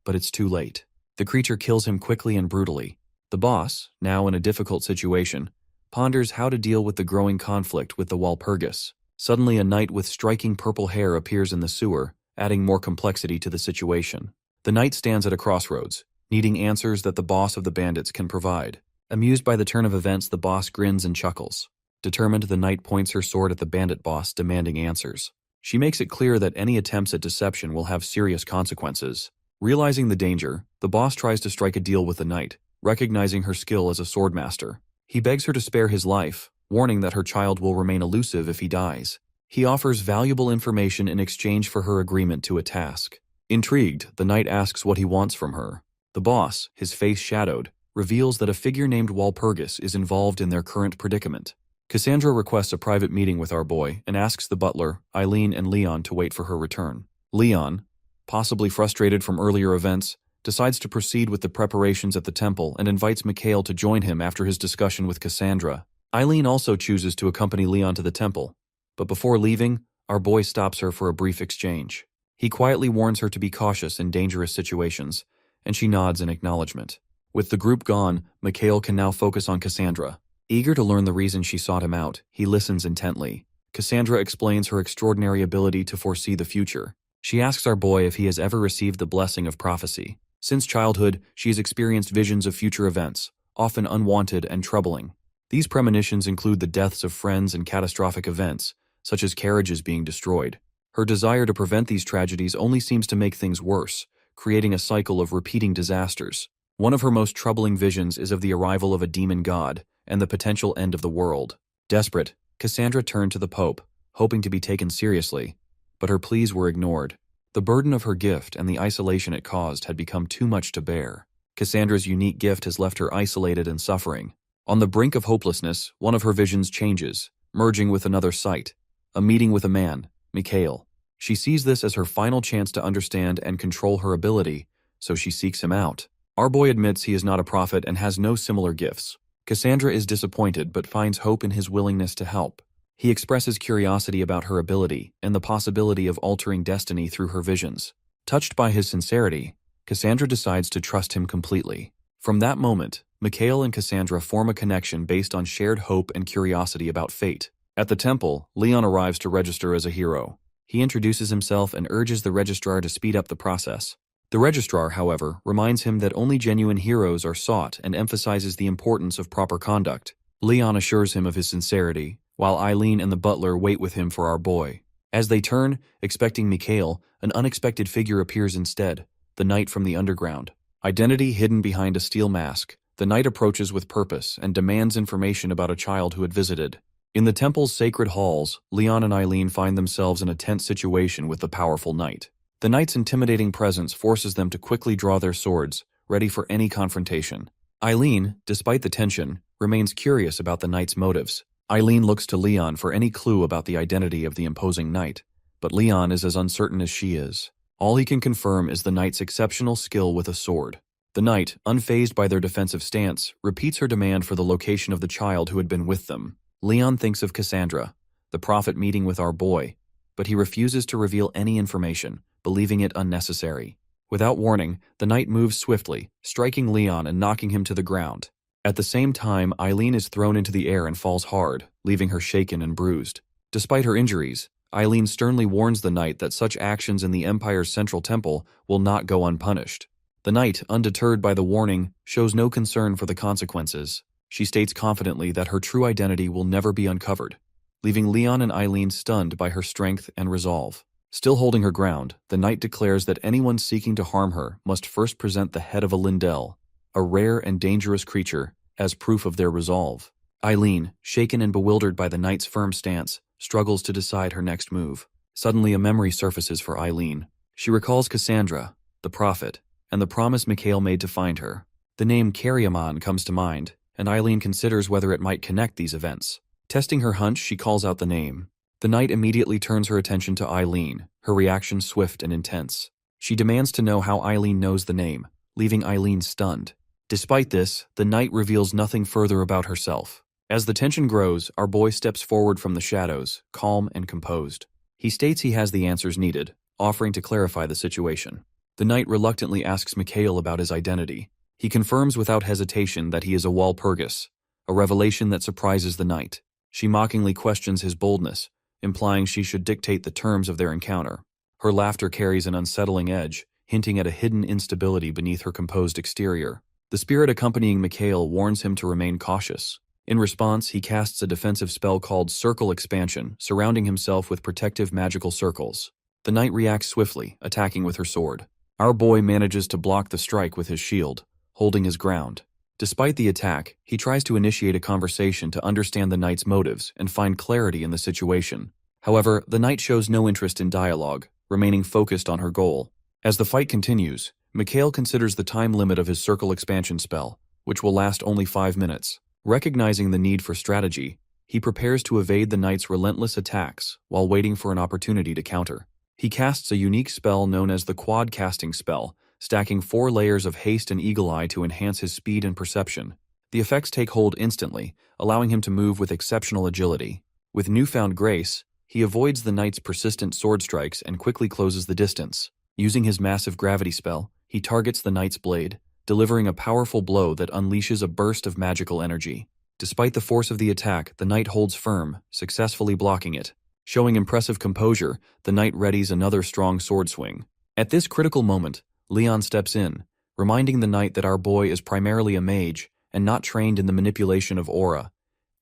but it's too late. The creature kills him quickly and brutally. The boss, now in a difficult situation, ponders how to deal with the growing conflict with the Walpurgis. Suddenly, a knight with striking purple hair appears in the sewer, adding more complexity to the situation. The knight stands at a crossroads, needing answers that the boss of the bandits can provide. Amused by the turn of events, the boss grins and chuckles. Determined, the knight points her sword at the bandit boss, demanding answers. She makes it clear that any attempts at deception will have serious consequences. Realizing the danger, the boss tries to strike a deal with the knight, recognizing her skill as a swordmaster. He begs her to spare his life, warning that her child will remain elusive if he dies. He offers valuable information in exchange for her agreement to a task. Intrigued, the knight asks what he wants from her. The boss, his face shadowed, reveals that a figure named Walpurgis is involved in their current predicament. Cassandra requests a private meeting with our boy and asks the butler, Eileen and Leon to wait for her return. Leon, possibly frustrated from earlier events, decides to proceed with the preparations at the temple and invites Mikhail to join him after his discussion with Cassandra. Eileen also chooses to accompany Leon to the temple, but before leaving, our boy stops her for a brief exchange. He quietly warns her to be cautious in dangerous situations, and she nods in acknowledgement. With the group gone, Mikhail can now focus on Cassandra. Eager to learn the reason she sought him out, he listens intently. Cassandra explains her extraordinary ability to foresee the future. She asks our boy if he has ever received the blessing of prophecy. Since childhood, she has experienced visions of future events, often unwanted and troubling. These premonitions include the deaths of friends and catastrophic events, such as carriages being destroyed. Her desire to prevent these tragedies only seems to make things worse, creating a cycle of repeating disasters. One of her most troubling visions is of the arrival of a demon god and the potential end of the world. Desperate, Cassandra turned to the Pope, hoping to be taken seriously, but her pleas were ignored. The burden of her gift and the isolation it caused had become too much to bear. Cassandra's unique gift has left her isolated and suffering. On the brink of hopelessness, one of her visions changes, merging with another sight, a meeting with a man, Mikhail. She sees this as her final chance to understand and control her ability, so she seeks him out. Our boy admits he is not a prophet and has no similar gifts. Cassandra is disappointed but finds hope in his willingness to help. He expresses curiosity about her ability and the possibility of altering destiny through her visions. Touched by his sincerity, Cassandra decides to trust him completely. From that moment, Mikhail and Cassandra form a connection based on shared hope and curiosity about fate. At the temple, Leon arrives to register as a hero. He introduces himself and urges the registrar to speed up the process. The registrar, however, reminds him that only genuine heroes are sought and emphasizes the importance of proper conduct. Leon assures him of his sincerity, while Eileen and the butler wait with him for our boy. As they turn, expecting Mikhail, an unexpected figure appears instead, the knight from the underground. Identity hidden behind a steel mask, the knight approaches with purpose and demands information about a child who had visited. In the temple's sacred halls, Leon and Eileen find themselves in a tense situation with the powerful knight. The knight's intimidating presence forces them to quickly draw their swords, ready for any confrontation. Eileen, despite the tension, remains curious about the knight's motives. Eileen looks to Leon for any clue about the identity of the imposing knight, but Leon is as uncertain as she is. All he can confirm is the knight's exceptional skill with a sword. The knight, unfazed by their defensive stance, repeats her demand for the location of the child who had been with them. Leon thinks of Cassandra, the prophet meeting with our boy, but he refuses to reveal any information, believing it unnecessary. Without warning, the knight moves swiftly, striking Leon and knocking him to the ground. At the same time, Eileen is thrown into the air and falls hard, leaving her shaken and bruised. Despite her injuries, Eileen sternly warns the knight that such actions in the Empire's central temple will not go unpunished. The knight, undeterred by the warning, shows no concern for the consequences. She states confidently that her true identity will never be uncovered, leaving Leon and Eileen stunned by her strength and resolve. Still holding her ground, the knight declares that anyone seeking to harm her must first present the head of a lindell, a rare and dangerous creature, as proof of their resolve. Eileen, shaken and bewildered by the knight's firm stance, struggles to decide her next move. Suddenly a memory surfaces for Eileen. She recalls Cassandra, the prophet, and the promise Mikhail made to find her. The name Caryaman comes to mind, and Eileen considers whether it might connect these events. Testing her hunch, she calls out the name. The knight immediately turns her attention to Eileen, her reaction swift and intense. She demands to know how Eileen knows the name, leaving Eileen stunned. Despite this, the knight reveals nothing further about herself. As the tension grows, our boy steps forward from the shadows, calm and composed. He states he has the answers needed, offering to clarify the situation. The knight reluctantly asks Mikhail about his identity. He confirms without hesitation that he is a Walpurgis, a revelation that surprises the knight. She mockingly questions his boldness, implying she should dictate the terms of their encounter. Her laughter carries an unsettling edge, hinting at a hidden instability beneath her composed exterior. The spirit accompanying Mikhail warns him to remain cautious. In response, he casts a defensive spell called Circle Expansion, surrounding himself with protective magical circles. The knight reacts swiftly, attacking with her sword. Our boy manages to block the strike with his shield, holding his ground. Despite the attack, he tries to initiate a conversation to understand the knight's motives and find clarity in the situation. However, the knight shows no interest in dialogue, remaining focused on her goal. As the fight continues, Mikhail considers the time limit of his Circle Expansion spell, which will last only 5 minutes. Recognizing the need for strategy, he prepares to evade the knight's relentless attacks while waiting for an opportunity to counter. He casts a unique spell known as the Quad Casting spell stacking 4 layers of haste and eagle eye to enhance his speed and perception. The effects take hold instantly, allowing him to move with exceptional agility. With newfound grace, he avoids the knight's persistent sword strikes and quickly closes the distance. Using his massive gravity spell, he targets the knight's blade, delivering a powerful blow that unleashes a burst of magical energy. Despite the force of the attack, the knight holds firm, successfully blocking it. Showing impressive composure, the knight readies another strong sword swing. At this critical moment, Leon steps in, reminding the knight that our boy is primarily a mage and not trained in the manipulation of aura,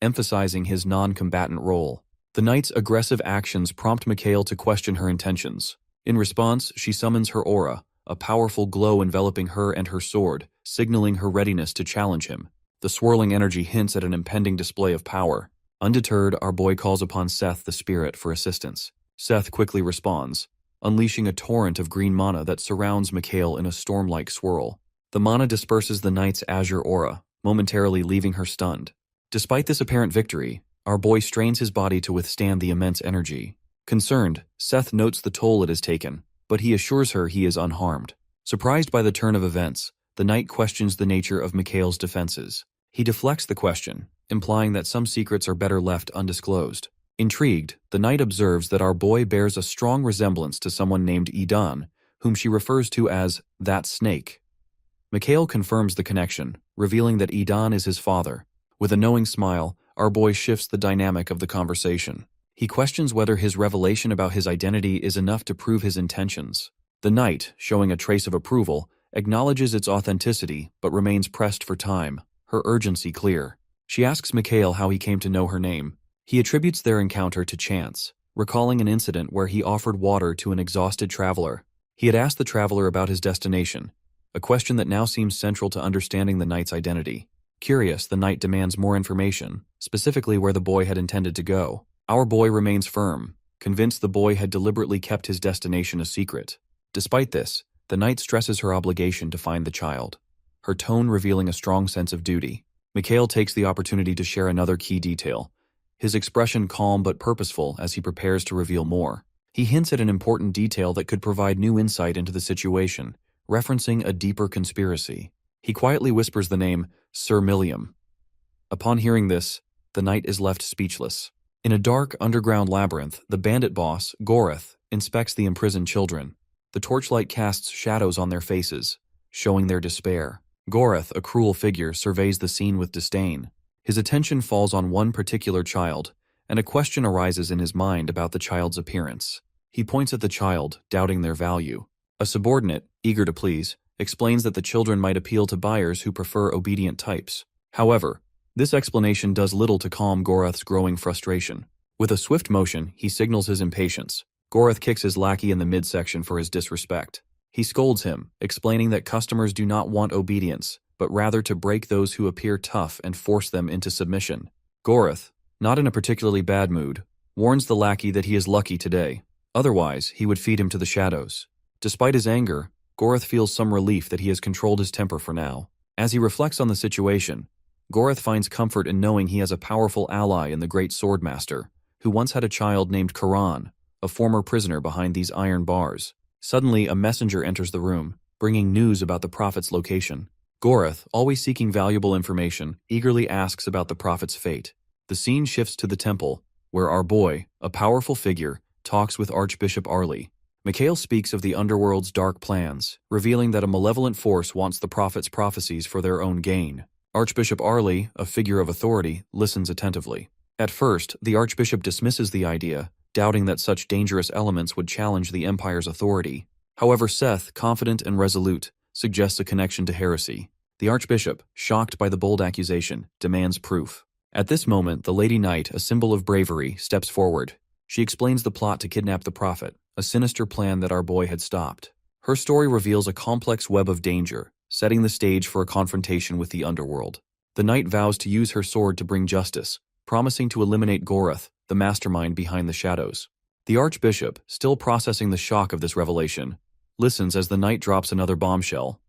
emphasizing his non-combatant role. The knight's aggressive actions prompt Mikhail to question her intentions. In response, she summons her aura, a powerful glow enveloping her and her sword, signaling her readiness to challenge him. The swirling energy hints at an impending display of power. Undeterred, our boy calls upon Seth the Spirit for assistance. Seth quickly responds, unleashing a torrent of green mana that surrounds Mikhail in a storm-like swirl. The mana disperses the knight's azure aura, momentarily leaving her stunned. Despite this apparent victory, our boy strains his body to withstand the immense energy. Concerned, Seth notes the toll it has taken, but he assures her he is unharmed. Surprised by the turn of events, the knight questions the nature of Mikhail's defenses. He deflects the question, implying that some secrets are better left undisclosed. Intrigued, the knight observes that our boy bears a strong resemblance to someone named Idan, whom she refers to as that snake. Mikhail confirms the connection, revealing that Idan is his father. With a knowing smile, our boy shifts the dynamic of the conversation. He questions whether his revelation about his identity is enough to prove his intentions. The knight, showing a trace of approval, acknowledges its authenticity but remains pressed for time, her urgency clear. She asks Mikhail how he came to know her name. He attributes their encounter to chance, recalling an incident where he offered water to an exhausted traveler. He had asked the traveler about his destination, a question that now seems central to understanding the knight's identity. Curious, the knight demands more information, specifically where the boy had intended to go. Our boy remains firm, convinced the boy had deliberately kept his destination a secret. Despite this, the knight stresses her obligation to find the child, her tone revealing a strong sense of duty. Mikhail takes the opportunity to share another key detail, his expression calm but purposeful as he prepares to reveal more. He hints at an important detail that could provide new insight into the situation, referencing a deeper conspiracy. He quietly whispers the name Sir Milliam. Upon hearing this, the knight is left speechless. In a dark underground labyrinth, the bandit boss, Gorath, inspects the imprisoned children. The torchlight casts shadows on their faces, showing their despair. Gorath, a cruel figure, surveys the scene with disdain. His attention falls on one particular child, and a question arises in his mind about the child's appearance. He points at the child, doubting their value. A subordinate, eager to please, explains that the children might appeal to buyers who prefer obedient types. However, this explanation does little to calm Gorath's growing frustration. With a swift motion, he signals his impatience. Gorath kicks his lackey in the midsection for his disrespect. He scolds him, explaining that customers do not want obedience, but rather to break those who appear tough and force them into submission. Gorath, not in a particularly bad mood, warns the lackey that he is lucky today. Otherwise, he would feed him to the shadows. Despite his anger, Gorath feels some relief that he has controlled his temper for now. As he reflects on the situation, Gorath finds comfort in knowing he has a powerful ally in the great swordmaster, who once had a child named Karan, a former prisoner behind these iron bars. Suddenly, a messenger enters the room, bringing news about the prophet's location. Gorath, always seeking valuable information, eagerly asks about the prophet's fate. The scene shifts to the temple, where our boy, a powerful figure, talks with Archbishop Arley. Mikhail speaks of the underworld's dark plans, revealing that a malevolent force wants the prophet's prophecies for their own gain. Archbishop Arley, a figure of authority, listens attentively. At first, the archbishop dismisses the idea, doubting that such dangerous elements would challenge the empire's authority. However, Seth, confident and resolute, suggests a connection to heresy. The archbishop, shocked by the bold accusation, demands proof. At this moment, the Lady Knight, a symbol of bravery, steps forward. She explains the plot to kidnap the prophet, a sinister plan that our boy had stopped. Her story reveals a complex web of danger, setting the stage for a confrontation with the underworld. The knight vows to use her sword to bring justice, promising to eliminate Gorath, the mastermind behind the shadows. The archbishop, still processing the shock of this revelation, listens as the knight drops another bombshell.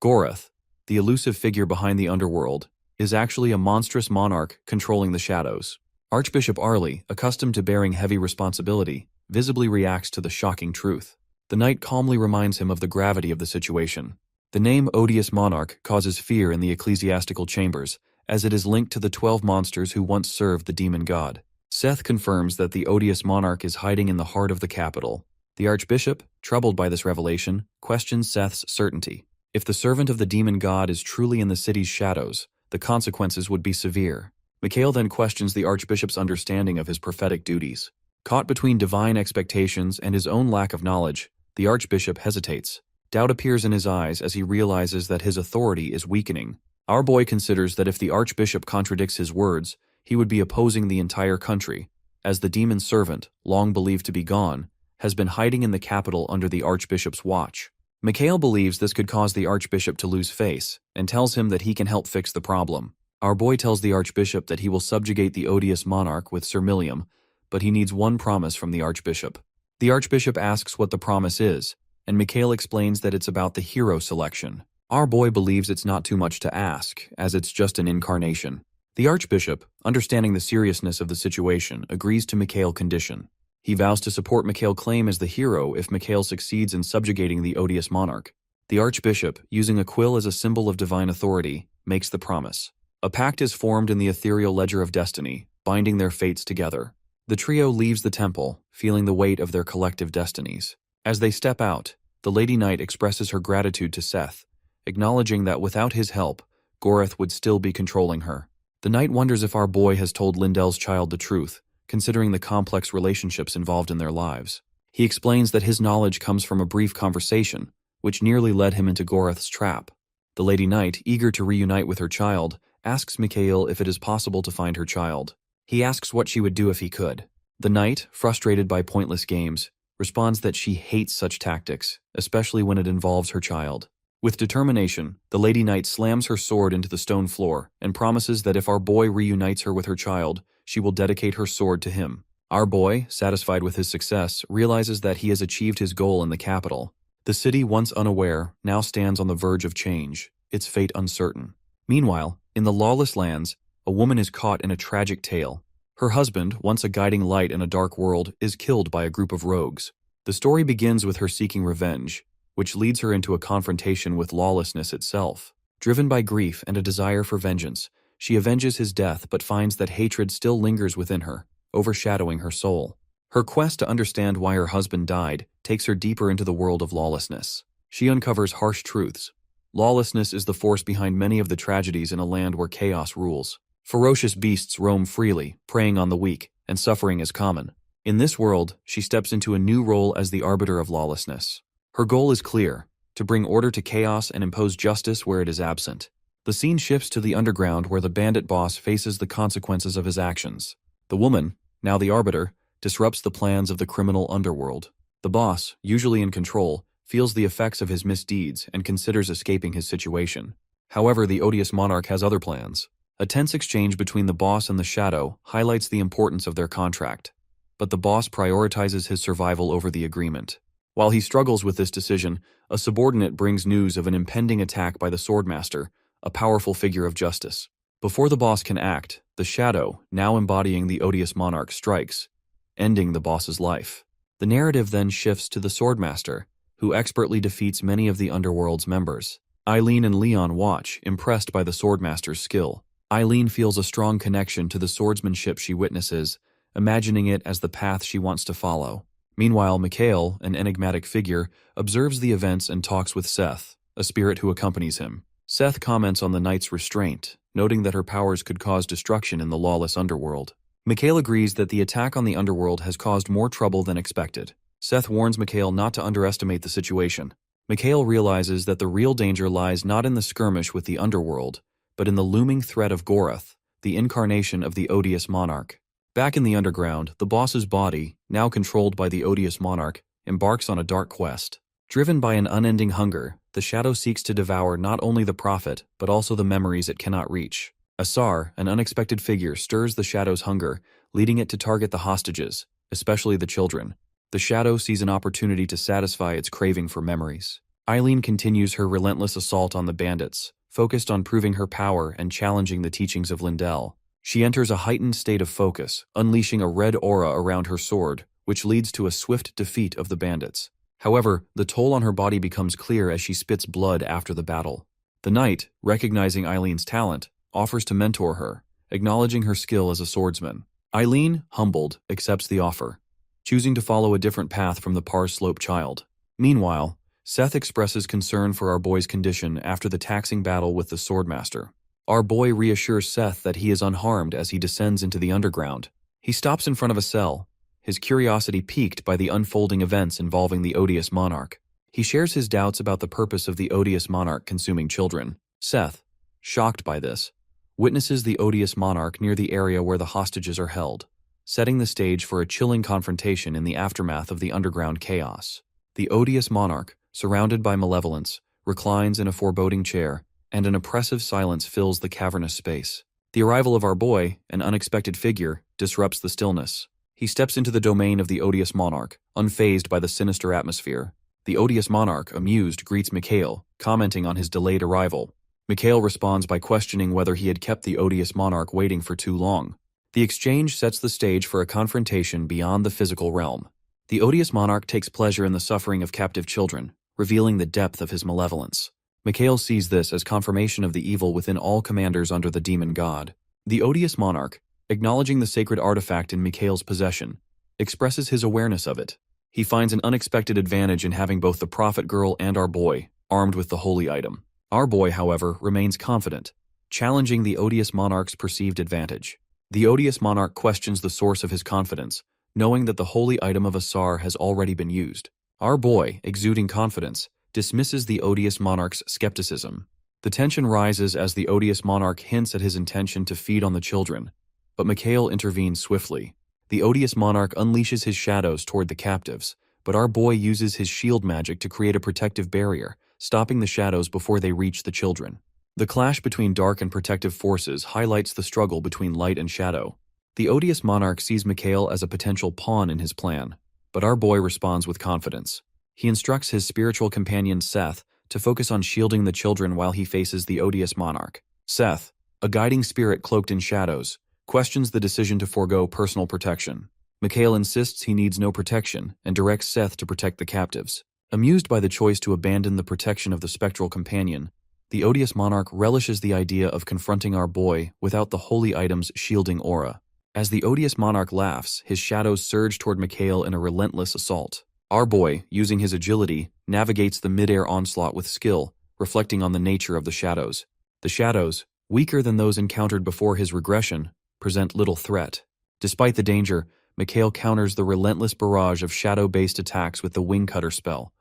Gorath, the elusive figure behind the underworld, is actually a monstrous monarch controlling the shadows. Archbishop Arley, accustomed to bearing heavy responsibility, visibly reacts to the shocking truth. The knight calmly reminds him of the gravity of the situation. The name Odious Monarch causes fear in the ecclesiastical chambers, as it is linked to the 12 monsters who once served the demon god. Seth confirms that the Odious Monarch is hiding in the heart of the capital. The archbishop, troubled by this revelation, questions Seth's certainty. If the servant of the demon god is truly in the city's shadows, the consequences would be severe. Mikhail then questions the archbishop's understanding of his prophetic duties. Caught between divine expectations and his own lack of knowledge, the archbishop hesitates. Doubt appears in his eyes as he realizes that his authority is weakening. Our boy considers that if the archbishop contradicts his words, he would be opposing the entire country, as the demon servant, long believed to be gone, has been hiding in the capital under the archbishop's watch. Mikhail believes this could cause the archbishop to lose face, and tells him that he can help fix the problem. Our boy tells the archbishop that he will subjugate the odious monarch with Sir Millium, but he needs one promise from the archbishop. The archbishop asks what the promise is, and Mikhail explains that it's about the hero selection. Our boy believes it's not too much to ask, as it's just an incarnation. The archbishop, understanding the seriousness of the situation, agrees to Mikhail's condition. He vows to support Mikhail's claim as the hero if Mikhail succeeds in subjugating the odious monarch. The archbishop, using a quill as a symbol of divine authority, makes the promise. A pact is formed in the ethereal ledger of destiny, binding their fates together. The trio leaves the temple, feeling the weight of their collective destinies. As they step out, the Lady Knight expresses her gratitude to Seth, acknowledging that without his help, Goreth would still be controlling her. The knight wonders if our boy has told Lindell's child the truth, considering the complex relationships involved in their lives. He explains that his knowledge comes from a brief conversation, which nearly led him into Goreth's trap. The Lady Knight, eager to reunite with her child, asks Mikhail if it is possible to find her child. He asks what she would do if he could. The knight, frustrated by pointless games, responds that she hates such tactics, especially when it involves her child. With determination, the Lady Knight slams her sword into the stone floor and promises that if our boy reunites her with her child, she will dedicate her sword to him. Our boy, satisfied with his success, realizes that he has achieved his goal in the capital. The city, once unaware, now stands on the verge of change, its fate uncertain. Meanwhile, in the lawless lands, a woman is caught in a tragic tale. Her husband, once a guiding light in a dark world, is killed by a group of rogues. The story begins with her seeking revenge, which leads her into a confrontation with lawlessness itself. Driven by grief and a desire for vengeance, she avenges his death but finds that hatred still lingers within her, overshadowing her soul. Her quest to understand why her husband died takes her deeper into the world of lawlessness. She uncovers harsh truths. Lawlessness is the force behind many of the tragedies in a land where chaos rules. Ferocious beasts roam freely, preying on the weak, and suffering is common. In this world, she steps into a new role as the arbiter of lawlessness. Her goal is clear: to bring order to chaos and impose justice where it is absent. The scene shifts to the underground where the bandit boss faces the consequences of his actions. The woman, now the arbiter, disrupts the plans of the criminal underworld. The boss, usually in control, feels the effects of his misdeeds and considers escaping his situation. However, the odious monarch has other plans. A tense exchange between the boss and the shadow highlights the importance of their contract, but the boss prioritizes his survival over the agreement. While he struggles with this decision, a subordinate brings news of an impending attack by the Swordmaster, a powerful figure of justice. Before the boss can act, the shadow, now embodying the odious monarch, strikes, ending the boss's life. The narrative then shifts to the Swordmaster, who expertly defeats many of the underworld's members. Eileen and Leon watch, impressed by the Swordmaster's skill. Eileen feels a strong connection to the swordsmanship she witnesses, imagining it as the path she wants to follow. Meanwhile, Mikhail, an enigmatic figure, observes the events and talks with Seth, a spirit who accompanies him. Seth comments on the knight's restraint, noting that her powers could cause destruction in the lawless underworld. Mikhail agrees that the attack on the underworld has caused more trouble than expected. Seth warns Mikhail not to underestimate the situation. Mikhail realizes that the real danger lies not in the skirmish with the underworld, but in the looming threat of Goreth, the incarnation of the odious monarch. Back in the underground, the boss's body, now controlled by the odious monarch, embarks on a dark quest. Driven by an unending hunger, the shadow seeks to devour not only the prophet, but also the memories it cannot reach. Asar, an unexpected figure, stirs the shadow's hunger, leading it to target the hostages, especially the children. The shadow sees an opportunity to satisfy its craving for memories. Eileen continues her relentless assault on the bandits, focused on proving her power and challenging the teachings of Lindell. She enters a heightened state of focus, unleashing a red aura around her sword, which leads to a swift defeat of the bandits. However, the toll on her body becomes clear as she spits blood after the battle. The knight, recognizing Eileen's talent, offers to mentor her, acknowledging her skill as a swordsman. Eileen, humbled, accepts the offer, choosing to follow a different path from the Parslope child. Meanwhile, Seth expresses concern for our boy's condition after the taxing battle with the Swordmaster. Our boy reassures Seth that he is unharmed as he descends into the underground. He stops in front of a cell, his curiosity piqued by the unfolding events involving the odious monarch. He shares his doubts about the purpose of the odious monarch consuming children. Seth, shocked by this, witnesses the odious monarch near the area where the hostages are held, setting the stage for a chilling confrontation in the aftermath of the underground chaos. The odious monarch, surrounded by malevolence, reclines in a foreboding chair, and an oppressive silence fills the cavernous space. The arrival of our boy, an unexpected figure, disrupts the stillness. He steps into the domain of the odious monarch, unfazed by the sinister atmosphere. The odious monarch, amused, greets Mikhail, commenting on his delayed arrival. Mikhail responds by questioning whether he had kept the odious monarch waiting for too long. The exchange sets the stage for a confrontation beyond the physical realm. The odious monarch takes pleasure in the suffering of captive children, revealing the depth of his malevolence. Mikhail sees this as confirmation of the evil within all commanders under the demon god. The odious monarch, acknowledging the sacred artifact in Mikhail's possession, expresses his awareness of it. He finds an unexpected advantage in having both the prophet girl and our boy armed with the holy item. Our boy, however, remains confident, challenging the odious monarch's perceived advantage. The odious monarch questions the source of his confidence, knowing that the holy item of Asura has already been used. Our boy, exuding confidence, dismisses the odious monarch's skepticism. The tension rises as the odious monarch hints at his intention to feed on the children, but Mikhail intervenes swiftly. The odious monarch unleashes his shadows toward the captives, but our boy uses his shield magic to create a protective barrier, stopping the shadows before they reach the children. The clash between dark and protective forces highlights the struggle between light and shadow. The odious monarch sees Mikhail as a potential pawn in his plan, but our boy responds with confidence. He instructs his spiritual companion Seth to focus on shielding the children while he faces the odious monarch. Seth, a guiding spirit cloaked in shadows, questions the decision to forego personal protection. Mikhail insists he needs no protection and directs Seth to protect the captives. Amused by the choice to abandon the protection of the spectral companion, the odious monarch relishes the idea of confronting our boy without the holy item's shielding aura. As the odious monarch laughs, his shadows surge toward Mikhail in a relentless assault. Our boy, using his agility, navigates the mid-air onslaught with skill, reflecting on the nature of the shadows. The shadows, weaker than those encountered before his regression, present little threat. Despite the danger, Mikhail counters the relentless barrage of shadow-based attacks with the Wing Cutter spell,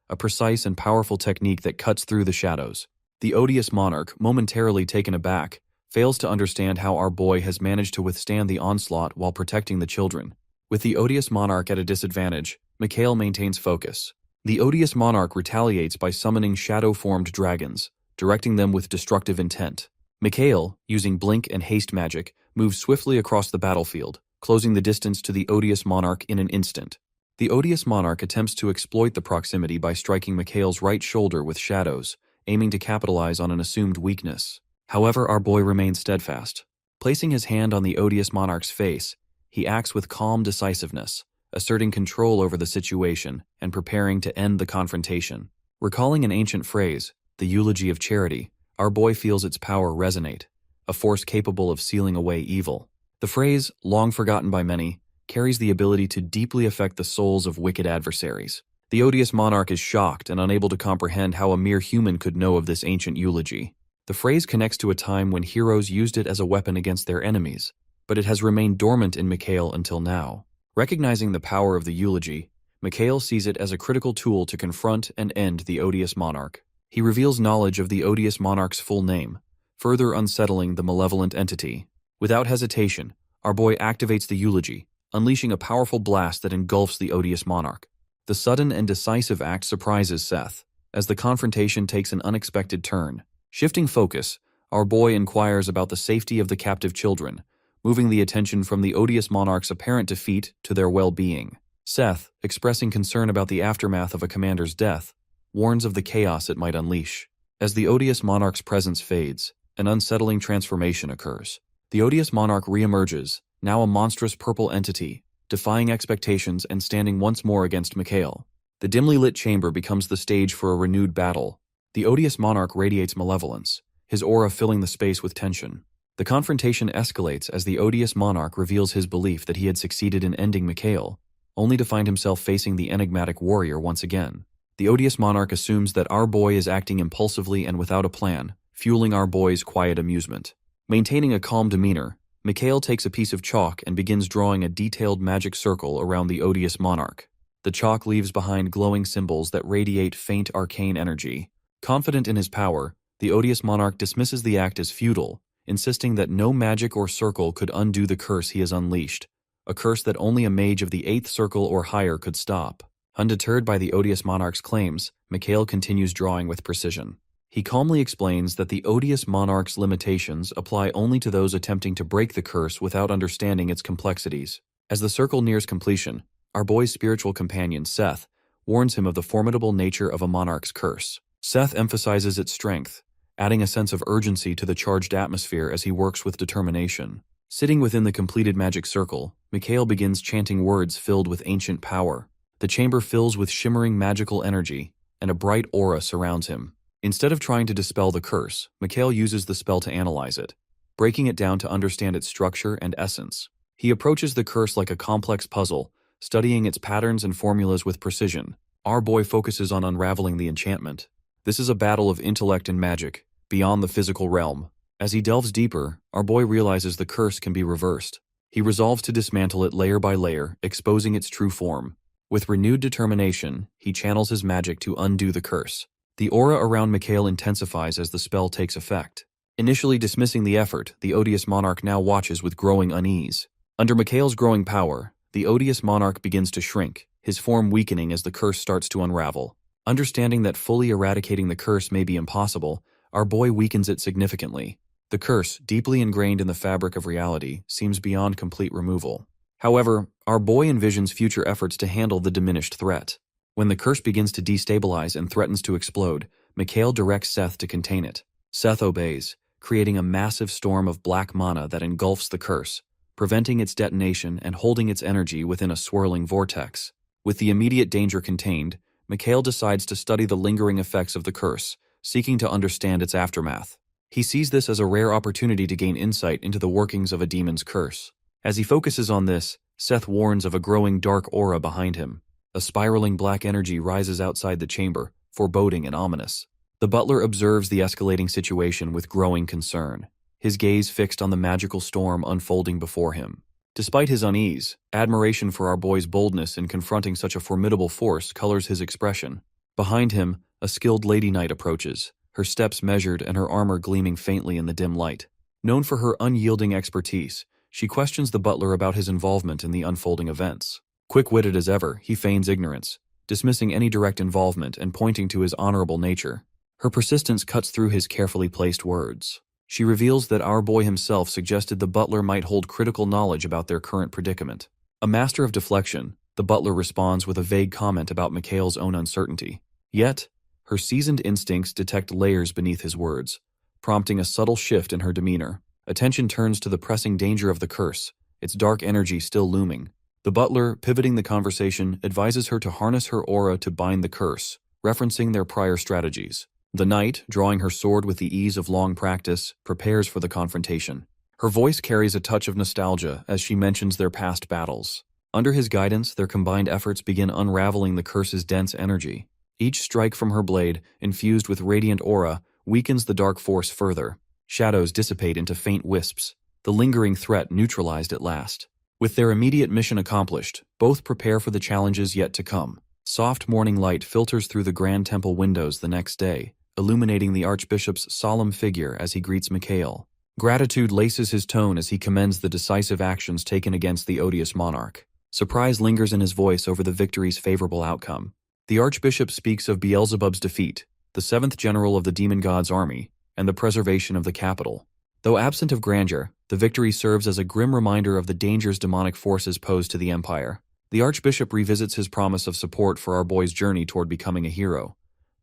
a precise and powerful technique that cuts through the shadows. The odious monarch, momentarily taken aback, fails to understand how our boy has managed to withstand the onslaught while protecting the children. With the odious monarch at a disadvantage, Mikhail maintains focus. The odious monarch retaliates by summoning shadow-formed dragons, directing them with destructive intent. Mikhail, using blink and haste magic, moves swiftly across the battlefield, closing the distance to the odious monarch in an instant. The odious monarch attempts to exploit the proximity by striking Mikhail's right shoulder with shadows, aiming to capitalize on an assumed weakness. However, our boy remains steadfast. Placing his hand on the odious monarch's face, he acts with calm decisiveness, asserting control over the situation and preparing to end the confrontation. Recalling an ancient phrase, the eulogy of charity, our boy feels its power resonate, a force capable of sealing away evil. The phrase, long forgotten by many, carries the ability to deeply affect the souls of wicked adversaries. The odious monarch is shocked and unable to comprehend how a mere human could know of this ancient eulogy. The phrase connects to a time when heroes used it as a weapon against their enemies, but it has remained dormant in Mikhail until now. Recognizing the power of the eulogy, Mikhail sees it as a critical tool to confront and end the odious monarch. He reveals knowledge of the odious monarch's full name, further unsettling the malevolent entity. Without hesitation, our boy activates the eulogy, unleashing a powerful blast that engulfs the odious monarch. The sudden and decisive act surprises Seth, as the confrontation takes an unexpected turn. Shifting focus, our boy inquires about the safety of the captive children, moving the attention from the odious monarch's apparent defeat to their well-being. Seth, expressing concern about the aftermath of a commander's death, warns of the chaos it might unleash. As the odious monarch's presence fades, an unsettling transformation occurs. The odious monarch reemerges, now a monstrous purple entity, defying expectations and standing once more against Mikhail. The The dimly lit chamber becomes the stage for a renewed battle. The odious monarch radiates malevolence, his aura filling the space with tension. The confrontation escalates as the odious monarch reveals his belief that he had succeeded in ending Mikhail, only to find himself facing the enigmatic warrior once again. The odious monarch assumes that our boy is acting impulsively and without a plan, fueling our boy's quiet amusement. Maintaining a calm demeanor, Mikhail takes a piece of chalk and begins drawing a detailed magic circle around the odious monarch. The chalk leaves behind glowing symbols that radiate faint arcane energy. Confident in his power, the odious monarch dismisses the act as futile, insisting that no magic or circle could undo the curse he has unleashed, a curse that only a mage of the 8th circle or higher could stop. Undeterred by the odious monarch's claims, Mikhail continues drawing with precision. He calmly explains that the odious monarch's limitations apply only to those attempting to break the curse without understanding its complexities. As the circle nears completion, our boy's spiritual companion, Seth, warns him of the formidable nature of a monarch's curse. Seth emphasizes its strength, adding a sense of urgency to the charged atmosphere as he works with determination. Sitting within the completed magic circle, Mikhail begins chanting words filled with ancient power. The chamber fills with shimmering magical energy, and a bright aura surrounds him. Instead of trying to dispel the curse, Mikhail uses the spell to analyze it, breaking it down to understand its structure and essence. He approaches the curse like a complex puzzle, studying its patterns and formulas with precision. Our boy focuses on unraveling the enchantment. This is a battle of intellect and magic, beyond the physical realm. As he delves deeper, our boy realizes the curse can be reversed. He resolves to dismantle it layer by layer, exposing its true form. With renewed determination, he channels his magic to undo the curse. The aura around Mikhail intensifies as the spell takes effect. Initially dismissing the effort, the odious monarch now watches with growing unease. Under Mikhail's growing power, the odious monarch begins to shrink, his form weakening as the curse starts to unravel. Understanding that fully eradicating the curse may be impossible, our boy weakens it significantly. The curse, deeply ingrained in the fabric of reality, seems beyond complete removal. However, our boy envisions future efforts to handle the diminished threat. When the curse begins to destabilize and threatens to explode, Mikhail directs Seth to contain it. Seth obeys, creating a massive storm of black mana that engulfs the curse, preventing its detonation and holding its energy within a swirling vortex. With the immediate danger contained, Mikhail decides to study the lingering effects of the curse, seeking to understand its aftermath. He sees this as a rare opportunity to gain insight into the workings of a demon's curse. As he focuses on this, Seth warns of a growing dark aura behind him. A spiraling black energy rises outside the chamber, foreboding and ominous. The butler observes the escalating situation with growing concern, his gaze fixed on the magical storm unfolding before him. Despite his unease, admiration for our boy's boldness in confronting such a formidable force colors his expression. Behind him, a skilled lady knight approaches, her steps measured and her armor gleaming faintly in the dim light. Known for her unyielding expertise, she questions the butler about his involvement in the unfolding events. Quick-witted as ever, he feigns ignorance, dismissing any direct involvement and pointing to his honorable nature. Her persistence cuts through his carefully placed words. She reveals that our boy himself suggested the butler might hold critical knowledge about their current predicament. A master of deflection, the butler responds with a vague comment about Mikhail's own uncertainty. Yet, her seasoned instincts detect layers beneath his words, prompting a subtle shift in her demeanor. Attention turns to the pressing danger of the curse, its dark energy still looming. The butler, pivoting the conversation, advises her to harness her aura to bind the curse, referencing their prior strategies. The knight, drawing her sword with the ease of long practice, prepares for the confrontation. Her voice carries a touch of nostalgia as she mentions their past battles. Under his guidance, their combined efforts begin unraveling the curse's dense energy. Each strike from her blade, infused with radiant aura, weakens the dark force further. Shadows dissipate into faint wisps, the lingering threat neutralized at last. With their immediate mission accomplished, both prepare for the challenges yet to come. Soft morning light filters through the grand temple windows the next day, illuminating the archbishop's solemn figure as he greets Mikhail. Gratitude laces his tone as he commends the decisive actions taken against the odious monarch. Surprise lingers in his voice over the victory's favorable outcome. The archbishop speaks of Beelzebub's defeat, the 7th general of the demon god's army, and the preservation of the capital. Though absent of grandeur, the victory serves as a grim reminder of the dangers demonic forces pose to the empire. The archbishop revisits his promise of support for our boy's journey toward becoming a hero,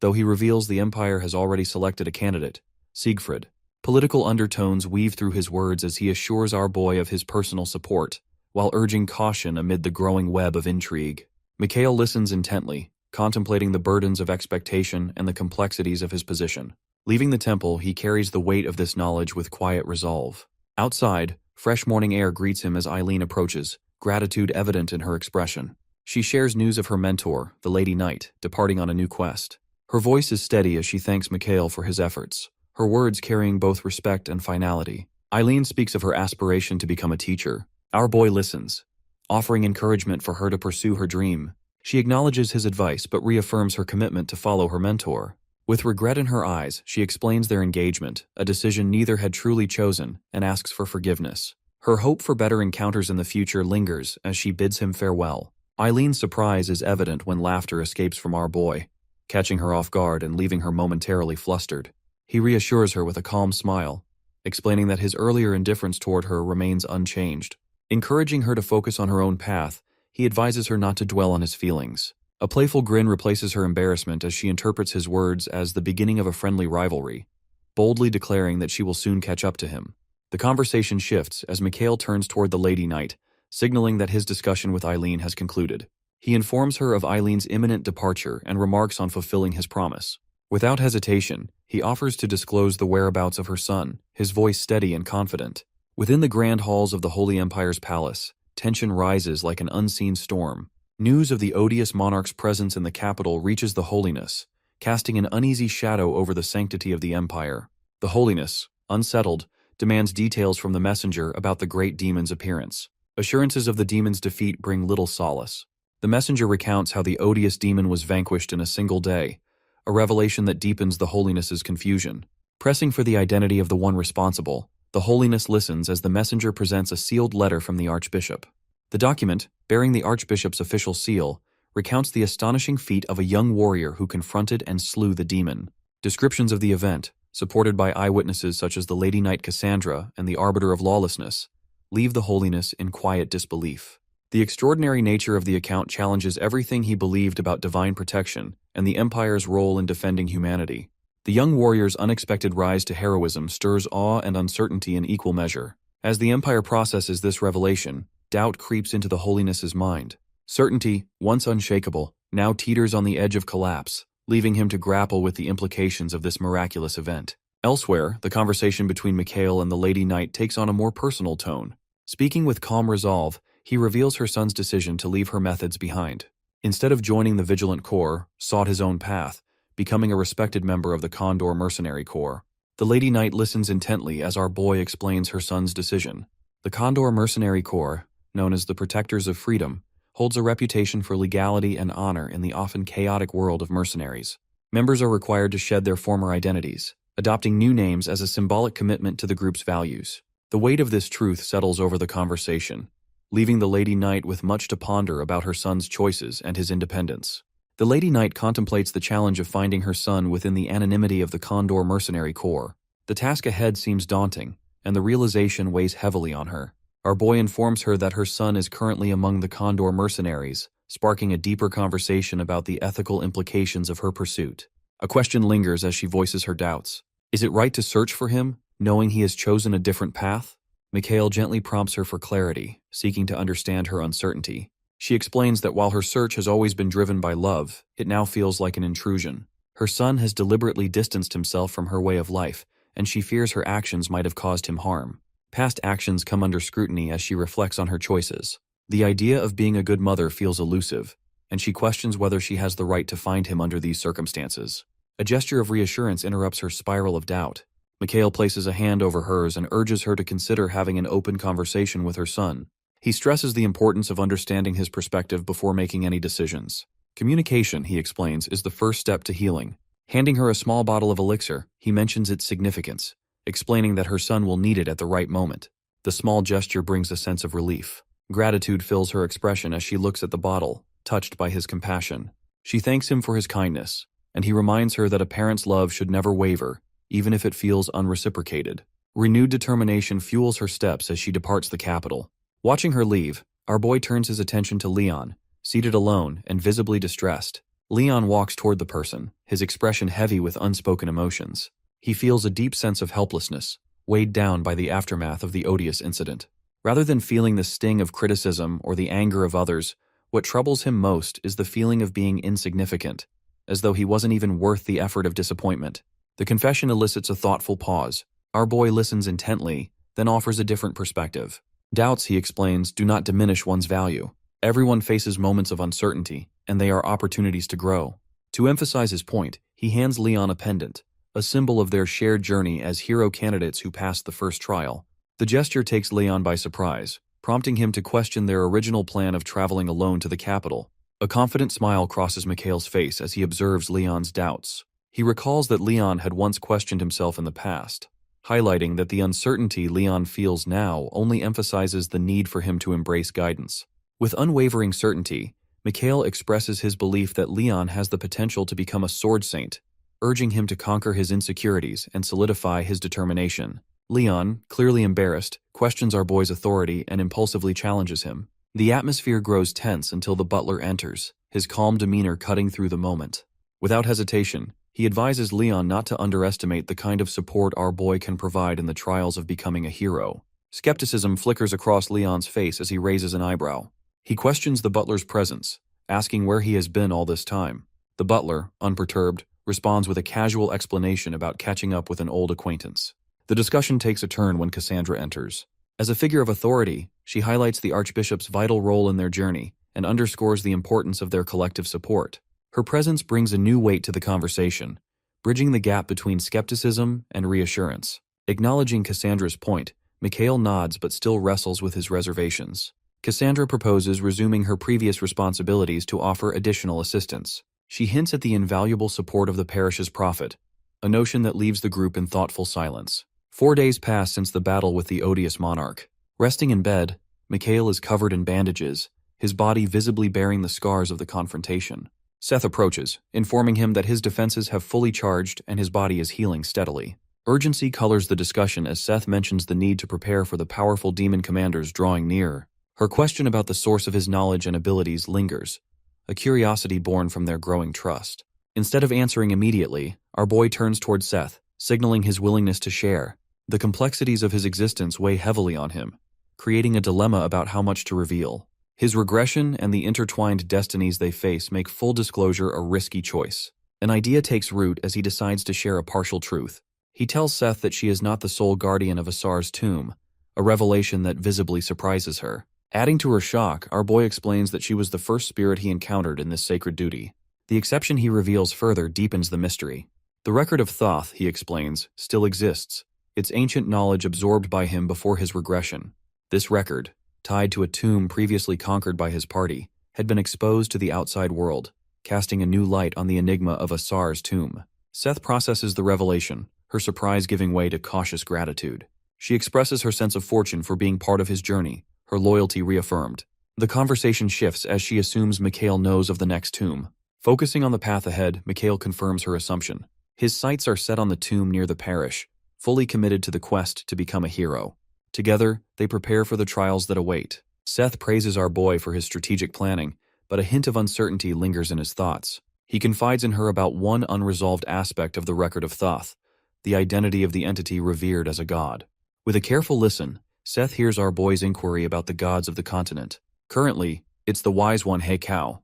though he reveals the empire has already selected a candidate, Siegfried. Political undertones weave through his words as he assures our boy of his personal support, while urging caution amid the growing web of intrigue. Mikhail listens intently, contemplating the burdens of expectation and the complexities of his position. Leaving the temple, he carries the weight of this knowledge with quiet resolve. Outside, fresh morning air greets him as Eileen approaches, gratitude evident in her expression. She shares news of her mentor, the Lady Knight, departing on a new quest. Her voice is steady as she thanks Mikhail for his efforts, her words carrying both respect and finality. Eileen speaks of her aspiration to become a teacher. Our boy listens, offering encouragement for her to pursue her dream. She acknowledges his advice but reaffirms her commitment to follow her mentor. With regret in her eyes, she explains their engagement, a decision neither had truly chosen, and asks for forgiveness. Her hope for better encounters in the future lingers as she bids him farewell. Eileen's surprise is evident when laughter escapes from our boy, catching her off guard and leaving her momentarily flustered. He reassures her with a calm smile, explaining that his earlier indifference toward her remains unchanged. Encouraging her to focus on her own path, he advises her not to dwell on his feelings. A playful grin replaces her embarrassment as she interprets his words as the beginning of a friendly rivalry, boldly declaring that she will soon catch up to him. The conversation shifts as Mikhail turns toward the Lady Knight, signaling that his discussion with Eileen has concluded. He informs her of Eileen's imminent departure and remarks on fulfilling his promise. Without hesitation, he offers to disclose the whereabouts of her son, his voice steady and confident. Within the grand halls of the Holy Empire's palace, tension rises like an unseen storm. News of the odious monarch's presence in the capital reaches the Holiness, casting an uneasy shadow over the sanctity of the empire. The Holiness, unsettled, demands details from the messenger about the great demon's appearance. Assurances of the demon's defeat bring little solace. The messenger recounts how the odious demon was vanquished in a single day, a revelation that deepens the Holiness's confusion. Pressing for the identity of the one responsible, the Holiness listens as the messenger presents a sealed letter from the Archbishop. The document, bearing the Archbishop's official seal, recounts the astonishing feat of a young warrior who confronted and slew the demon. Descriptions of the event, supported by eyewitnesses such as the Lady Knight Cassandra and the Arbiter of Lawlessness, leave the Holiness in quiet disbelief. The extraordinary nature of the account challenges everything he believed about divine protection and the Empire's role in defending humanity. The young warrior's unexpected rise to heroism stirs awe and uncertainty in equal measure. As the Empire processes this revelation, doubt creeps into the Holiness's mind. Certainty, once unshakable, now teeters on the edge of collapse, leaving him to grapple with the implications of this miraculous event. Elsewhere, the conversation between Mikhail and the Lady Knight takes on a more personal tone. Speaking with calm resolve, he reveals her son's decision to leave her methods behind. Instead of joining the Vigilant Corps, sought his own path, becoming a respected member of the Condor Mercenary Corps. The Lady Knight listens intently as our boy explains her son's decision. The Condor Mercenary Corps, known as the Protectors of Freedom, holds a reputation for legality and honor in the often chaotic world of mercenaries. Members are required to shed their former identities, adopting new names as a symbolic commitment to the group's values. The weight of this truth settles over the conversation, leaving the Lady Knight with much to ponder about her son's choices and his independence. The Lady Knight contemplates the challenge of finding her son within the anonymity of the Condor Mercenary Corps. The task ahead seems daunting, and the realization weighs heavily on her. Our boy informs her that her son is currently among the Condor mercenaries, sparking a deeper conversation about the ethical implications of her pursuit. A question lingers as she voices her doubts. Is it right to search for him, knowing he has chosen a different path? Mikhail gently prompts her for clarity, seeking to understand her uncertainty. She explains that while her search has always been driven by love, it now feels like an intrusion. Her son has deliberately distanced himself from her way of life, and she fears her actions might have caused him harm. Past actions come under scrutiny as she reflects on her choices. The idea of being a good mother feels elusive, and she questions whether she has the right to find him under these circumstances. A gesture of reassurance interrupts her spiral of doubt. Mikhail places a hand over hers and urges her to consider having an open conversation with her son. He stresses the importance of understanding his perspective before making any decisions. Communication, he explains, is the first step to healing. Handing her a small bottle of elixir, he mentions its significance, explaining that her son will need it at the right moment. The small gesture brings a sense of relief. Gratitude fills her expression as she looks at the bottle, touched by his compassion. She thanks him for his kindness, and he reminds her that a parent's love should never waver, even if it feels unreciprocated. Renewed determination fuels her steps as she departs the capital. Watching her leave, our boy turns his attention to Leon, seated alone and visibly distressed. Leon walks toward the person, his expression heavy with unspoken emotions. He feels a deep sense of helplessness, weighed down by the aftermath of the odious incident. Rather than feeling the sting of criticism or the anger of others, What troubles him most is the feeling of being insignificant, as though he wasn't even worth the effort of disappointment. The confession elicits a thoughtful pause. Our boy listens intently, then offers a different perspective. Doubts, he explains, do not diminish one's value. Everyone faces moments of uncertainty, and they are opportunities to grow. To emphasize his point, he hands Leon a pendant, a symbol of their shared journey as hero candidates who passed the first trial. The gesture takes Leon by surprise, prompting him to question their original plan of traveling alone to the capital. A confident smile crosses Mikhail's face as he observes Leon's doubts. He recalls that Leon had once questioned himself in the past, highlighting that the uncertainty Leon feels now only emphasizes the need for him to embrace guidance. With unwavering certainty, Mikhail expresses his belief that Leon has the potential to become a sword saint, urging him to conquer his insecurities and solidify his determination. Leon, clearly embarrassed, questions our boy's authority and impulsively challenges him. The atmosphere grows tense until the butler enters, his calm demeanor cutting through the moment. Without hesitation, he advises Leon not to underestimate the kind of support our boy can provide in the trials of becoming a hero. Skepticism flickers across Leon's face as he raises an eyebrow. He questions the butler's presence, asking where he has been all this time. The butler, unperturbed, responds with a casual explanation about catching up with an old acquaintance. The discussion takes a turn when Cassandra enters. As a figure of authority, she highlights the Archbishop's vital role in their journey and underscores the importance of their collective support. Her presence brings a new weight to the conversation, bridging the gap between skepticism and reassurance. Acknowledging Cassandra's point, Mikhail nods but still wrestles with his reservations. Cassandra proposes resuming her previous responsibilities to offer additional assistance. She hints at the invaluable support of the parish's prophet, a notion that leaves the group in thoughtful silence. 4 days pass since the battle with the odious monarch. Resting in bed, Mikhail is covered in bandages, his body visibly bearing the scars of the confrontation. Seth approaches, informing him that his defenses have fully charged and his body is healing steadily. Urgency colors the discussion as Seth mentions the need to prepare for the powerful demon commanders drawing near. Her question about the source of his knowledge and abilities lingers, a curiosity born from their growing trust. Instead of answering immediately, our boy turns toward Seth, signaling his willingness to share. The complexities of his existence weigh heavily on him, creating a dilemma about how much to reveal. His regression and the intertwined destinies they face make full disclosure a risky choice. An idea takes root as he decides to share a partial truth. He tells Seth that she is not the sole guardian of Asura's tomb, a revelation that visibly surprises her. Adding to her shock, our boy explains that she was the first spirit he encountered in this sacred duty. The exception he reveals further deepens the mystery. The record of Thoth, he explains, still exists, its ancient knowledge absorbed by him before his regression. This record, tied to a tomb previously conquered by his party, had been exposed to the outside world, casting a new light on the enigma of Asura's tomb. Seth processes the revelation, her surprise giving way to cautious gratitude. She expresses her sense of fortune for being part of his journey, her loyalty reaffirmed. The conversation shifts as she assumes Mikhail knows of the next tomb. Focusing on the path ahead, Mikhail confirms her assumption. His sights are set on the tomb near the parish, fully committed to the quest to become a hero. Together, they prepare for the trials that await. Seth praises our boy for his strategic planning, but a hint of uncertainty lingers in his thoughts. He confides in her about one unresolved aspect of the record of Thoth, the identity of the entity revered as a god. With a careful listen, Seth hears our boy's inquiry about the gods of the continent. Currently, it's the wise one Heikau.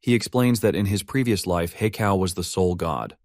He explains that in his previous life, Heikau was the sole god.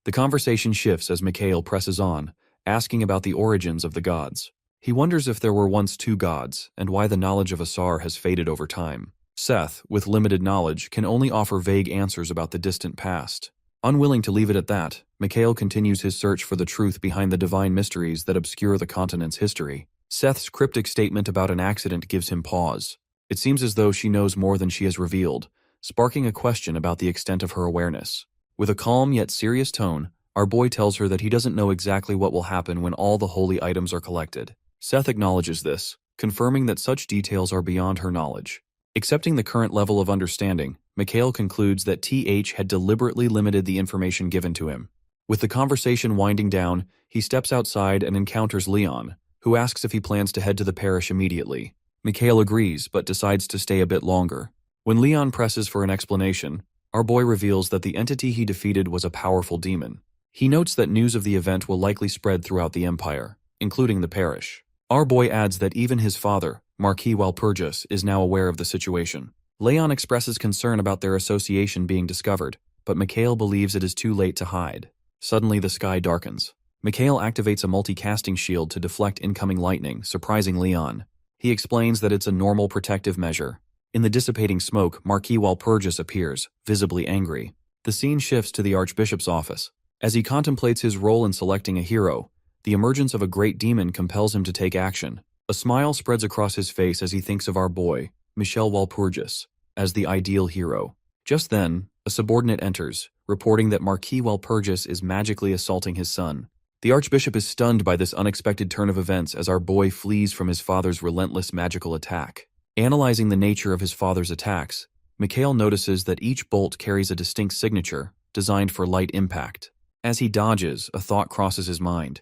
The conversation shifts as Mikhail presses on, asking about the origins of the gods. He wonders if there were once two gods, and why the knowledge of Asura has faded over time. Seth, with limited knowledge, can only offer vague answers about the distant past. Unwilling to leave it at that, Mikhail continues his search for the truth behind the divine mysteries that obscure the continent's history. Seth's cryptic statement about an accident gives him pause. It seems as though she knows more than she has revealed, sparking a question about the extent of her awareness. With a calm yet serious tone, our boy tells her that he doesn't know exactly what will happen when all the holy items are collected. Seth acknowledges this, confirming that such details are beyond her knowledge. Accepting the current level of understanding, Mikhail concludes that TH had deliberately limited the information given to him. With the conversation winding down, he steps outside and encounters Leon, who asks if he plans to head to the parish immediately. Mikhail agrees, but decides to stay a bit longer. When Leon presses for an explanation, our boy reveals that the entity he defeated was a powerful demon. He notes that news of the event will likely spread throughout the empire, including the parish. Our boy adds that even his father, Marquis Walpurgis, is now aware of the situation. Leon expresses concern about their association being discovered, but Mikhail believes it is too late to hide. Suddenly the sky darkens. Mikhail activates a multicasting shield to deflect incoming lightning, surprising Leon. He explains that it's a normal protective measure. In the dissipating smoke, Marquis Walpurgis appears, visibly angry. The scene shifts to the Archbishop's office. As he contemplates his role in selecting a hero, the emergence of a great demon compels him to take action. A smile spreads across his face as he thinks of our boy, Michel Walpurgis, as the ideal hero. Just then, a subordinate enters, reporting that Marquis Walpurgis is magically assaulting his son. The Archbishop is stunned by this unexpected turn of events as our boy flees from his father's relentless magical attack. Analyzing the nature of his father's attacks, Mikhail notices that each bolt carries a distinct signature, designed for light impact. As he dodges, a thought crosses his mind.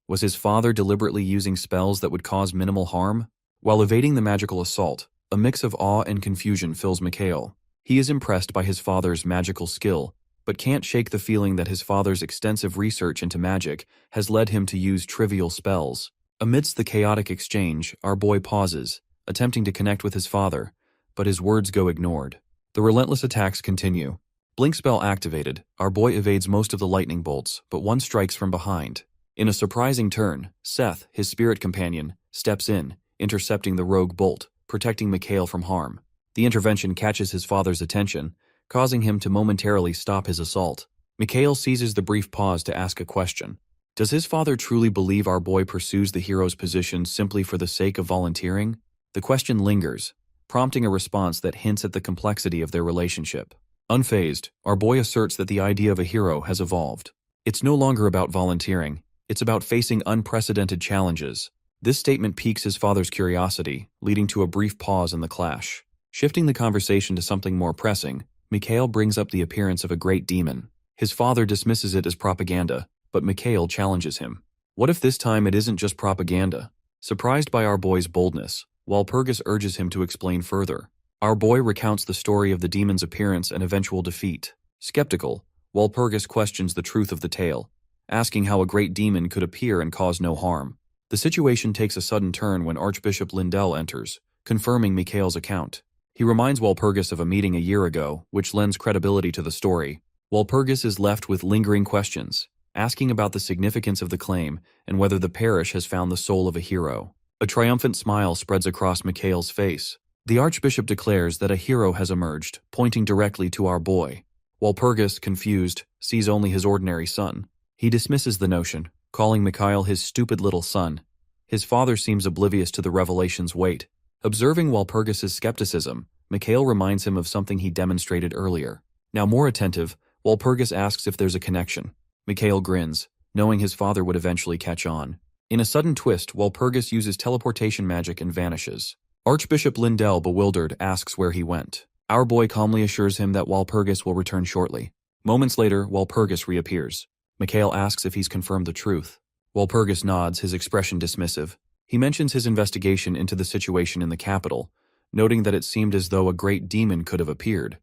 Was his father deliberately using spells that would cause minimal harm? While evading the magical assault, a mix of awe and confusion fills Mikhail. He is impressed by his father's magical skill, but can't shake the feeling that his father's extensive research into magic has led him to use trivial spells. Amidst the chaotic exchange, our boy pauses, attempting to connect with his father, but his words go ignored. The relentless attacks continue. Blink spell activated, our boy evades most of the lightning bolts, but one strikes from behind. In a surprising turn, Seth, his spirit companion, steps in, intercepting the rogue bolt, protecting Mikhail from harm. The intervention catches his father's attention, causing him to momentarily stop his assault. Mikhail seizes the brief pause to ask a question. Does his father truly believe our boy pursues the hero's position simply for the sake of volunteering? The question lingers, prompting a response that hints at the complexity of their relationship. Unfazed, our boy asserts that the idea of a hero has evolved. It's no longer about volunteering, it's about facing unprecedented challenges. This statement piques his father's curiosity, leading to a brief pause in the clash. Shifting the conversation to something more pressing, Mikhail brings up the appearance of a great demon. His father dismisses it as propaganda, but Mikhail challenges him. What if this time it isn't just propaganda? Surprised by our boy's boldness, Walpurgis urges him to explain further. Our boy recounts the story of the demon's appearance and eventual defeat. Skeptical, Walpurgis questions the truth of the tale, asking how a great demon could appear and cause no harm. The situation takes a sudden turn when Archbishop Lindell enters, confirming Mikhail's account. He reminds Walpurgis of a meeting a year ago, which lends credibility to the story. Walpurgis is left with lingering questions, asking about the significance of the claim and whether the parish has found the soul of a hero. A triumphant smile spreads across Mikhail's face. The Archbishop declares that a hero has emerged, pointing directly to our boy. Walpurgis, confused, sees only his ordinary son. He dismisses the notion, calling Mikhail his stupid little son. His father seems oblivious to the revelation's weight. Observing Walpurgis's skepticism, Mikhail reminds him of something he demonstrated earlier. Now more attentive, Walpurgis asks if there's a connection. Mikhail grins, knowing his father would eventually catch on. In a sudden twist, Walpurgis uses teleportation magic and vanishes. Archbishop Lindell, bewildered, asks where he went. Our boy calmly assures him that Walpurgis will return shortly. Moments later, Walpurgis reappears. Mikhail asks if he's confirmed the truth. Walpurgis nods, his expression dismissive. He mentions his investigation into the situation in the capital, noting that it seemed as though a great demon could have appeared.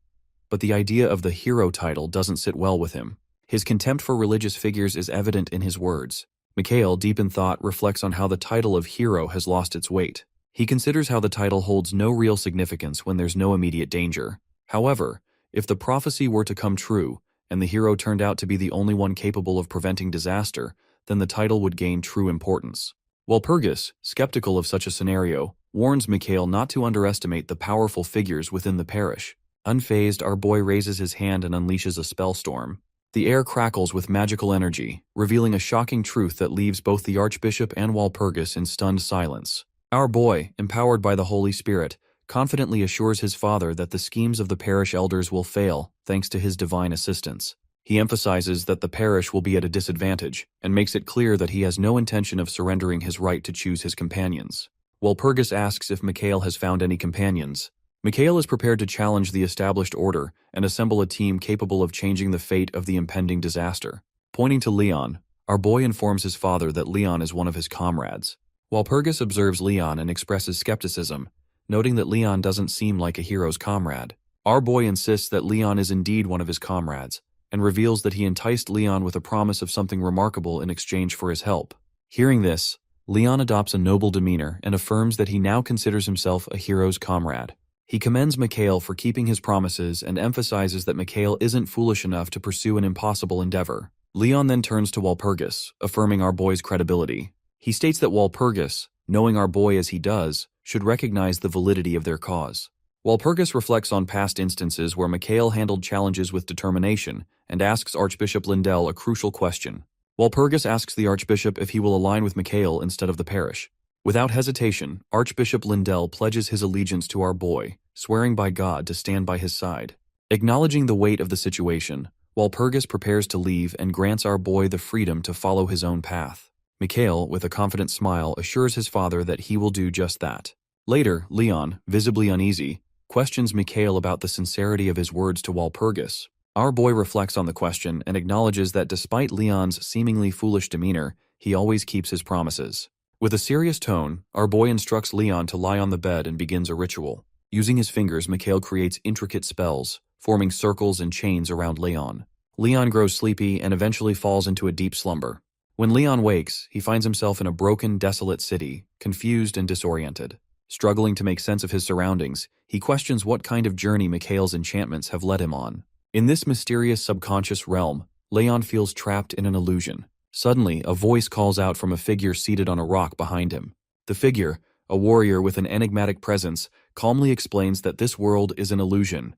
But the idea of the hero title doesn't sit well with him. His contempt for religious figures is evident in his words. Mikhail, deep in thought, reflects on how the title of hero has lost its weight. He considers how the title holds no real significance when there's no immediate danger. However, if the prophecy were to come true, and the hero turned out to be the only one capable of preventing disaster, then the title would gain true importance. Walpurgis, skeptical of such a scenario, warns Mikhail not to underestimate the powerful figures within the parish. Unfazed, our boy raises his hand and unleashes a spell storm. The air crackles with magical energy, revealing a shocking truth that leaves both the Archbishop and Walpurgis in stunned silence. Our boy, empowered by the Holy Spirit, confidently assures his father that the schemes of the parish elders will fail thanks to his divine assistance. He emphasizes that the parish will be at a disadvantage and makes it clear that he has no intention of surrendering his right to choose his companions. Walpurgis asks if Mikhail has found any companions. Mikhail is prepared to challenge the established order and assemble a team capable of changing the fate of the impending disaster. Pointing to Leon, our boy informs his father that Leon is one of his comrades. Walpurgis observes Leon and expresses skepticism, noting that Leon doesn't seem like a hero's comrade. Our boy insists that Leon is indeed one of his comrades, and reveals that he enticed Leon with a promise of something remarkable in exchange for his help. Hearing this, Leon adopts a noble demeanor and affirms that he now considers himself a hero's comrade. He commends Mikhail for keeping his promises and emphasizes that Mikhail isn't foolish enough to pursue an impossible endeavor. Leon then turns to Walpurgis, affirming our boy's credibility. He states that Walpurgis, knowing our boy as he does, should recognize the validity of their cause. Walpurgis reflects on past instances where Mikhail handled challenges with determination and asks Archbishop Lindell a crucial question. Walpurgis asks the Archbishop if he will align with Mikhail instead of the parish. Without hesitation, Archbishop Lindell pledges his allegiance to our boy, swearing by God to stand by his side. Acknowledging the weight of the situation, Walpurgis prepares to leave and grants our boy the freedom to follow his own path. Mikhail, with a confident smile, assures his father that he will do just that. Later, Leon, visibly uneasy, questions Mikhail about the sincerity of his words to Walpurgis. Our boy reflects on the question and acknowledges that despite Leon's seemingly foolish demeanor, he always keeps his promises. With a serious tone, our boy instructs Leon to lie on the bed and begins a ritual. Using his fingers, Mikhail creates intricate spells, forming circles and chains around Leon. Leon grows sleepy and eventually falls into a deep slumber. When Leon wakes, he finds himself in a broken, desolate city, confused and disoriented. Struggling to make sense of his surroundings, he questions what kind of journey Mikhail's enchantments have led him on. In this mysterious subconscious realm, Leon feels trapped in an illusion. Suddenly, a voice calls out from a figure seated on a rock behind him. The figure, a warrior with an enigmatic presence, calmly explains that this world is an illusion,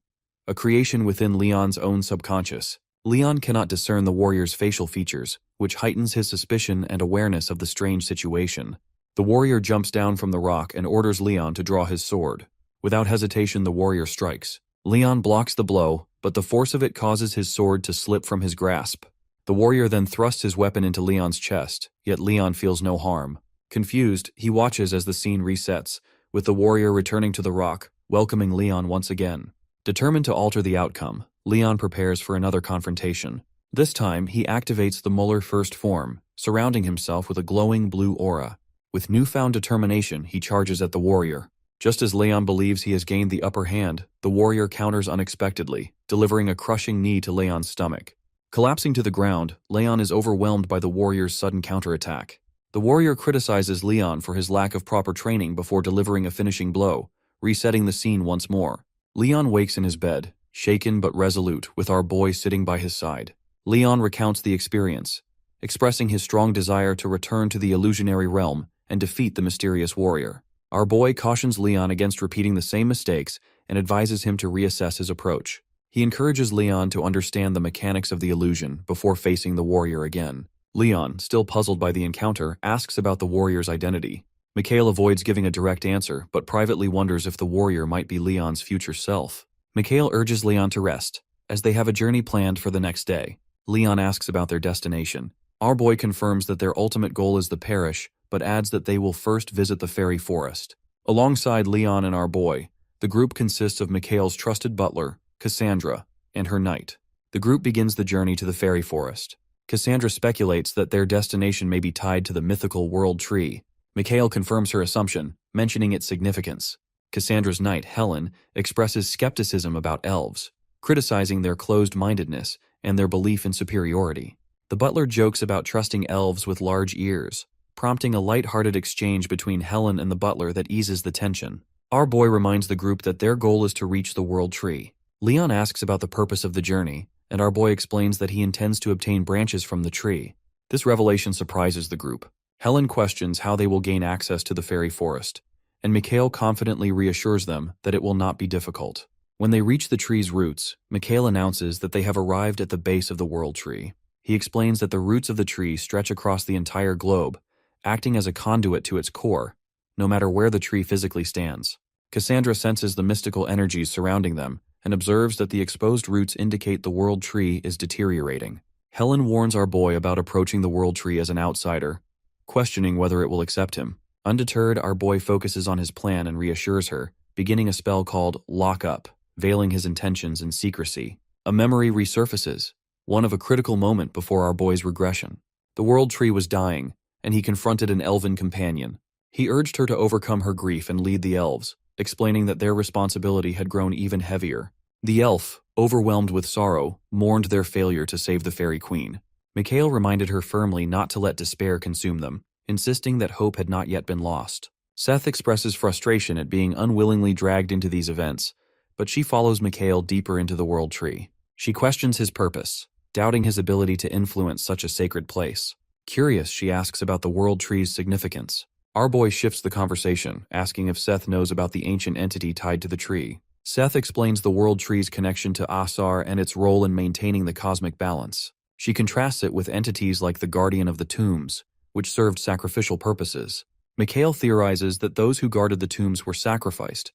a creation within Leon's own subconscious. Leon cannot discern the warrior's facial features, which heightens his suspicion and awareness of the strange situation. The warrior jumps down from the rock and orders Leon to draw his sword. Without hesitation, the warrior strikes. Leon blocks the blow, but the force of it causes his sword to slip from his grasp. The warrior then thrusts his weapon into Leon's chest, yet Leon feels no harm. Confused, he watches as the scene resets, with the warrior returning to the rock, welcoming Leon once again. Determined to alter the outcome, Leon prepares for another confrontation. This time, he activates the Muller First form, surrounding himself with a glowing blue aura. With newfound determination, he charges at the warrior. Just as Leon believes he has gained the upper hand, the warrior counters unexpectedly, delivering a crushing knee to Leon's stomach. Collapsing to the ground, Leon is overwhelmed by the warrior's sudden counterattack. The warrior criticizes Leon for his lack of proper training before delivering a finishing blow, resetting the scene once more. Leon wakes in his bed, shaken but resolute, with our boy sitting by his side. Leon recounts the experience, expressing his strong desire to return to the illusionary realm and defeat the mysterious warrior. Our boy cautions Leon against repeating the same mistakes and advises him to reassess his approach. He encourages Leon to understand the mechanics of the illusion before facing the warrior again. Leon, still puzzled by the encounter, asks about the warrior's identity. Mikhail avoids giving a direct answer, but privately wonders if the warrior might be Leon's future self. Mikhail urges Leon to rest, as they have a journey planned for the next day. Leon asks about their destination. Our boy confirms that their ultimate goal is the parish, but adds that they will first visit the fairy forest. Alongside Leon and our boy, the group consists of Mikhail's trusted butler, Cassandra, and her knight. The group begins the journey to the fairy forest. Cassandra speculates that their destination may be tied to the mythical world tree. Mikhail confirms her assumption, mentioning its significance. Cassandra's knight, Helen, expresses skepticism about elves, criticizing their closed-mindedness and their belief in superiority. The butler jokes about trusting elves with large ears, prompting a light-hearted exchange between Helen and the butler that eases the tension. Our boy reminds the group that their goal is to reach the world tree. Leon asks about the purpose of the journey, and our boy explains that he intends to obtain branches from the tree. This revelation surprises the group. Helen questions how they will gain access to the fairy forest, and Mikhail confidently reassures them that it will not be difficult. When they reach the tree's roots, Mikhail announces that they have arrived at the base of the world tree. He explains that the roots of the tree stretch across the entire globe, acting as a conduit to its core, no matter where the tree physically stands. Cassandra senses the mystical energies surrounding them and observes that the exposed roots indicate the world tree is deteriorating. Helen warns our boy about approaching the world tree as an outsider, questioning whether it will accept him. Undeterred, our boy focuses on his plan and reassures her, beginning a spell called Lock Up, veiling his intentions in secrecy. A memory resurfaces, one of a critical moment before our boy's regression. The world tree was dying, and he confronted an elven companion. He urged her to overcome her grief and lead the elves, explaining that their responsibility had grown even heavier. The elf, overwhelmed with sorrow, mourned their failure to save the fairy queen. Mikhail reminded her firmly not to let despair consume them, insisting that hope had not yet been lost. Seth expresses frustration at being unwillingly dragged into these events, but she follows Mikhail deeper into the World Tree. She questions his purpose, doubting his ability to influence such a sacred place. Curious, she asks about the World Tree's significance. Our boy shifts the conversation, asking if Seth knows about the ancient entity tied to the tree. Seth explains the World Tree's connection to Asura and its role in maintaining the cosmic balance. She contrasts it with entities like the Guardian of the Tombs, which served sacrificial purposes. Mikhail theorizes that those who guarded the tombs were sacrificed,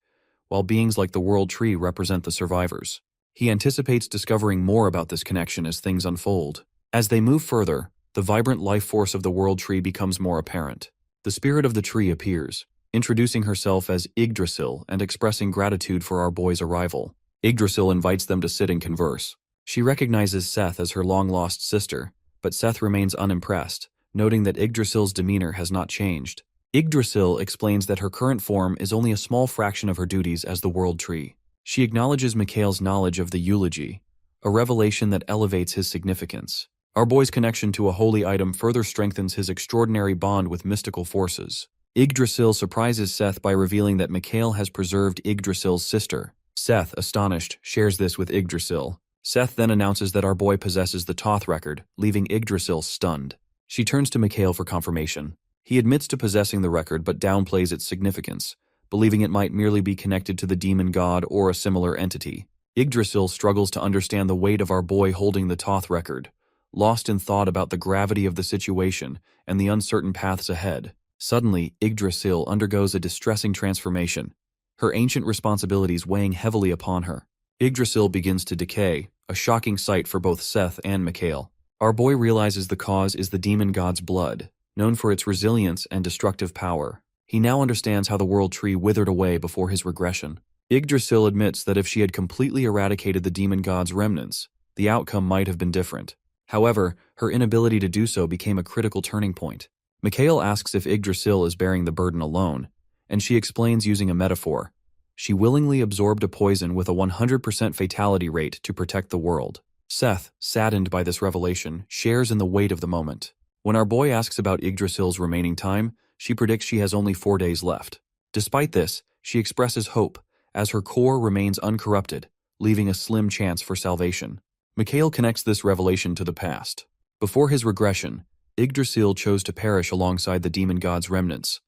while beings like the World Tree represent the survivors. He anticipates discovering more about this connection as things unfold. As they move further, the vibrant life force of the World Tree becomes more apparent. The spirit of the tree appears, introducing herself as Yggdrasil and expressing gratitude for our boy's arrival. Yggdrasil invites them to sit and converse. She recognizes Seth as her long-lost sister, but Seth remains unimpressed, noting that Yggdrasil's demeanor has not changed. Yggdrasil explains that her current form is only a small fraction of her duties as the World Tree. She acknowledges Mikhail's knowledge of the eulogy, a revelation that elevates his significance. Our boy's connection to a holy item further strengthens his extraordinary bond with mystical forces. Yggdrasil surprises Seth by revealing that Mikhail has preserved Yggdrasil's sister. Seth, astonished, shares this with Yggdrasil. Seth then announces that our boy possesses the Toth record, leaving Yggdrasil stunned. She turns to Mikhail for confirmation. He admits to possessing the record but downplays its significance, believing it might merely be connected to the demon god or a similar entity. Yggdrasil struggles to understand the weight of our boy holding the Toth record, lost in thought about the gravity of the situation and the uncertain paths ahead. Suddenly, Yggdrasil undergoes a distressing transformation, her ancient responsibilities weighing heavily upon her. Yggdrasil begins to decay, a shocking sight for both Seth and Mikhail. Our boy realizes the cause is the demon god's blood, known for its resilience and destructive power. He now understands how the World Tree withered away before his regression. Yggdrasil admits that if she had completely eradicated the demon god's remnants, the outcome might have been different. However, her inability to do so became a critical turning point. Mikhail asks if Yggdrasil is bearing the burden alone, and she explains using a metaphor. She willingly absorbed a poison with a 100% fatality rate to protect the world. Seth, saddened by this revelation, shares in the weight of the moment. When our boy asks about Yggdrasil's remaining time, she predicts she has only 4 days left. Despite this, she expresses hope, as her core remains uncorrupted, leaving a slim chance for salvation. Mikhail connects this revelation to the past. Before his regression, Yggdrasil chose to perish alongside the demon god's remnants,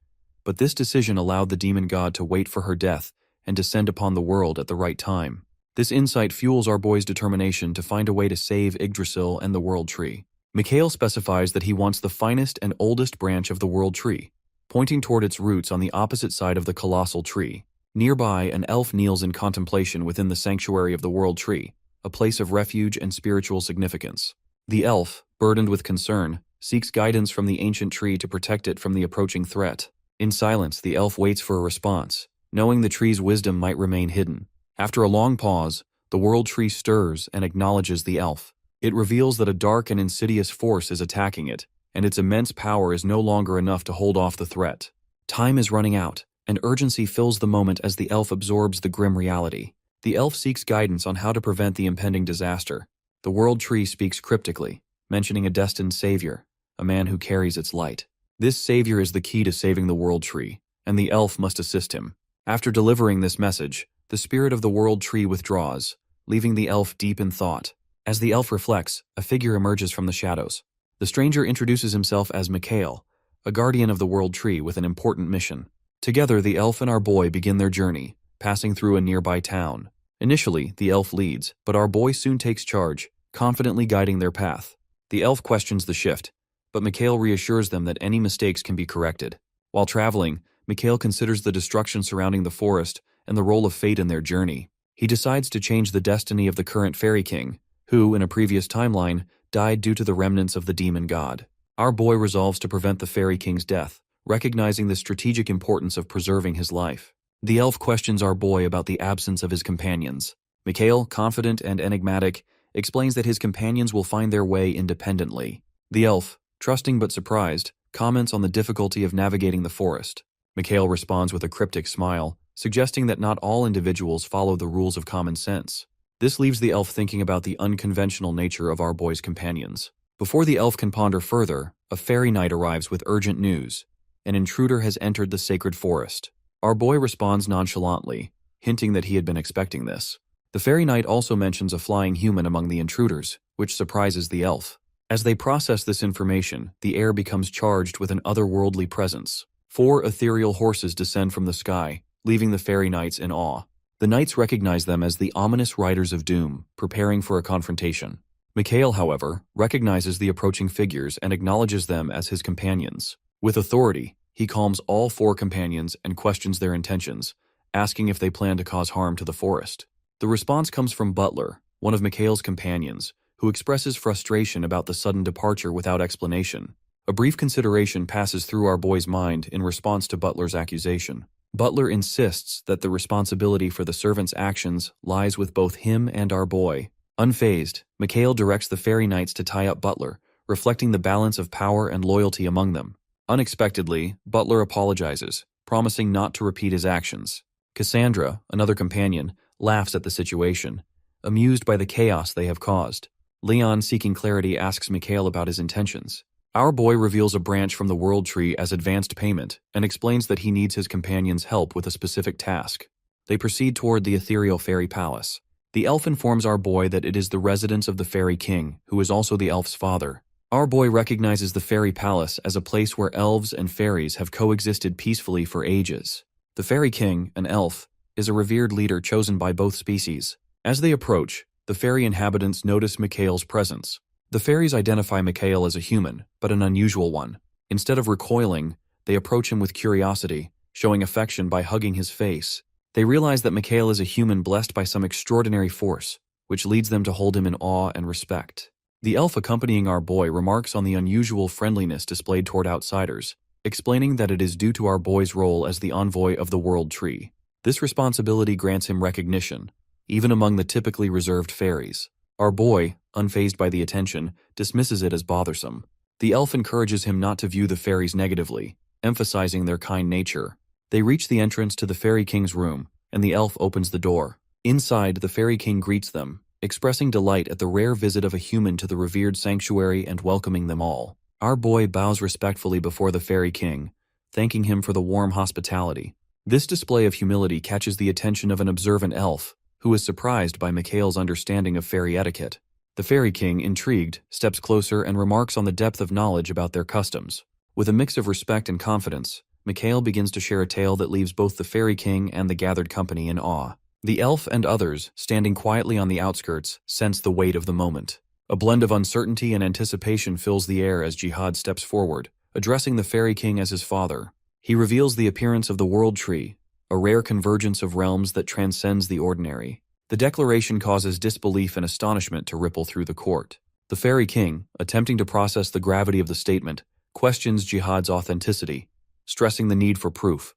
but this decision allowed the demon god to wait for her death and descend upon the world at the right time. This insight fuels our boy's determination to find a way to save Yggdrasil and the World Tree. Mikhail specifies that he wants the finest and oldest branch of the World Tree, pointing toward its roots on the opposite side of the colossal tree. Nearby, an elf kneels in contemplation within the sanctuary of the World Tree, a place of refuge and spiritual significance. The elf, burdened with concern, seeks guidance from the ancient tree to protect it from the approaching threat. In silence, the elf waits for a response, knowing the tree's wisdom might remain hidden. After a long pause, the World Tree stirs and acknowledges the elf. It reveals that a dark and insidious force is attacking it, and its immense power is no longer enough to hold off the threat. Time is running out, and urgency fills the moment as the elf absorbs the grim reality. The elf seeks guidance on how to prevent the impending disaster. The World Tree speaks cryptically, mentioning a destined savior, a man who carries its light. This savior is the key to saving the World Tree, and the elf must assist him. After delivering this message, the spirit of the World Tree withdraws, leaving the elf deep in thought. As the elf reflects, a figure emerges from the shadows. The stranger introduces himself as Mikhail, a guardian of the World Tree with an important mission. Together, the elf and our boy begin their journey, passing through a nearby town. Initially, the elf leads, but our boy soon takes charge, confidently guiding their path. The elf questions the shift, but Mikhail reassures them that any mistakes can be corrected. While traveling, Mikhail considers the destruction surrounding the forest and the role of fate in their journey. He decides to change the destiny of the current fairy king, who, in a previous timeline, died due to the remnants of the demon god. Our boy resolves to prevent the fairy king's death, recognizing the strategic importance of preserving his life. The elf questions our boy about the absence of his companions. Mikhail, confident and enigmatic, explains that his companions will find their way independently. The elf, trusting but surprised, comments on the difficulty of navigating the forest. Mikhail responds with a cryptic smile, suggesting that not all individuals follow the rules of common sense. This leaves the elf thinking about the unconventional nature of our boy's companions. Before the elf can ponder further, a fairy knight arrives with urgent news. An intruder has entered the sacred forest. Our boy responds nonchalantly, hinting that he had been expecting this. The fairy knight also mentions a flying human among the intruders, which surprises the elf. As they process this information, the air becomes charged with an otherworldly presence. 4 ethereal horses descend from the sky, leaving the fairy knights in awe. The knights recognize them as the ominous riders of doom, preparing for a confrontation. Mikhail, however, recognizes the approaching figures and acknowledges them as his companions. With authority, he calms all 4 companions and questions their intentions, asking if they plan to cause harm to the forest. The response comes from Butler, one of Mikhail's companions, who expresses frustration about the sudden departure without explanation. A brief consideration passes through our boy's mind in response to Butler's accusation. Butler insists that the responsibility for the servant's actions lies with both him and our boy. Unfazed, Mikhail directs the fairy knights to tie up Butler, reflecting the balance of power and loyalty among them. Unexpectedly, Butler apologizes, promising not to repeat his actions. Cassandra, another companion, laughs at the situation, amused by the chaos they have caused. Leon, seeking clarity, asks Mikhail about his intentions. Our boy reveals a branch from the world tree as advanced payment and explains that he needs his companion's help with a specific task. They proceed toward the ethereal fairy palace. The elf informs our boy that it is the residence of the fairy king, who is also the elf's father. Our boy recognizes the fairy palace as a place where elves and fairies have coexisted peacefully for ages. The fairy king, an elf, is a revered leader chosen by both species. As they approach, the fairy inhabitants notice Mikhail's presence. The fairies identify Mikhail as a human, but an unusual one. Instead of recoiling, they approach him with curiosity, showing affection by hugging his face. They realize that Mikhail is a human blessed by some extraordinary force, which leads them to hold him in awe and respect. The elf accompanying our boy remarks on the unusual friendliness displayed toward outsiders, explaining that it is due to our boy's role as the envoy of the world tree. This responsibility grants him recognition, even among the typically reserved fairies. Our boy, unfazed by the attention, dismisses it as bothersome. The elf encourages him not to view the fairies negatively, emphasizing their kind nature. They reach the entrance to the fairy king's room, and the elf opens the door. Inside, the fairy king greets them, expressing delight at the rare visit of a human to the revered sanctuary and welcoming them all. Our boy bows respectfully before the fairy king, thanking him for the warm hospitality. This display of humility catches the attention of an observant elf, who is surprised by Mikhail's understanding of fairy etiquette. The fairy king, intrigued, steps closer and remarks on the depth of knowledge about their customs. With a mix of respect and confidence, Mikhail begins to share a tale that leaves both the fairy king and the gathered company in awe. The elf and others, standing quietly on the outskirts, sense the weight of the moment. A blend of uncertainty and anticipation fills the air as Jihad steps forward, addressing the fairy king as his father. He reveals the appearance of the world tree, a rare convergence of realms that transcends the ordinary. The declaration causes disbelief and astonishment to ripple through the court. The fairy king, attempting to process the gravity of the statement, questions Jihad's authenticity, stressing the need for proof,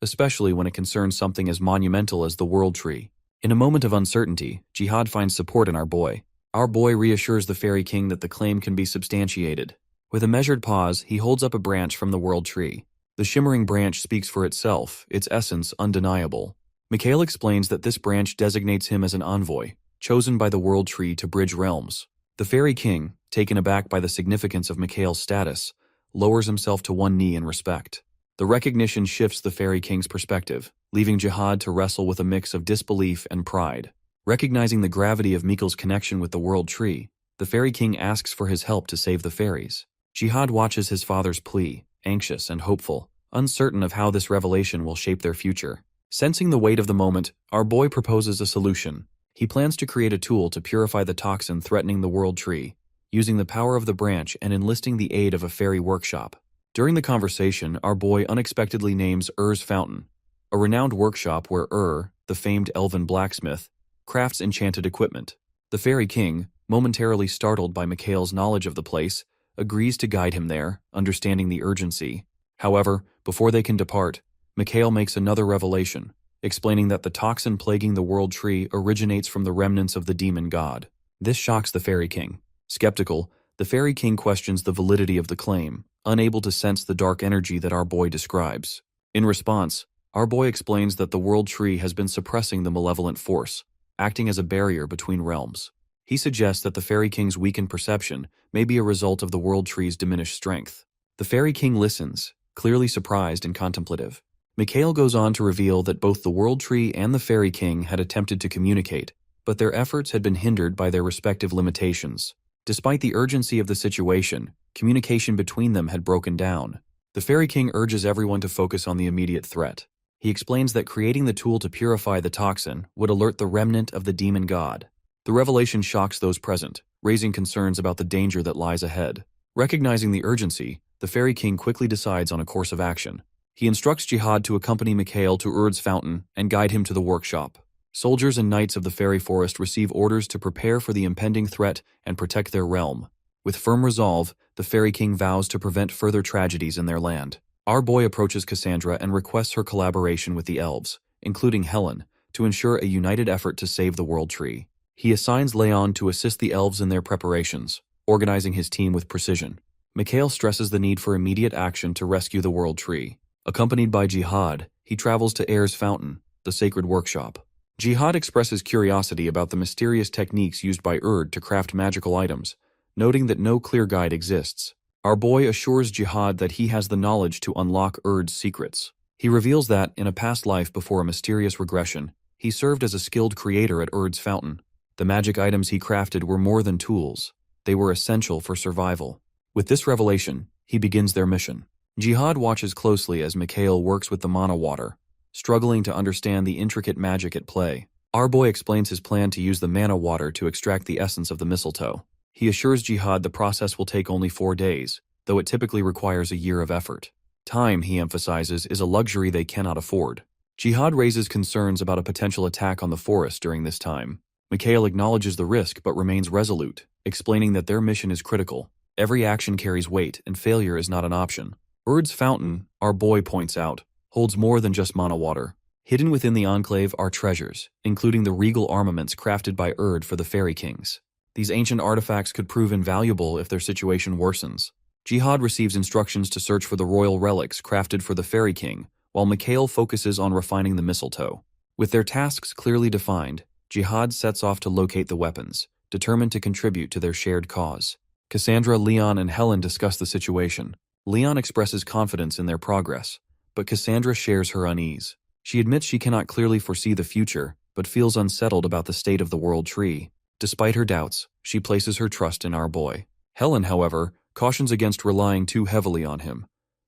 especially when it concerns something as monumental as the world tree. In a moment of uncertainty, Jihad finds support in our boy. Our boy reassures the fairy king that the claim can be substantiated. With a measured pause, he holds up a branch from the world tree. The shimmering branch speaks for itself, its essence undeniable. Mikhail explains that this branch designates him as an envoy, chosen by the world tree to bridge realms. The fairy king, taken aback by the significance of Mikhail's status, lowers himself to one knee in respect. The recognition shifts the fairy king's perspective, leaving Jihad to wrestle with a mix of disbelief and pride. Recognizing the gravity of Mikhail's connection with the world tree, the fairy king asks for his help to save the fairies. Jihad watches his father's plea, anxious and hopeful, uncertain of how this revelation will shape their future. Sensing the weight of the moment, our boy proposes a solution. He plans to create a tool to purify the toxin threatening the world tree, using the power of the branch and enlisting the aid of a fairy workshop. During the conversation, our boy unexpectedly names Ur's Fountain, a renowned workshop where the famed elven blacksmith, crafts enchanted equipment. The fairy king, momentarily startled by Mikhail's knowledge of the place, agrees to guide him there, understanding the urgency. However, before they can depart, Mikhail makes another revelation, explaining that the toxin plaguing the world tree originates from the remnants of the demon god. This shocks the fairy king. Skeptical, the fairy king questions the validity of the claim, unable to sense the dark energy that our boy describes. In response, our boy explains that the world tree has been suppressing the malevolent force, acting as a barrier between realms. He suggests that the fairy king's weakened perception may be a result of the world tree's diminished strength. The fairy king listens, clearly surprised and contemplative. Mikhail goes on to reveal that both the World Tree and the Fairy King had attempted to communicate, but their efforts had been hindered by their respective limitations. Despite the urgency of the situation, communication between them had broken down. The Fairy King urges everyone to focus on the immediate threat. He explains that creating the tool to purify the toxin would alert the remnant of the demon god. The revelation shocks those present, raising concerns about the danger that lies ahead. Recognizing the urgency, the Fairy King quickly decides on a course of action. He instructs Jihad to accompany Mikhail to Urd's fountain and guide him to the workshop. Soldiers and knights of the fairy forest receive orders to prepare for the impending threat and protect their realm. With firm resolve, the Fairy King vows to prevent further tragedies in their land. Our boy approaches Cassandra and requests her collaboration with the elves, including Helen, to ensure a united effort to save the World Tree. He assigns Leon to assist the elves in their preparations, organizing his team with precision. Mikhail stresses the need for immediate action to rescue the World Tree. Accompanied by Jihad, he travels to Air's fountain, the sacred workshop. Jihad expresses curiosity about the mysterious techniques used by Urd to craft magical items, noting that no clear guide exists. Our boy assures Jihad that he has the knowledge to unlock Urd's secrets. He reveals that, in a past life before a mysterious regression, he served as a skilled creator at Urd's fountain. The magic items he crafted were more than tools. They were essential for survival. With this revelation, he begins their mission. Jihad watches closely as Mikhail works with the mana water, struggling to understand the intricate magic at play. Our boy explains his plan to use the mana water to extract the essence of the mistletoe. He assures Jihad the process will take only 4 days, though it typically requires a year of effort. Time, he emphasizes, is a luxury they cannot afford. Jihad raises concerns about a potential attack on the forest during this time. Mikhail acknowledges the risk but remains resolute, explaining that their mission is critical. Every action carries weight, and failure is not an option. Urd's fountain, our boy points out, holds more than just mana water. Hidden within the enclave are treasures, including the regal armaments crafted by Urd for the Fairy Kings. These ancient artifacts could prove invaluable if their situation worsens. Jihad receives instructions to search for the royal relics crafted for the Fairy King, while Mikhail focuses on refining the mistletoe. With their tasks clearly defined, Jihad sets off to locate the weapons, determined to contribute to their shared cause. Cassandra, Leon, and Helen discuss the situation. Leon expresses confidence in their progress, but Cassandra shares her unease. She admits she cannot clearly foresee the future, but feels unsettled about the state of the World Tree. Despite her doubts, she places her trust in our boy. Helen, however, cautions against relying too heavily on him,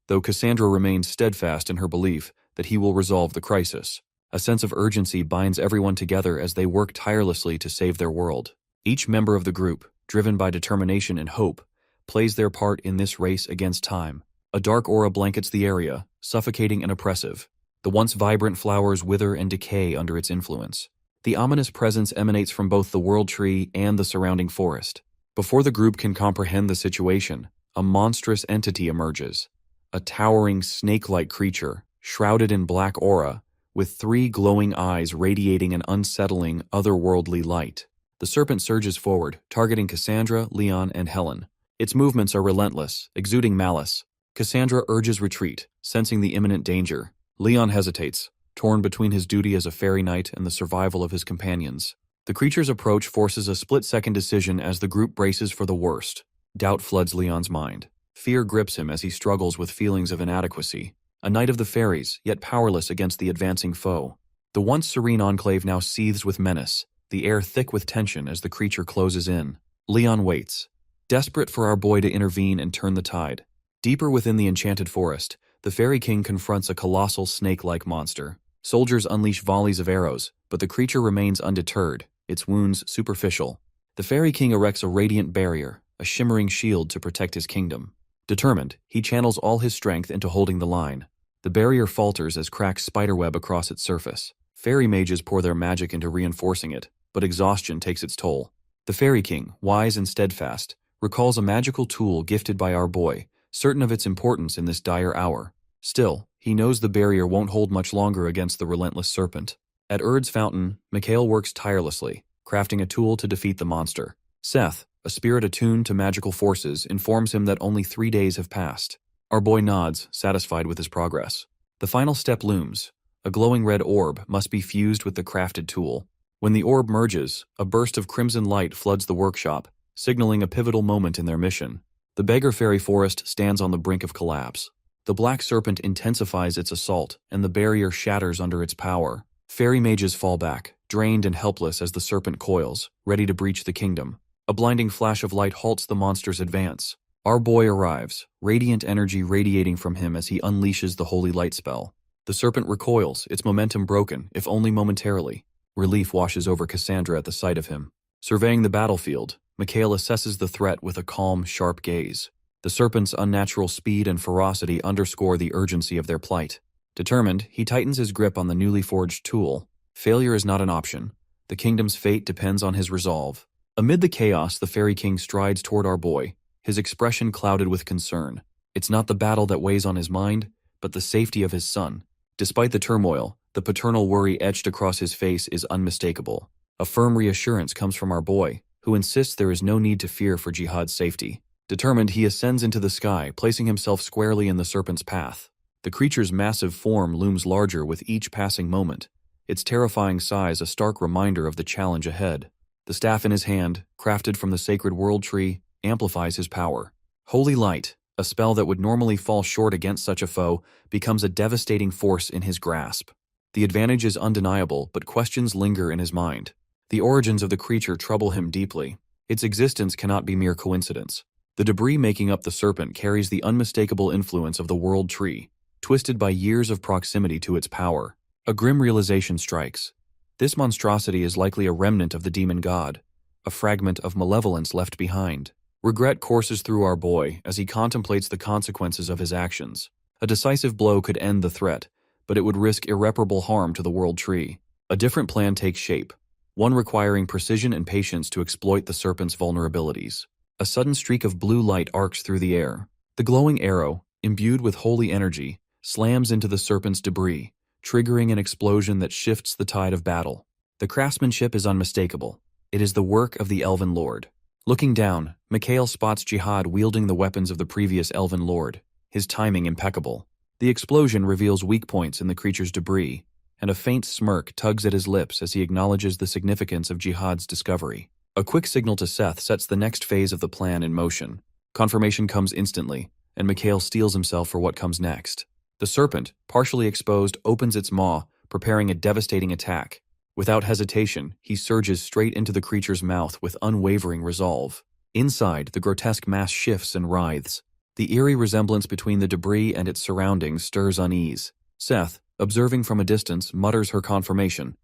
though Cassandra remains steadfast in her belief that he will resolve the crisis. A sense of urgency binds everyone together as they work tirelessly to save their world. Each member of the group, driven by determination and hope, plays their part in this race against time. A dark aura blankets the area, suffocating and oppressive. The once vibrant flowers wither and decay under its influence. The ominous presence emanates from both the World Tree and the surrounding forest. Before the group can comprehend the situation, a monstrous entity emerges. A towering snake-like creature, shrouded in black aura, with 3 glowing eyes radiating an unsettling, otherworldly light. The serpent surges forward, targeting Cassandra, Leon, and Helen. Its movements are relentless, exuding malice. Cassandra urges retreat, sensing the imminent danger. Leon hesitates, torn between his duty as a fairy knight and the survival of his companions. The creature's approach forces a split-second decision as the group braces for the worst. Doubt floods Leon's mind. Fear grips him as he struggles with feelings of inadequacy. A knight of the fairies, yet powerless against the advancing foe. The once serene enclave now seethes with menace, the air thick with tension as the creature closes in. Leon waits, desperate for our boy to intervene and turn the tide. Deeper within the enchanted forest, the Fairy King confronts a colossal snake-like monster. Soldiers unleash volleys of arrows, but the creature remains undeterred, its wounds superficial. The Fairy King erects a radiant barrier, a shimmering shield to protect his kingdom. Determined, he channels all his strength into holding the line. The barrier falters as cracks spiderweb across its surface. Fairy mages pour their magic into reinforcing it, but exhaustion takes its toll. The Fairy King, wise and steadfast, recalls a magical tool gifted by our boy, certain of its importance in this dire hour. Still, he knows the barrier won't hold much longer against the relentless serpent. At Urd's fountain, Mikhail works tirelessly, crafting a tool to defeat the monster. Seth, a spirit attuned to magical forces, informs him that only 3 days have passed. Our boy nods, satisfied with his progress. The final step looms. A glowing red orb must be fused with the crafted tool. When the orb merges, a burst of crimson light floods the workshop, signaling a pivotal moment in their mission. The beggar fairy forest stands on the brink of collapse. The black serpent intensifies its assault, and the barrier shatters under its power. Fairy mages fall back, drained and helpless as the serpent coils, ready to breach the kingdom. A blinding flash of light halts the monster's advance. Our boy arrives, radiant energy radiating from him as he unleashes the holy light spell. The serpent recoils, its momentum broken, if only momentarily. Relief washes over Cassandra at the sight of him. Surveying the battlefield, Mikhail assesses the threat with a calm, sharp gaze. The serpent's unnatural speed and ferocity underscore the urgency of their plight. Determined, he tightens his grip on the newly forged tool. Failure is not an option. The kingdom's fate depends on his resolve. Amid the chaos, the Fairy King strides toward our boy, his expression clouded with concern. It's not the battle that weighs on his mind, but the safety of his son. Despite the turmoil, the paternal worry etched across his face is unmistakable. A firm reassurance comes from our boy, who insists there is no need to fear for Jihad's safety. Determined, he ascends into the sky, placing himself squarely in the serpent's path. The creature's massive form looms larger with each passing moment, its terrifying size a stark reminder of the challenge ahead. The staff in his hand, crafted from the sacred world tree, amplifies his power. Holy Light, a spell that would normally fall short against such a foe, becomes a devastating force in his grasp. The advantage is undeniable, but questions linger in his mind. The origins of the creature trouble him deeply. Its existence cannot be mere coincidence. The debris making up the serpent carries the unmistakable influence of the world tree, twisted by years of proximity to its power. A grim realization strikes. This monstrosity is likely a remnant of the demon god, a fragment of malevolence left behind. Regret courses through our boy as he contemplates the consequences of his actions. A decisive blow could end the threat, but it would risk irreparable harm to the world tree. A different plan takes shape, one requiring precision and patience to exploit the serpent's vulnerabilities. A sudden streak of blue light arcs through the air. The glowing arrow, imbued with holy energy, slams into the serpent's debris, triggering an explosion that shifts the tide of battle. The craftsmanship is unmistakable. It is the work of the Elven Lord. Looking down, Mikhail spots Jihad wielding the weapons of the previous Elven Lord, his timing impeccable. The explosion reveals weak points in the creature's debris, and a faint smirk tugs at his lips as he acknowledges the significance of Jihad's discovery. A quick signal to Seth sets the next phase of the plan in motion. Confirmation comes instantly, and Mikhail steels himself for what comes next. The serpent, partially exposed, opens its maw, preparing a devastating attack. Without hesitation, he surges straight into the creature's mouth with unwavering resolve. Inside, the grotesque mass shifts and writhes. The eerie resemblance between the debris and its surroundings stirs unease. Seth, observing from a distance, mutters her confirmation.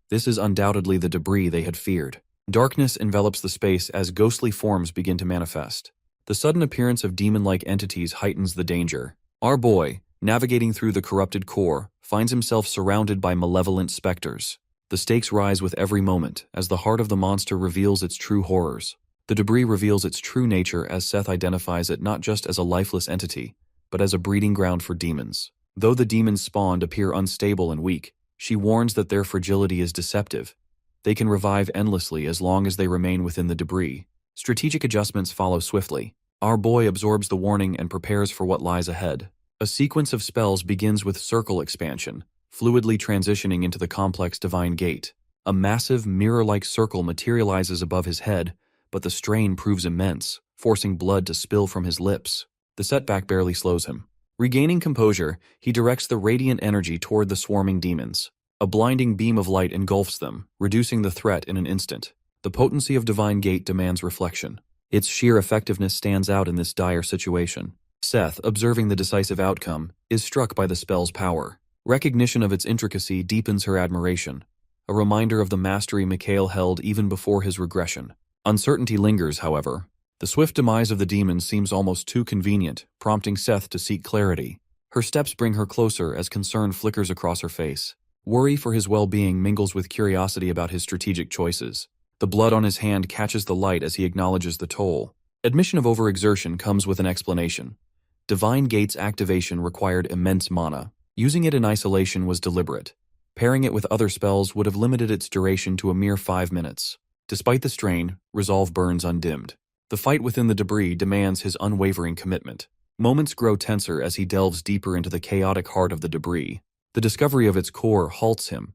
This is undoubtedly the debris they had feared. Darkness envelops the space as ghostly forms begin to manifest. The sudden appearance of demon-like entities heightens the danger. Our boy, navigating through the corrupted core, finds himself surrounded by malevolent specters. The stakes rise with every moment as the heart of the monster reveals its true horrors. The debris reveals its true nature as Seth identifies it not just as a lifeless entity, but as a breeding ground for demons. Though the demons spawned appear unstable and weak, she warns that their fragility is deceptive. They can revive endlessly as long as they remain within the debris. Strategic adjustments follow swiftly. Our boy absorbs the warning and prepares for what lies ahead. A sequence of spells begins with circle expansion, fluidly transitioning into the complex divine gate. A massive, mirror-like circle materializes above his head, but the strain proves immense, forcing blood to spill from his lips. The setback barely slows him. Regaining composure, he directs the radiant energy toward the swarming demons. A blinding beam of light engulfs them, reducing the threat in an instant. The potency of Divine Gate demands reflection. Its sheer effectiveness stands out in this dire situation. Seth, observing the decisive outcome, is struck by the spell's power. Recognition of its intricacy deepens her admiration, a reminder of the mastery Mikhail held even before his regression. Uncertainty lingers, however. The swift demise of the demons seems almost too convenient, prompting Seth to seek clarity. Her steps bring her closer as concern flickers across her face. Worry for his well-being mingles with curiosity about his strategic choices. The blood on his hand catches the light as he acknowledges the toll. Admission of overexertion comes with an explanation. Divine Gate's activation required immense mana. Using it in isolation was deliberate. Pairing it with other spells would have limited its duration to a mere 5 minutes. Despite the strain, resolve burns undimmed. The fight within the debris demands his unwavering commitment. Moments grow tenser as he delves deeper into the chaotic heart of the debris. The discovery of its core halts him.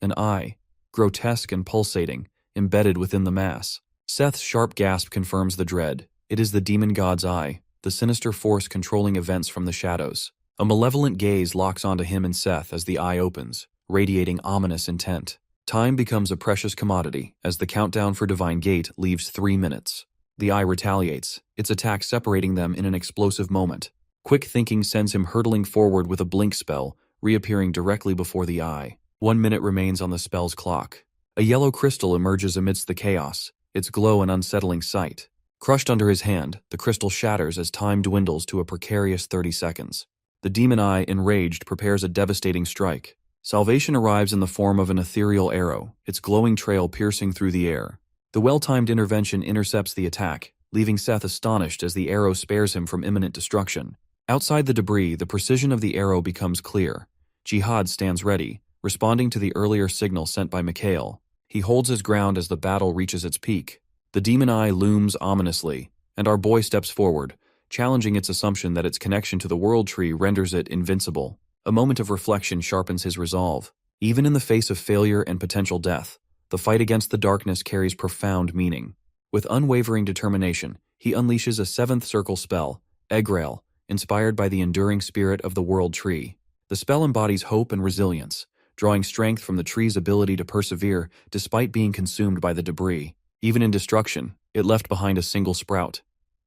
An eye, grotesque and pulsating, embedded within the mass. Seth's sharp gasp confirms the dread. It is the demon god's eye, the sinister force controlling events from the shadows. A malevolent gaze locks onto him and Seth as the eye opens, radiating ominous intent. Time becomes a precious commodity as the countdown for Divine Gate leaves 3 minutes. The eye retaliates, its attack separating them in an explosive moment. Quick thinking sends him hurtling forward with a blink spell, reappearing directly before the eye. 1 minute remains on the spell's clock. A yellow crystal emerges amidst the chaos, its glow an unsettling sight. Crushed under his hand, the crystal shatters as time dwindles to a precarious 30 seconds. The demon eye, enraged, prepares a devastating strike. Salvation arrives in the form of an ethereal arrow, its glowing trail piercing through the air. The well-timed intervention intercepts the attack, leaving Seth astonished as the arrow spares him from imminent destruction. Outside the debris, the precision of the arrow becomes clear. Jihad stands ready, responding to the earlier signal sent by Mikhail. He holds his ground as the battle reaches its peak. The demon eye looms ominously, and our boy steps forward, challenging its assumption that its connection to the world tree renders it invincible. A moment of reflection sharpens his resolve. Even in the face of failure and potential death, the fight against the darkness carries profound meaning. With unwavering determination, he unleashes a 7th circle spell, Egrail, inspired by the enduring spirit of the world tree. The spell embodies hope and resilience, drawing strength from the tree's ability to persevere despite being consumed by the debris. Even in destruction, it left behind a single sprout,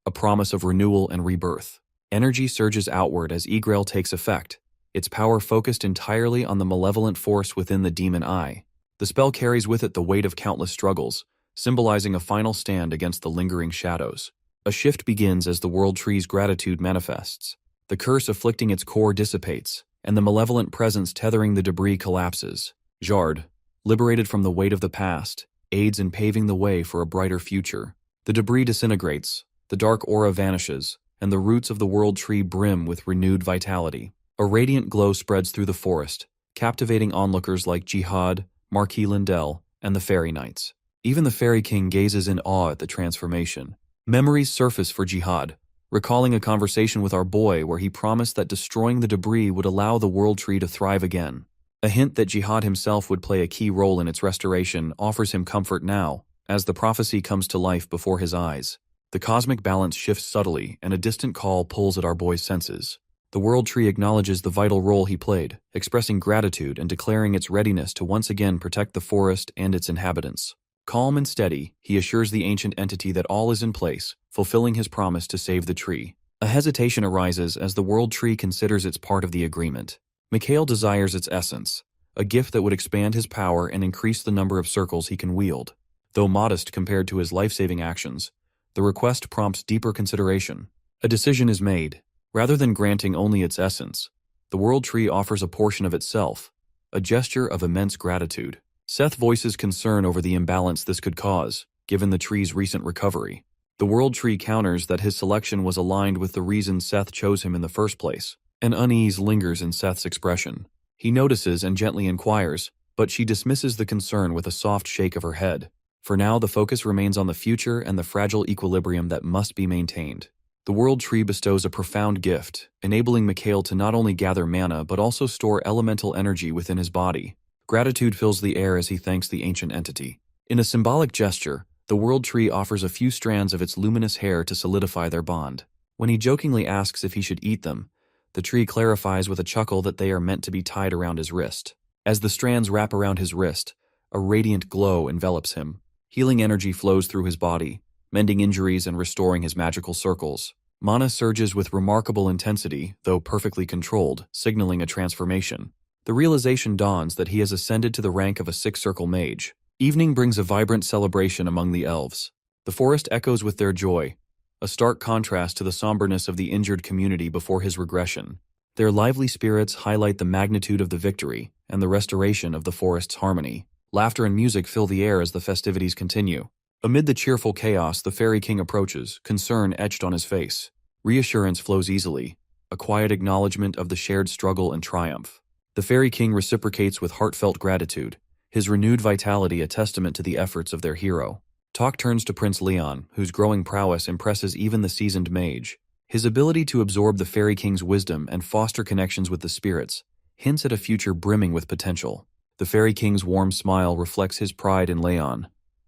a promise of renewal and rebirth. Energy surges outward as Egrail takes effect, its power focused entirely on the malevolent force within the demon eye. The spell carries with it the weight of countless struggles, symbolizing a final stand against the lingering shadows. A shift begins as the world tree's gratitude manifests. The curse afflicting its core dissipates, and the malevolent presence tethering the debris collapses. Jard, liberated from the weight of the past, aids in paving the way for a brighter future. The debris disintegrates, the dark aura vanishes, and the roots of the world tree brim with renewed vitality. A radiant glow spreads through the forest, captivating onlookers like Jihad, Marquis Lindell, and the Fairy Knights. Even the Fairy King gazes in awe at the transformation. Memories surface for Jihad, recalling a conversation with our boy where he promised that destroying the debris would allow the world tree to thrive again. A hint that Jihad himself would play a key role in its restoration offers him comfort now, as the prophecy comes to life before his eyes. The cosmic balance shifts subtly, and a distant call pulls at our boy's senses. The world tree acknowledges the vital role he played, expressing gratitude and declaring its readiness to once again protect the forest and its inhabitants. Calm and steady, he assures the ancient entity that all is in place, fulfilling his promise to save the tree. A hesitation arises as the world tree considers its part of the agreement. Mikhail desires its essence, a gift that would expand his power and increase the number of circles he can wield. Though modest compared to his life-saving actions, the request prompts deeper consideration. A decision is made. Rather than granting only its essence, the world tree offers a portion of itself, a gesture of immense gratitude. Seth voices concern over the imbalance this could cause, given the tree's recent recovery. The world tree counters that his selection was aligned with the reason Seth chose him in the first place. An unease lingers in Seth's expression. He notices and gently inquires, but she dismisses the concern with a soft shake of her head. For now, the focus remains on the future and the fragile equilibrium that must be maintained. The world tree bestows a profound gift, enabling Mikhail to not only gather mana but also store elemental energy within his body. Gratitude fills the air as he thanks the ancient entity. In a symbolic gesture, the world tree offers a few strands of its luminous hair to solidify their bond. When he jokingly asks if he should eat them, the tree clarifies with a chuckle that they are meant to be tied around his wrist. As the strands wrap around his wrist, a radiant glow envelops him. Healing energy flows through his body, mending injuries and restoring his magical circles. Mana surges with remarkable intensity, though perfectly controlled, signaling a transformation. The realization dawns that he has ascended to the rank of a 6-circle mage. Evening brings a vibrant celebration among the elves. The forest echoes with their joy, a stark contrast to the somberness of the injured community before his regression. Their lively spirits highlight the magnitude of the victory and the restoration of the forest's harmony. Laughter and music fill the air as the festivities continue. Amid the cheerful chaos, the Fairy King approaches, concern etched on his face. Reassurance flows easily, a quiet acknowledgement of the shared struggle and triumph. The Fairy King reciprocates with heartfelt gratitude, his renewed vitality a testament to the efforts of their hero. Talk turns to Prince Leon, whose growing prowess impresses even the seasoned mage. His ability to absorb the Fairy King's wisdom and foster connections with the spirits hints at a future brimming with potential. The Fairy King's warm smile reflects his pride in Leon,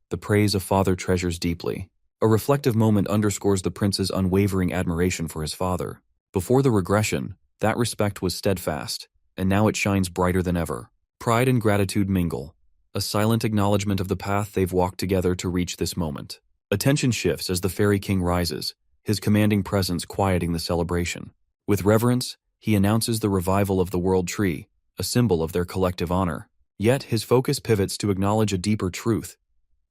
the praise a father treasures deeply. A reflective moment underscores the prince's unwavering admiration for his father. Before the regression, That respect was steadfast, and now it shines brighter than ever. Pride and gratitude mingle, a silent acknowledgement of the path they've walked together to reach this moment. Attention shifts as the Fairy King rises, his commanding presence quieting the celebration. With reverence, he announces the revival of the World Tree, a symbol of their collective honor. Yet his focus pivots to acknowledge a deeper truth.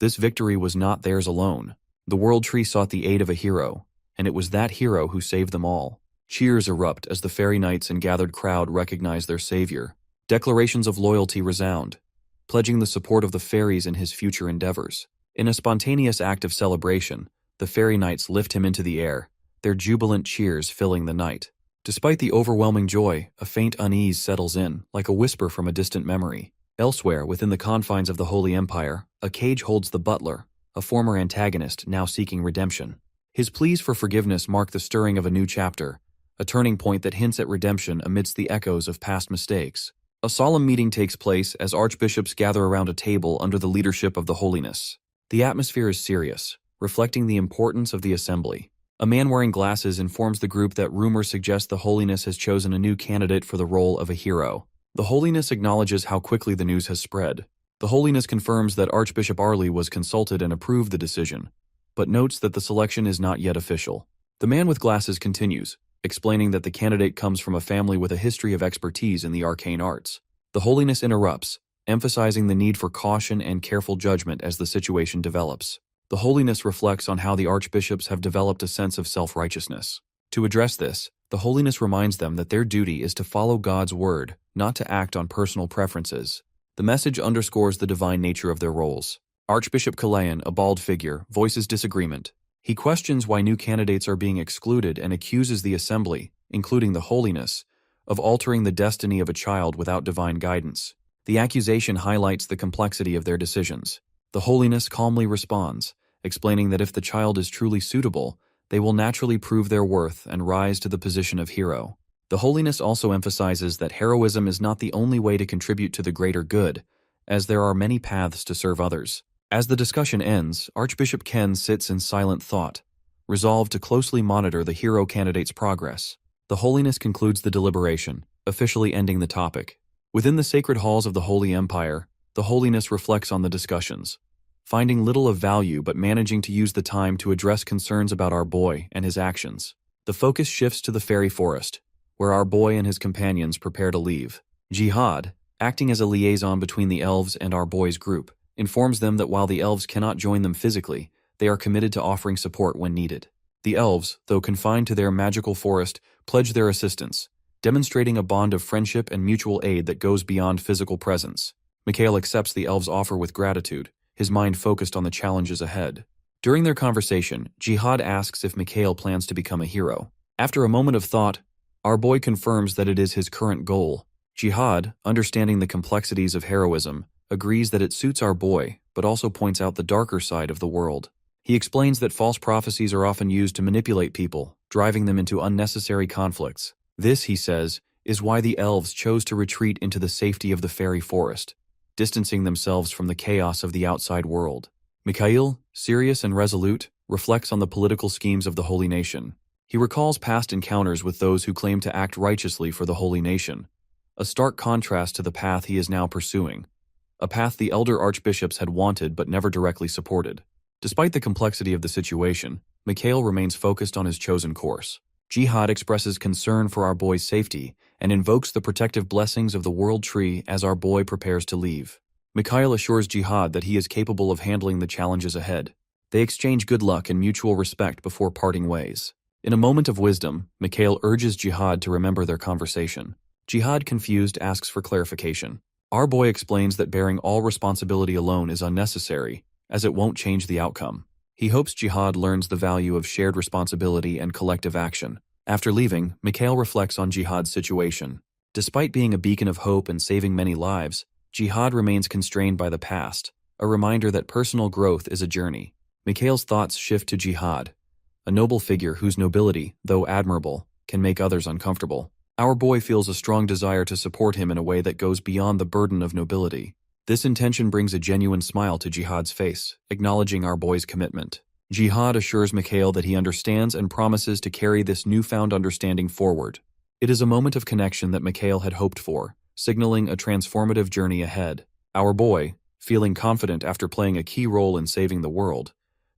This victory was not theirs alone. The World Tree sought the aid of a hero, and it was that hero who saved them all. Cheers erupt as the fairy knights and gathered crowd recognize their savior. Declarations of loyalty resound, pledging the support of the fairies in his future endeavors. In a spontaneous act of celebration, the fairy knights lift him into the air, their jubilant cheers filling the night. Despite the overwhelming joy, a faint unease settles in, like a whisper from a distant memory. Elsewhere, within the confines of the Holy Empire, a cage holds the butler, a former antagonist now seeking redemption. His pleas for forgiveness mark the stirring of a new chapter, a turning point that hints at redemption amidst the echoes of past mistakes. A solemn meeting takes place as archbishops gather around a table under the leadership of the Holiness. The atmosphere is serious, reflecting the importance of the assembly. A man wearing glasses informs the group that rumors suggest the Holiness has chosen a new candidate for the role of a hero. The Holiness acknowledges how quickly the news has spread. The Holiness confirms that Archbishop Arley was consulted and approved the decision, but notes that the selection is not yet official. The man with glasses continues, explaining that the candidate comes from a family with a history of expertise in the arcane arts. The Holiness interrupts, emphasizing the need for caution and careful judgment as the situation develops. The Holiness reflects on how the archbishops have developed a sense of self-righteousness. To address this, the Holiness reminds them that their duty is to follow God's word, not to act on personal preferences. The message underscores the divine nature of their roles. Archbishop Kalayan, a bald figure, voices disagreement. He questions why new candidates are being excluded and accuses the assembly, including the Holiness, of altering the destiny of a child without divine guidance. The accusation highlights the complexity of their decisions. The Holiness calmly responds, explaining that if the child is truly suitable, they will naturally prove their worth and rise to the position of hero. The Holiness also emphasizes that heroism is not the only way to contribute to the greater good, as there are many paths to serve others. As the discussion ends, Archbishop Ken sits in silent thought, resolved to closely monitor the hero candidate's progress. The Holiness concludes the deliberation, officially ending the topic. Within the sacred halls of the Holy Empire, the Holiness reflects on the discussions, finding little of value but managing to use the time to address concerns about our boy and his actions. The focus shifts to the fairy forest, where our boy and his companions prepare to leave. Jihad, acting as a liaison between the elves and our boy's group, informs them that while the elves cannot join them physically, they are committed to offering support when needed. The elves, though confined to their magical forest, pledge their assistance, demonstrating a bond of friendship and mutual aid that goes beyond physical presence. Mikhail accepts the elves' offer with gratitude, his mind focused on the challenges ahead. During their conversation, Jihad asks if Mikhail plans to become a hero. After a moment of thought, our boy confirms that it is his current goal. Jihad, understanding the complexities of heroism, agrees that it suits our boy, but also points out the darker side of the world. He explains that false prophecies are often used to manipulate people, driving them into unnecessary conflicts. This, he says, is why the elves chose to retreat into the safety of the fairy forest, distancing themselves from the chaos of the outside world. Mikhail, serious and resolute, reflects on the political schemes of the holy nation. He recalls past encounters with those who claim to act righteously for the holy nation, a stark contrast to the path he is now pursuing, a path the elder archbishops had wanted but never directly supported. Despite the complexity of the situation, Mikhail remains focused on his chosen course. Jihad expresses concern for our boy's safety and invokes the protective blessings of the World Tree as our boy prepares to leave. Mikhail assures Jihad that he is capable of handling the challenges ahead. They exchange good luck and mutual respect before parting ways. In a moment of wisdom, Mikhail urges Jihad to remember their conversation. Jihad, confused, asks for clarification. Our boy explains that bearing all responsibility alone is unnecessary, as it won't change the outcome. He hopes Jihad learns the value of shared responsibility and collective action. After leaving, Mikhail reflects on Jihad's situation. Despite being a beacon of hope and saving many lives, Jihad remains constrained by the past, a reminder that personal growth is a journey. Mikhail's thoughts shift to Jihad, a noble figure whose nobility, though admirable, can make others uncomfortable. Our boy feels a strong desire to support him in a way that goes beyond the burden of nobility. This intention brings a genuine smile to Jihad's face, acknowledging our boy's commitment. Jihad assures Mikhail that he understands and promises to carry this newfound understanding forward. It is a moment of connection that Mikhail had hoped for, signaling a transformative journey ahead. Our boy, feeling confident after playing a key role in saving the world,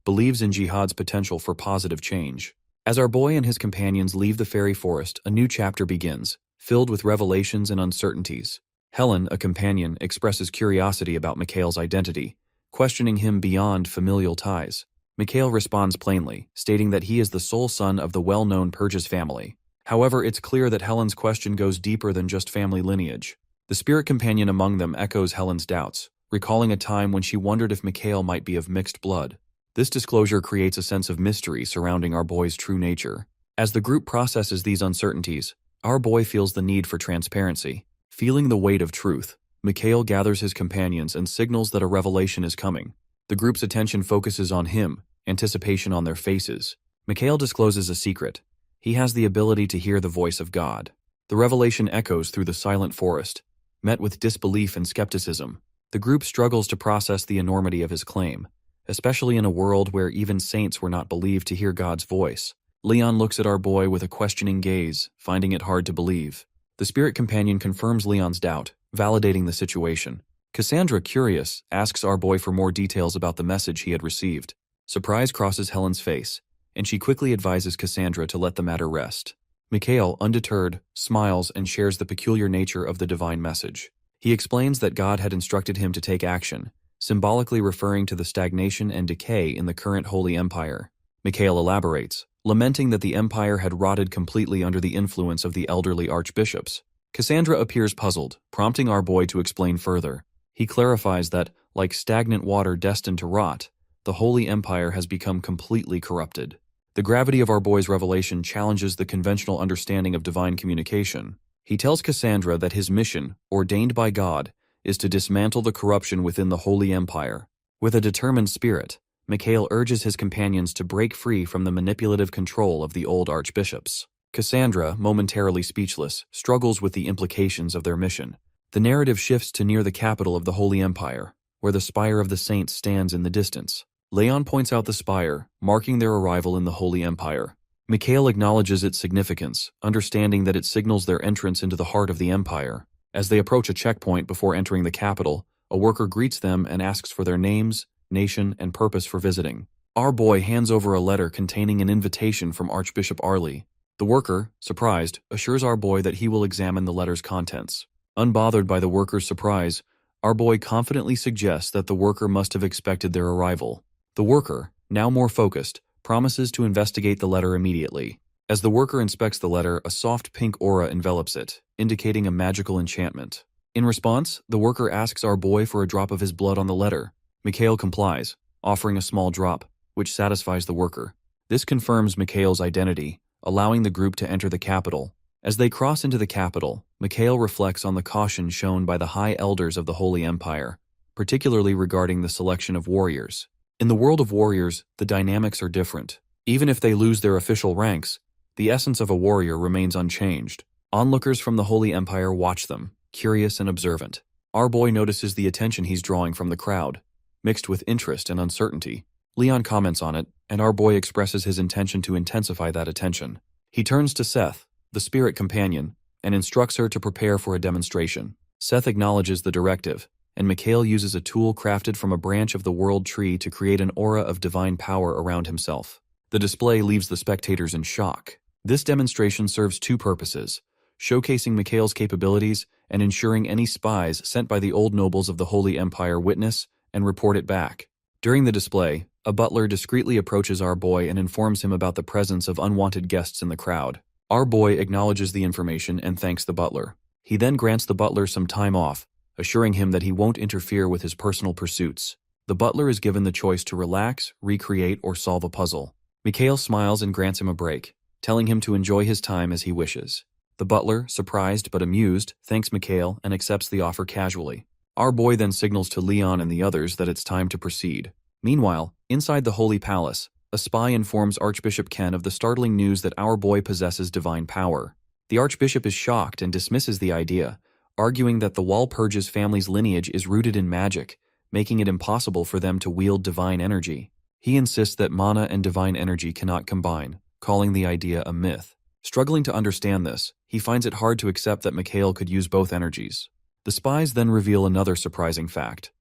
believes in Jihad's potential for positive change. As our boy and his companions leave the fairy forest, a new chapter begins, filled with revelations and uncertainties. Helen, a companion, expresses curiosity about Mikhail's identity, questioning him beyond familial ties. Mikhail responds plainly, stating that he is the sole son of the well-known Purges family. However, it's clear that Helen's question goes deeper than just family lineage. The spirit companion among them echoes Helen's doubts, recalling a time when she wondered if Mikhail might be of mixed blood. This disclosure creates a sense of mystery surrounding our boy's true nature. As the group processes these uncertainties, our boy feels the need for transparency. Feeling the weight of truth, Mikhail gathers his companions and signals that a revelation is coming. The group's attention focuses on him, anticipation on their faces. Mikhail discloses a secret. He has the ability to hear the voice of God. The revelation echoes through the silent forest. Met with disbelief and skepticism, the group struggles to process the enormity of his claim, especially in a world where even saints were not believed to hear God's voice. Leon looks at our boy with a questioning gaze, finding it hard to believe. The spirit companion confirms Leon's doubt, validating the situation. Cassandra, curious, asks our boy for more details about the message he had received. Surprise crosses Helen's face, and she quickly advises Cassandra to let the matter rest. Mikhail, undeterred, smiles and shares the peculiar nature of the divine message. He explains that God had instructed him to take action, symbolically referring to the stagnation and decay in the current Holy Empire. Mikhail elaborates, lamenting that the empire had rotted completely under the influence of the elderly archbishops. Cassandra appears puzzled, prompting our boy to explain further. He clarifies that, like stagnant water destined to rot, the Holy Empire has become completely corrupted. The gravity of our boy's revelation challenges the conventional understanding of divine communication. He tells Cassandra that his mission, ordained by God, is to dismantle the corruption within the Holy Empire. With a determined spirit, Mikhail urges his companions to break free from the manipulative control of the old archbishops. Cassandra, momentarily speechless, struggles with the implications of their mission. The narrative shifts to near the capital of the Holy Empire, where the spire of the saints stands in the distance. Leon points out the spire, marking their arrival in the Holy Empire. Mikhail acknowledges its significance, understanding that it signals their entrance into the heart of the empire. As they approach a checkpoint before entering the capital, a worker greets them and asks for their names, nation, and purpose for visiting. Our boy hands over a letter containing an invitation from Archbishop Arley. The worker, surprised, assures our boy that he will examine the letter's contents. Unbothered by the worker's surprise, our boy confidently suggests that the worker must have expected their arrival. The worker, now more focused, promises to investigate the letter immediately. As the worker inspects the letter, a soft pink aura envelops it, indicating a magical enchantment. In response, the worker asks our boy for a drop of his blood on the letter. Mikhail complies, offering a small drop, which satisfies the worker. This confirms Mikhail's identity, allowing the group to enter the capital. As they cross into the capital, Mikhail reflects on the caution shown by the high elders of the Holy Empire, particularly regarding the selection of warriors. In the world of warriors, the dynamics are different. Even if they lose their official ranks, the essence of a warrior remains unchanged. Onlookers from the Holy Empire watch them, curious and observant. Our boy notices the attention he's drawing from the crowd, mixed with interest and uncertainty. Leon comments on it, and our boy expresses his intention to intensify that attention. He turns to Seth, the spirit companion, and instructs her to prepare for a demonstration. Seth acknowledges the directive, and Mikhail uses a tool crafted from a branch of the world tree to create an aura of divine power around himself. The display leaves the spectators in shock. This demonstration serves two purposes: showcasing Mikhail's capabilities and ensuring any spies sent by the old nobles of the Holy Empire witness and report it back. During the display, a butler discreetly approaches our boy and informs him about the presence of unwanted guests in the crowd. Our boy acknowledges the information and thanks the butler. He then grants the butler some time off, assuring him that he won't interfere with his personal pursuits. The butler is given the choice to relax, recreate, or solve a puzzle. Mikhail smiles and grants him a break, telling him to enjoy his time as he wishes. The butler, surprised but amused, thanks Mikhail and accepts the offer casually. Our boy then signals to Leon and the others that it's time to proceed. Meanwhile, inside the Holy Palace, a spy informs Archbishop Ken of the startling news that our boy possesses divine power. The Archbishop is shocked and dismisses the idea, arguing that the Walpurgis family's lineage is rooted in magic, making it impossible for them to wield divine energy. He insists that mana and divine energy cannot combine, calling the idea a myth. Struggling to understand this, he finds it hard to accept that Mikhail could use both energies. The spies then reveal another surprising fact.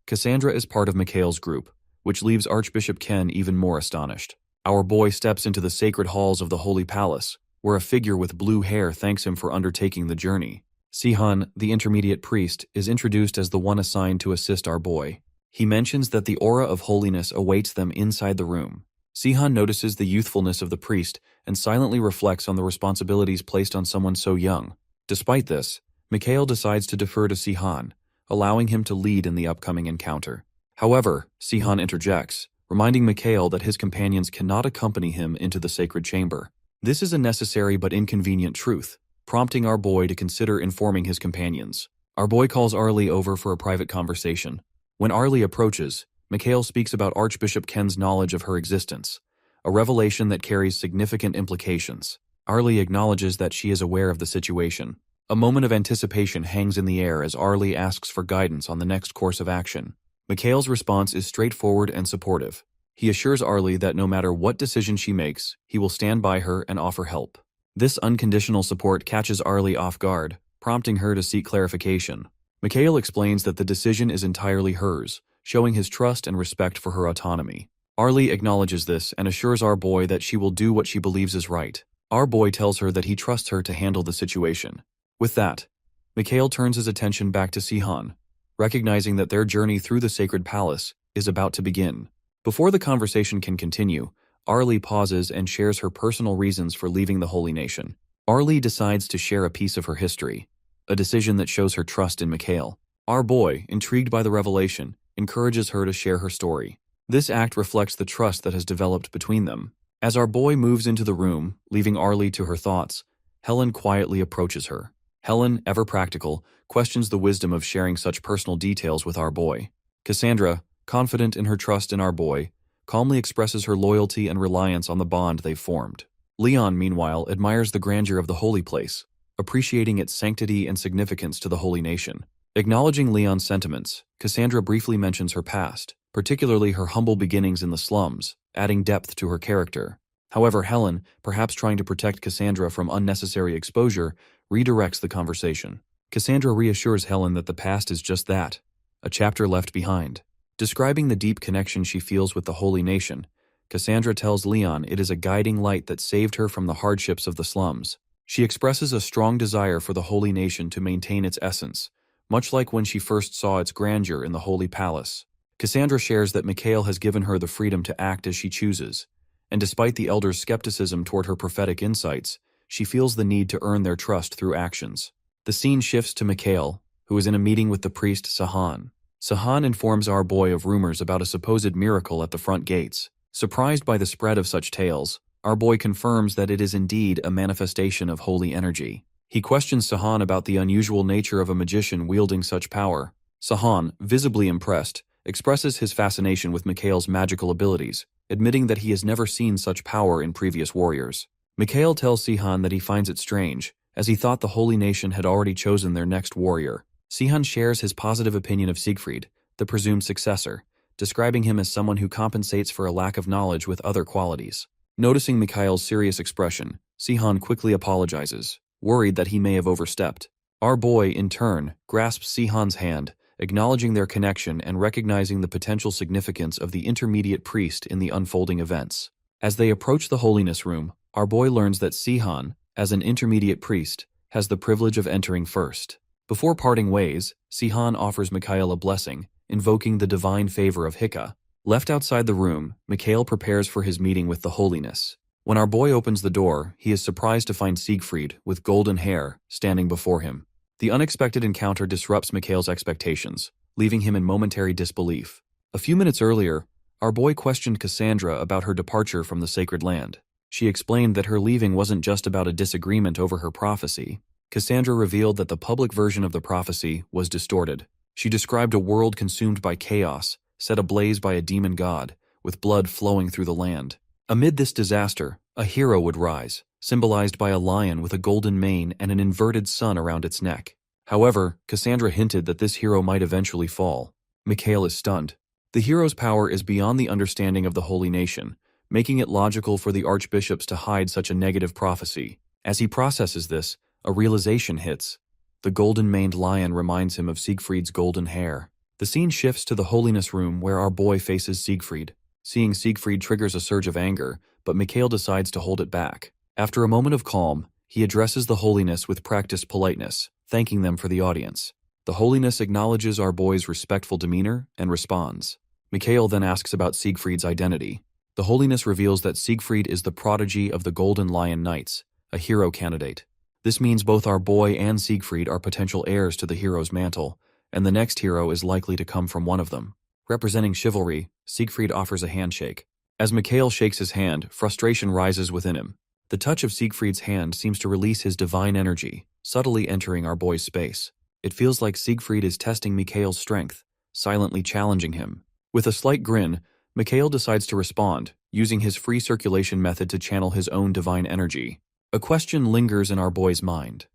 Cassandra is part of Mikhail's group, which leaves Archbishop Ken even more astonished. Our boy steps into the sacred halls of the Holy Palace, where a figure with blue hair thanks him for undertaking the journey. Sihan, the intermediate priest, is introduced as the one assigned to assist our boy. He mentions that the aura of holiness awaits them inside the room. Sihan notices the youthfulness of the priest and silently reflects on the responsibilities placed on someone so young. Despite this, Mikhail decides to defer to Sihan, allowing him to lead in the upcoming encounter. However, Sihan interjects, reminding Mikhail that his companions cannot accompany him into the sacred chamber. This is a necessary but inconvenient truth, prompting our boy to consider informing his companions. Our boy calls Arlie over for a private conversation. When Arlie approaches, Mikhail speaks about Archbishop Ken's knowledge of her existence, a revelation that carries significant implications. Arlie acknowledges that she is aware of the situation. A moment of anticipation hangs in the air as Arlie asks for guidance on the next course of action. Mikhail's response is straightforward and supportive. He assures Arlie that no matter what decision she makes, he will stand by her and offer help. This unconditional support catches Arlie off guard, prompting her to seek clarification. Mikhail explains that the decision is entirely hers, showing his trust and respect for her autonomy. Arlie acknowledges this and assures our boy that she will do what she believes is right. Our boy tells her that he trusts her to handle the situation. With that, Mikhail turns his attention back to Sihan, recognizing that their journey through the sacred palace is about to begin. Before the conversation can continue, Arlie pauses and shares her personal reasons for leaving the Holy Nation. Arlie decides to share a piece of her history, a decision that shows her trust in Mikhail. Our boy, intrigued by the revelation, encourages her to share her story. This act reflects the trust that has developed between them. As our boy moves into the room, leaving Arlie to her thoughts, Helen quietly approaches her. Helen, ever practical, questions the wisdom of sharing such personal details with our boy. Cassandra, confident in her trust in our boy, calmly expresses her loyalty and reliance on the bond they've formed. Leon, meanwhile, admires the grandeur of the holy place, appreciating its sanctity and significance to the Holy Nation. Acknowledging Leon's sentiments, Cassandra briefly mentions her past, particularly her humble beginnings in the slums, adding depth to her character. However, Helen, perhaps trying to protect Cassandra from unnecessary exposure, redirects the conversation. Cassandra reassures Helen that the past is just that, a chapter left behind. Describing the deep connection she feels with the Holy Nation, Cassandra tells Leon it is a guiding light that saved her from the hardships of the slums. She expresses a strong desire for the Holy Nation to maintain its essence, much like when she first saw its grandeur in the Holy Palace. Cassandra shares that Mikhail has given her the freedom to act as she chooses, and despite the elders' skepticism toward her prophetic insights, she feels the need to earn their trust through actions. The scene shifts to Mikhail, who is in a meeting with the priest Sahan. Sahan informs our boy of rumors about a supposed miracle at the front gates. Surprised by the spread of such tales, our boy confirms that it is indeed a manifestation of holy energy. He questions Sahan about the unusual nature of a magician wielding such power. Sahan, visibly impressed, expresses his fascination with Mikhail's magical abilities, admitting that he has never seen such power in previous warriors. Mikhail tells Sihan that he finds it strange, as he thought the Holy Nation had already chosen their next warrior. Sihan shares his positive opinion of Siegfried, the presumed successor, describing him as someone who compensates for a lack of knowledge with other qualities. Noticing Mikhail's serious expression, Sihan quickly apologizes, worried that he may have overstepped. Our boy, in turn, grasps Sihan's hand, acknowledging their connection and recognizing the potential significance of the intermediate priest in the unfolding events. As they approach the holiness room, our boy learns that Sihan, as an intermediate priest, has the privilege of entering first. Before parting ways, Sihan offers Mikhail a blessing, invoking the divine favor of Hika. Left outside the room, Mikhail prepares for his meeting with the holiness. When our boy opens the door, he is surprised to find Siegfried, with golden hair, standing before him. The unexpected encounter disrupts Mikhail's expectations, leaving him in momentary disbelief. A few minutes earlier, our boy questioned Cassandra about her departure from the sacred land. She explained that her leaving wasn't just about a disagreement over her prophecy. Cassandra revealed that the public version of the prophecy was distorted. She described a world consumed by chaos, set ablaze by a demon god, with blood flowing through the land. Amid this disaster, a hero would rise, symbolized by a lion with a golden mane and an inverted sun around its neck. However, Cassandra hinted that this hero might eventually fall. Mikhail is stunned. The hero's power is beyond the understanding of the Holy Nation, making it logical for the archbishops to hide such a negative prophecy. As he processes this, a realization hits. The golden-maned lion reminds him of Siegfried's golden hair. The scene shifts to the holiness room where our boy faces Siegfried. Seeing Siegfried triggers a surge of anger, but Mikhail decides to hold it back. After a moment of calm, he addresses the holiness with practiced politeness, thanking them for the audience. The holiness acknowledges our boy's respectful demeanor and responds. Mikhail then asks about Siegfried's identity. The holiness reveals that Siegfried is the prodigy of the Golden Lion Knights, a hero candidate. This means both our boy and Siegfried are potential heirs to the hero's mantle, and the next hero is likely to come from one of them. Representing chivalry, Siegfried offers a handshake. As Mikhail shakes his hand, frustration rises within him. The touch of Siegfried's hand seems to release his divine energy, subtly entering our boy's space. It feels like Siegfried is testing Mikhail's strength, silently challenging him. With a slight grin, Mikhail decides to respond, using his free circulation method to channel his own divine energy. A question lingers in our boy's mind.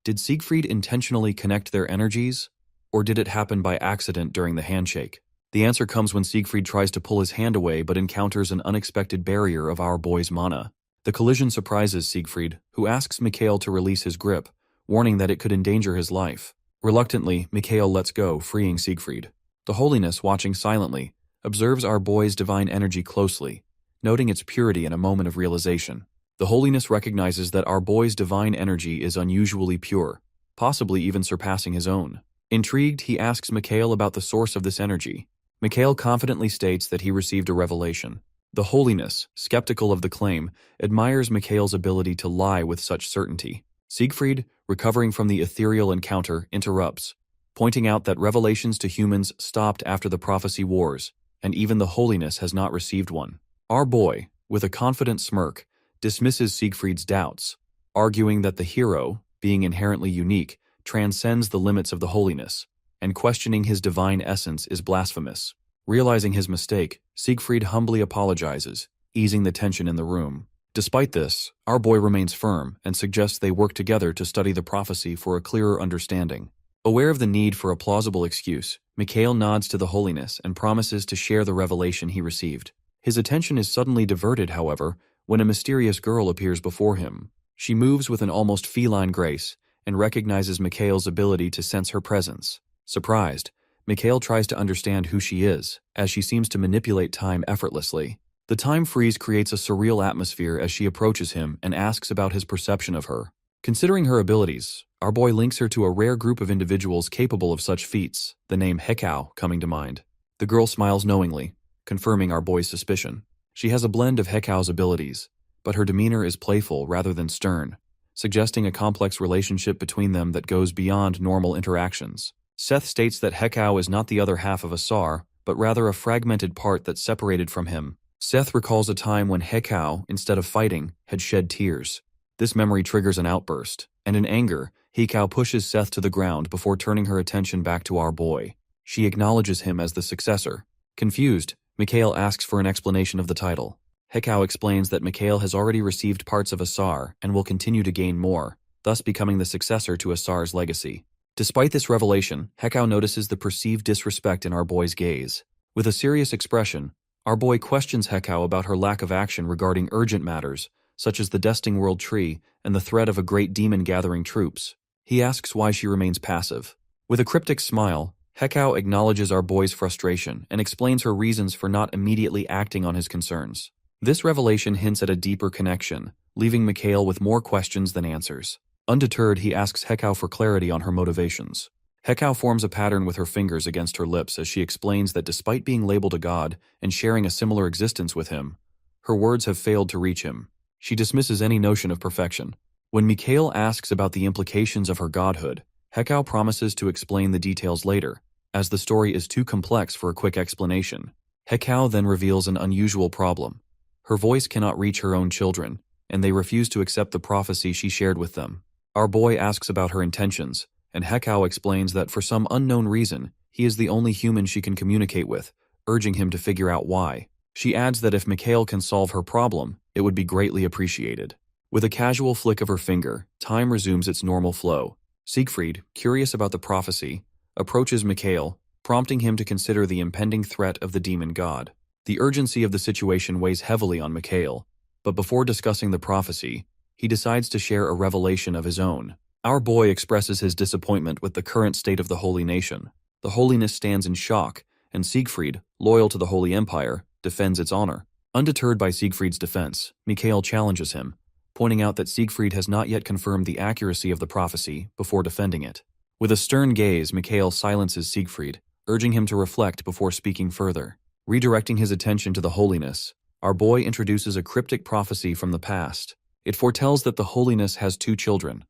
Did Siegfried intentionally connect their energies, or did it happen by accident during the handshake? The answer comes when Siegfried tries to pull his hand away but encounters an unexpected barrier of our boy's mana. The collision surprises Siegfried, who asks Mikhail to release his grip, warning that it could endanger his life. Reluctantly, Mikhail lets go, freeing Siegfried. The holiness, watching silently, observes our boy's divine energy closely, noting its purity in a moment of realization. The holiness recognizes that our boy's divine energy is unusually pure, possibly even surpassing his own. Intrigued, he asks Mikhail about the source of this energy. Mikhail confidently states that he received a revelation. The holiness, skeptical of the claim, admires Mikhail's ability to lie with such certainty. Siegfried, recovering from the ethereal encounter, interrupts, pointing out that revelations to humans stopped after the prophecy wars, and even the holiness has not received one. Our boy, with a confident smirk, dismisses Siegfried's doubts, arguing that the hero, being inherently unique, transcends the limits of the holiness, and questioning his divine essence is blasphemous. Realizing his mistake, Siegfried humbly apologizes, easing the tension in the room. Despite this, our boy remains firm and suggests they work together to study the prophecy for a clearer understanding. Aware of the need for a plausible excuse, Mikhail nods to the holiness and promises to share the revelation he received. His attention is suddenly diverted, however, when a mysterious girl appears before him. She moves with an almost feline grace and recognizes Mikhail's ability to sense her presence. Surprised, Mikhail tries to understand who she is, as she seems to manipulate time effortlessly. The time freeze creates a surreal atmosphere as she approaches him and asks about his perception of her. Considering her abilities, our boy links her to a rare group of individuals capable of such feats, the name Hekau coming to mind. The girl smiles knowingly, confirming our boy's suspicion. She has a blend of Hekau's abilities, but her demeanor is playful rather than stern, suggesting a complex relationship between them that goes beyond normal interactions. Seth states that Hekau is not the other half of Asura, but rather a fragmented part that's separated from him. Seth recalls a time when Hekau, instead of fighting, had shed tears. This memory triggers an outburst, and in anger, Hekau pushes Seth to the ground before turning her attention back to our boy. She acknowledges him as the successor. Confused, Mikhail asks for an explanation of the title. Hekau explains that Mikhail has already received parts of Asar and will continue to gain more, thus becoming the successor to Asar's legacy. Despite this revelation, Hekau notices the perceived disrespect in our boy's gaze. With a serious expression, our boy questions Hekau about her lack of action regarding urgent matters, such as the Desting World Tree and the threat of a great demon gathering troops. He asks why she remains passive. With a cryptic smile, Hekau acknowledges our boy's frustration and explains her reasons for not immediately acting on his concerns. This revelation hints at a deeper connection, leaving Mikhail with more questions than answers. Undeterred, he asks Hekau for clarity on her motivations. Hekau forms a pattern with her fingers against her lips as she explains that despite being labeled a god and sharing a similar existence with him, her words have failed to reach him. She dismisses any notion of perfection. When Mikhail asks about the implications of her godhood, Hekau promises to explain the details later, as the story is too complex for a quick explanation. Hekau then reveals an unusual problem. Her voice cannot reach her own children, and they refuse to accept the prophecy she shared with them. Our boy asks about her intentions, and Hekau explains that for some unknown reason, he is the only human she can communicate with, urging him to figure out why. She adds that if Mikhail can solve her problem, it would be greatly appreciated. With a casual flick of her finger, time resumes its normal flow. Siegfried, curious about the prophecy, approaches Mikhail, prompting him to consider the impending threat of the demon god. The urgency of the situation weighs heavily on Mikhail, but before discussing the prophecy, he decides to share a revelation of his own. Our boy expresses his disappointment with the current state of the Holy Nation. The Holiness stands in shock, and Siegfried, loyal to the Holy Empire, defends its honor. Undeterred by Siegfried's defense, Mikhail challenges him, pointing out that Siegfried has not yet confirmed the accuracy of the prophecy before defending it. With a stern gaze, Mikhail silences Siegfried, urging him to reflect before speaking further. Redirecting his attention to the holiness, our boy introduces a cryptic prophecy from the past. It foretells that the holiness has two children,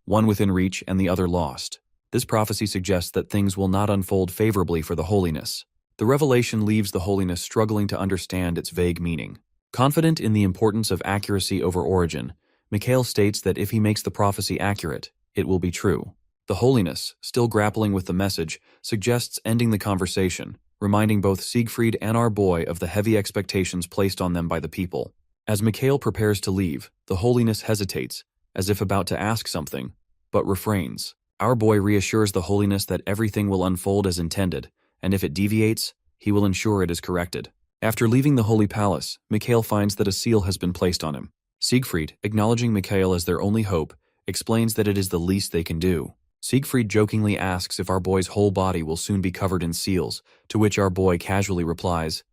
one within reach and the other lost. This prophecy suggests that things will not unfold favorably for the holiness. The revelation leaves the holiness struggling to understand its vague meaning. Confident in the importance of accuracy over origin, Mikhail states that if he makes the prophecy accurate, it will be true. The holiness, still grappling with the message, suggests ending the conversation, reminding both Siegfried and our boy of the heavy expectations placed on them by the people. As Mikhail prepares to leave, the holiness hesitates, as if about to ask something, but refrains. Our boy reassures the holiness that everything will unfold as intended, and if it deviates, he will ensure it is corrected. After leaving the Holy Palace, Mikhail finds that a seal has been placed on him. Siegfried, acknowledging Mikhail as their only hope, explains that it is the least they can do. Siegfried jokingly asks if our boy's whole body will soon be covered in seals, to which our boy casually replies,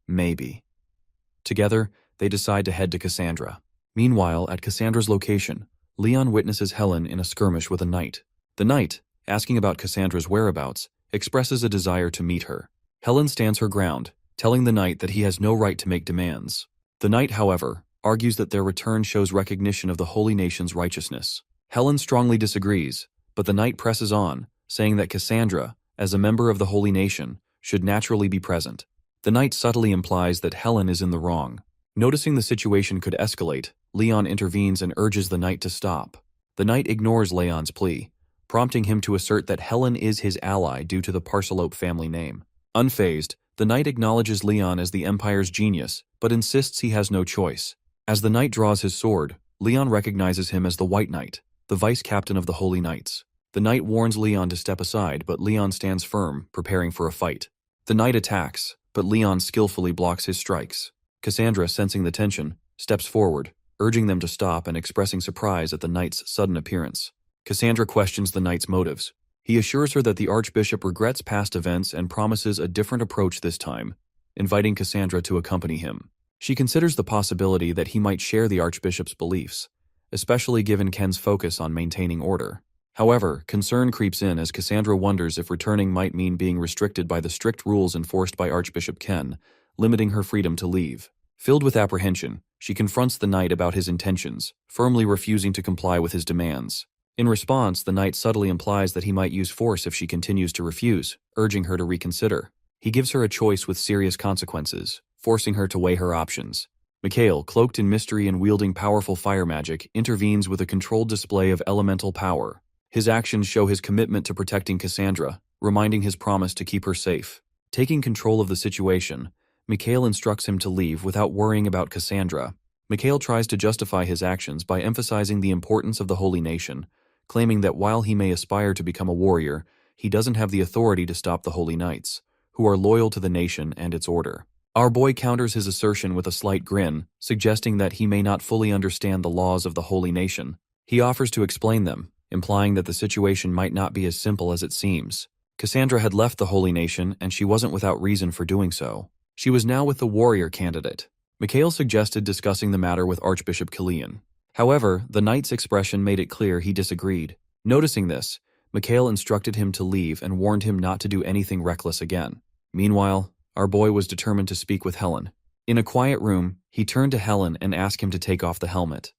"Maybe." Together, they decide to head to Cassandra. Meanwhile, at Cassandra's location, Leon witnesses Helen in a skirmish with a knight. The knight, asking about Cassandra's whereabouts, expresses a desire to meet her. Helen stands her ground, telling the knight that he has no right to make demands. The knight, however, argues that their return shows recognition of the holy nation's righteousness. Helen strongly disagrees, but the knight presses on, saying that Cassandra, as a member of the holy nation, should naturally be present. The knight subtly implies that Helen is in the wrong. Noticing the situation could escalate, Leon intervenes and urges the knight to stop. The knight ignores Leon's plea, prompting him to assert that Helen is his ally due to the Parcelope family name. Unfazed, the knight acknowledges Leon as the Empire's genius, but insists he has no choice. As the knight draws his sword, Leon recognizes him as the White Knight, the vice-captain of the Holy Knights. The knight warns Leon to step aside, but Leon stands firm, preparing for a fight. The knight attacks, but Leon skillfully blocks his strikes. Cassandra, sensing the tension, steps forward, urging them to stop and expressing surprise at the knight's sudden appearance. Cassandra questions the knight's motives. He assures her that the archbishop regrets past events and promises a different approach this time, inviting Cassandra to accompany him. She considers the possibility that he might share the archbishop's beliefs, especially given Ken's focus on maintaining order. However, concern creeps in as Cassandra wonders if returning might mean being restricted by the strict rules enforced by Archbishop Ken, limiting her freedom to leave. Filled with apprehension, she confronts the knight about his intentions, firmly refusing to comply with his demands. In response, the knight subtly implies that he might use force if she continues to refuse, urging her to reconsider. He gives her a choice with serious consequences, forcing her to weigh her options. Mikhail, cloaked in mystery and wielding powerful fire magic, intervenes with a controlled display of elemental power. His actions show his commitment to protecting Cassandra, reminding his promise to keep her safe. Taking control of the situation, Mikhail instructs him to leave without worrying about Cassandra. Mikhail tries to justify his actions by emphasizing the importance of the holy nation, claiming that while he may aspire to become a warrior, he doesn't have the authority to stop the holy knights, who are loyal to the nation and its order. Our boy counters his assertion with a slight grin, suggesting that he may not fully understand the laws of the holy nation. He offers to explain them, implying that the situation might not be as simple as it seems. Cassandra had left the holy nation, and she wasn't without reason for doing so. She was now with the warrior candidate. Mikhail suggested discussing the matter with Archbishop Kilian. However, the knight's expression made it clear he disagreed. Noticing this, Mikhail instructed him to leave and warned him not to do anything reckless again. Meanwhile, our boy was determined to speak with Helen. In a quiet room, he turned to Helen and asked him to take off the helmet.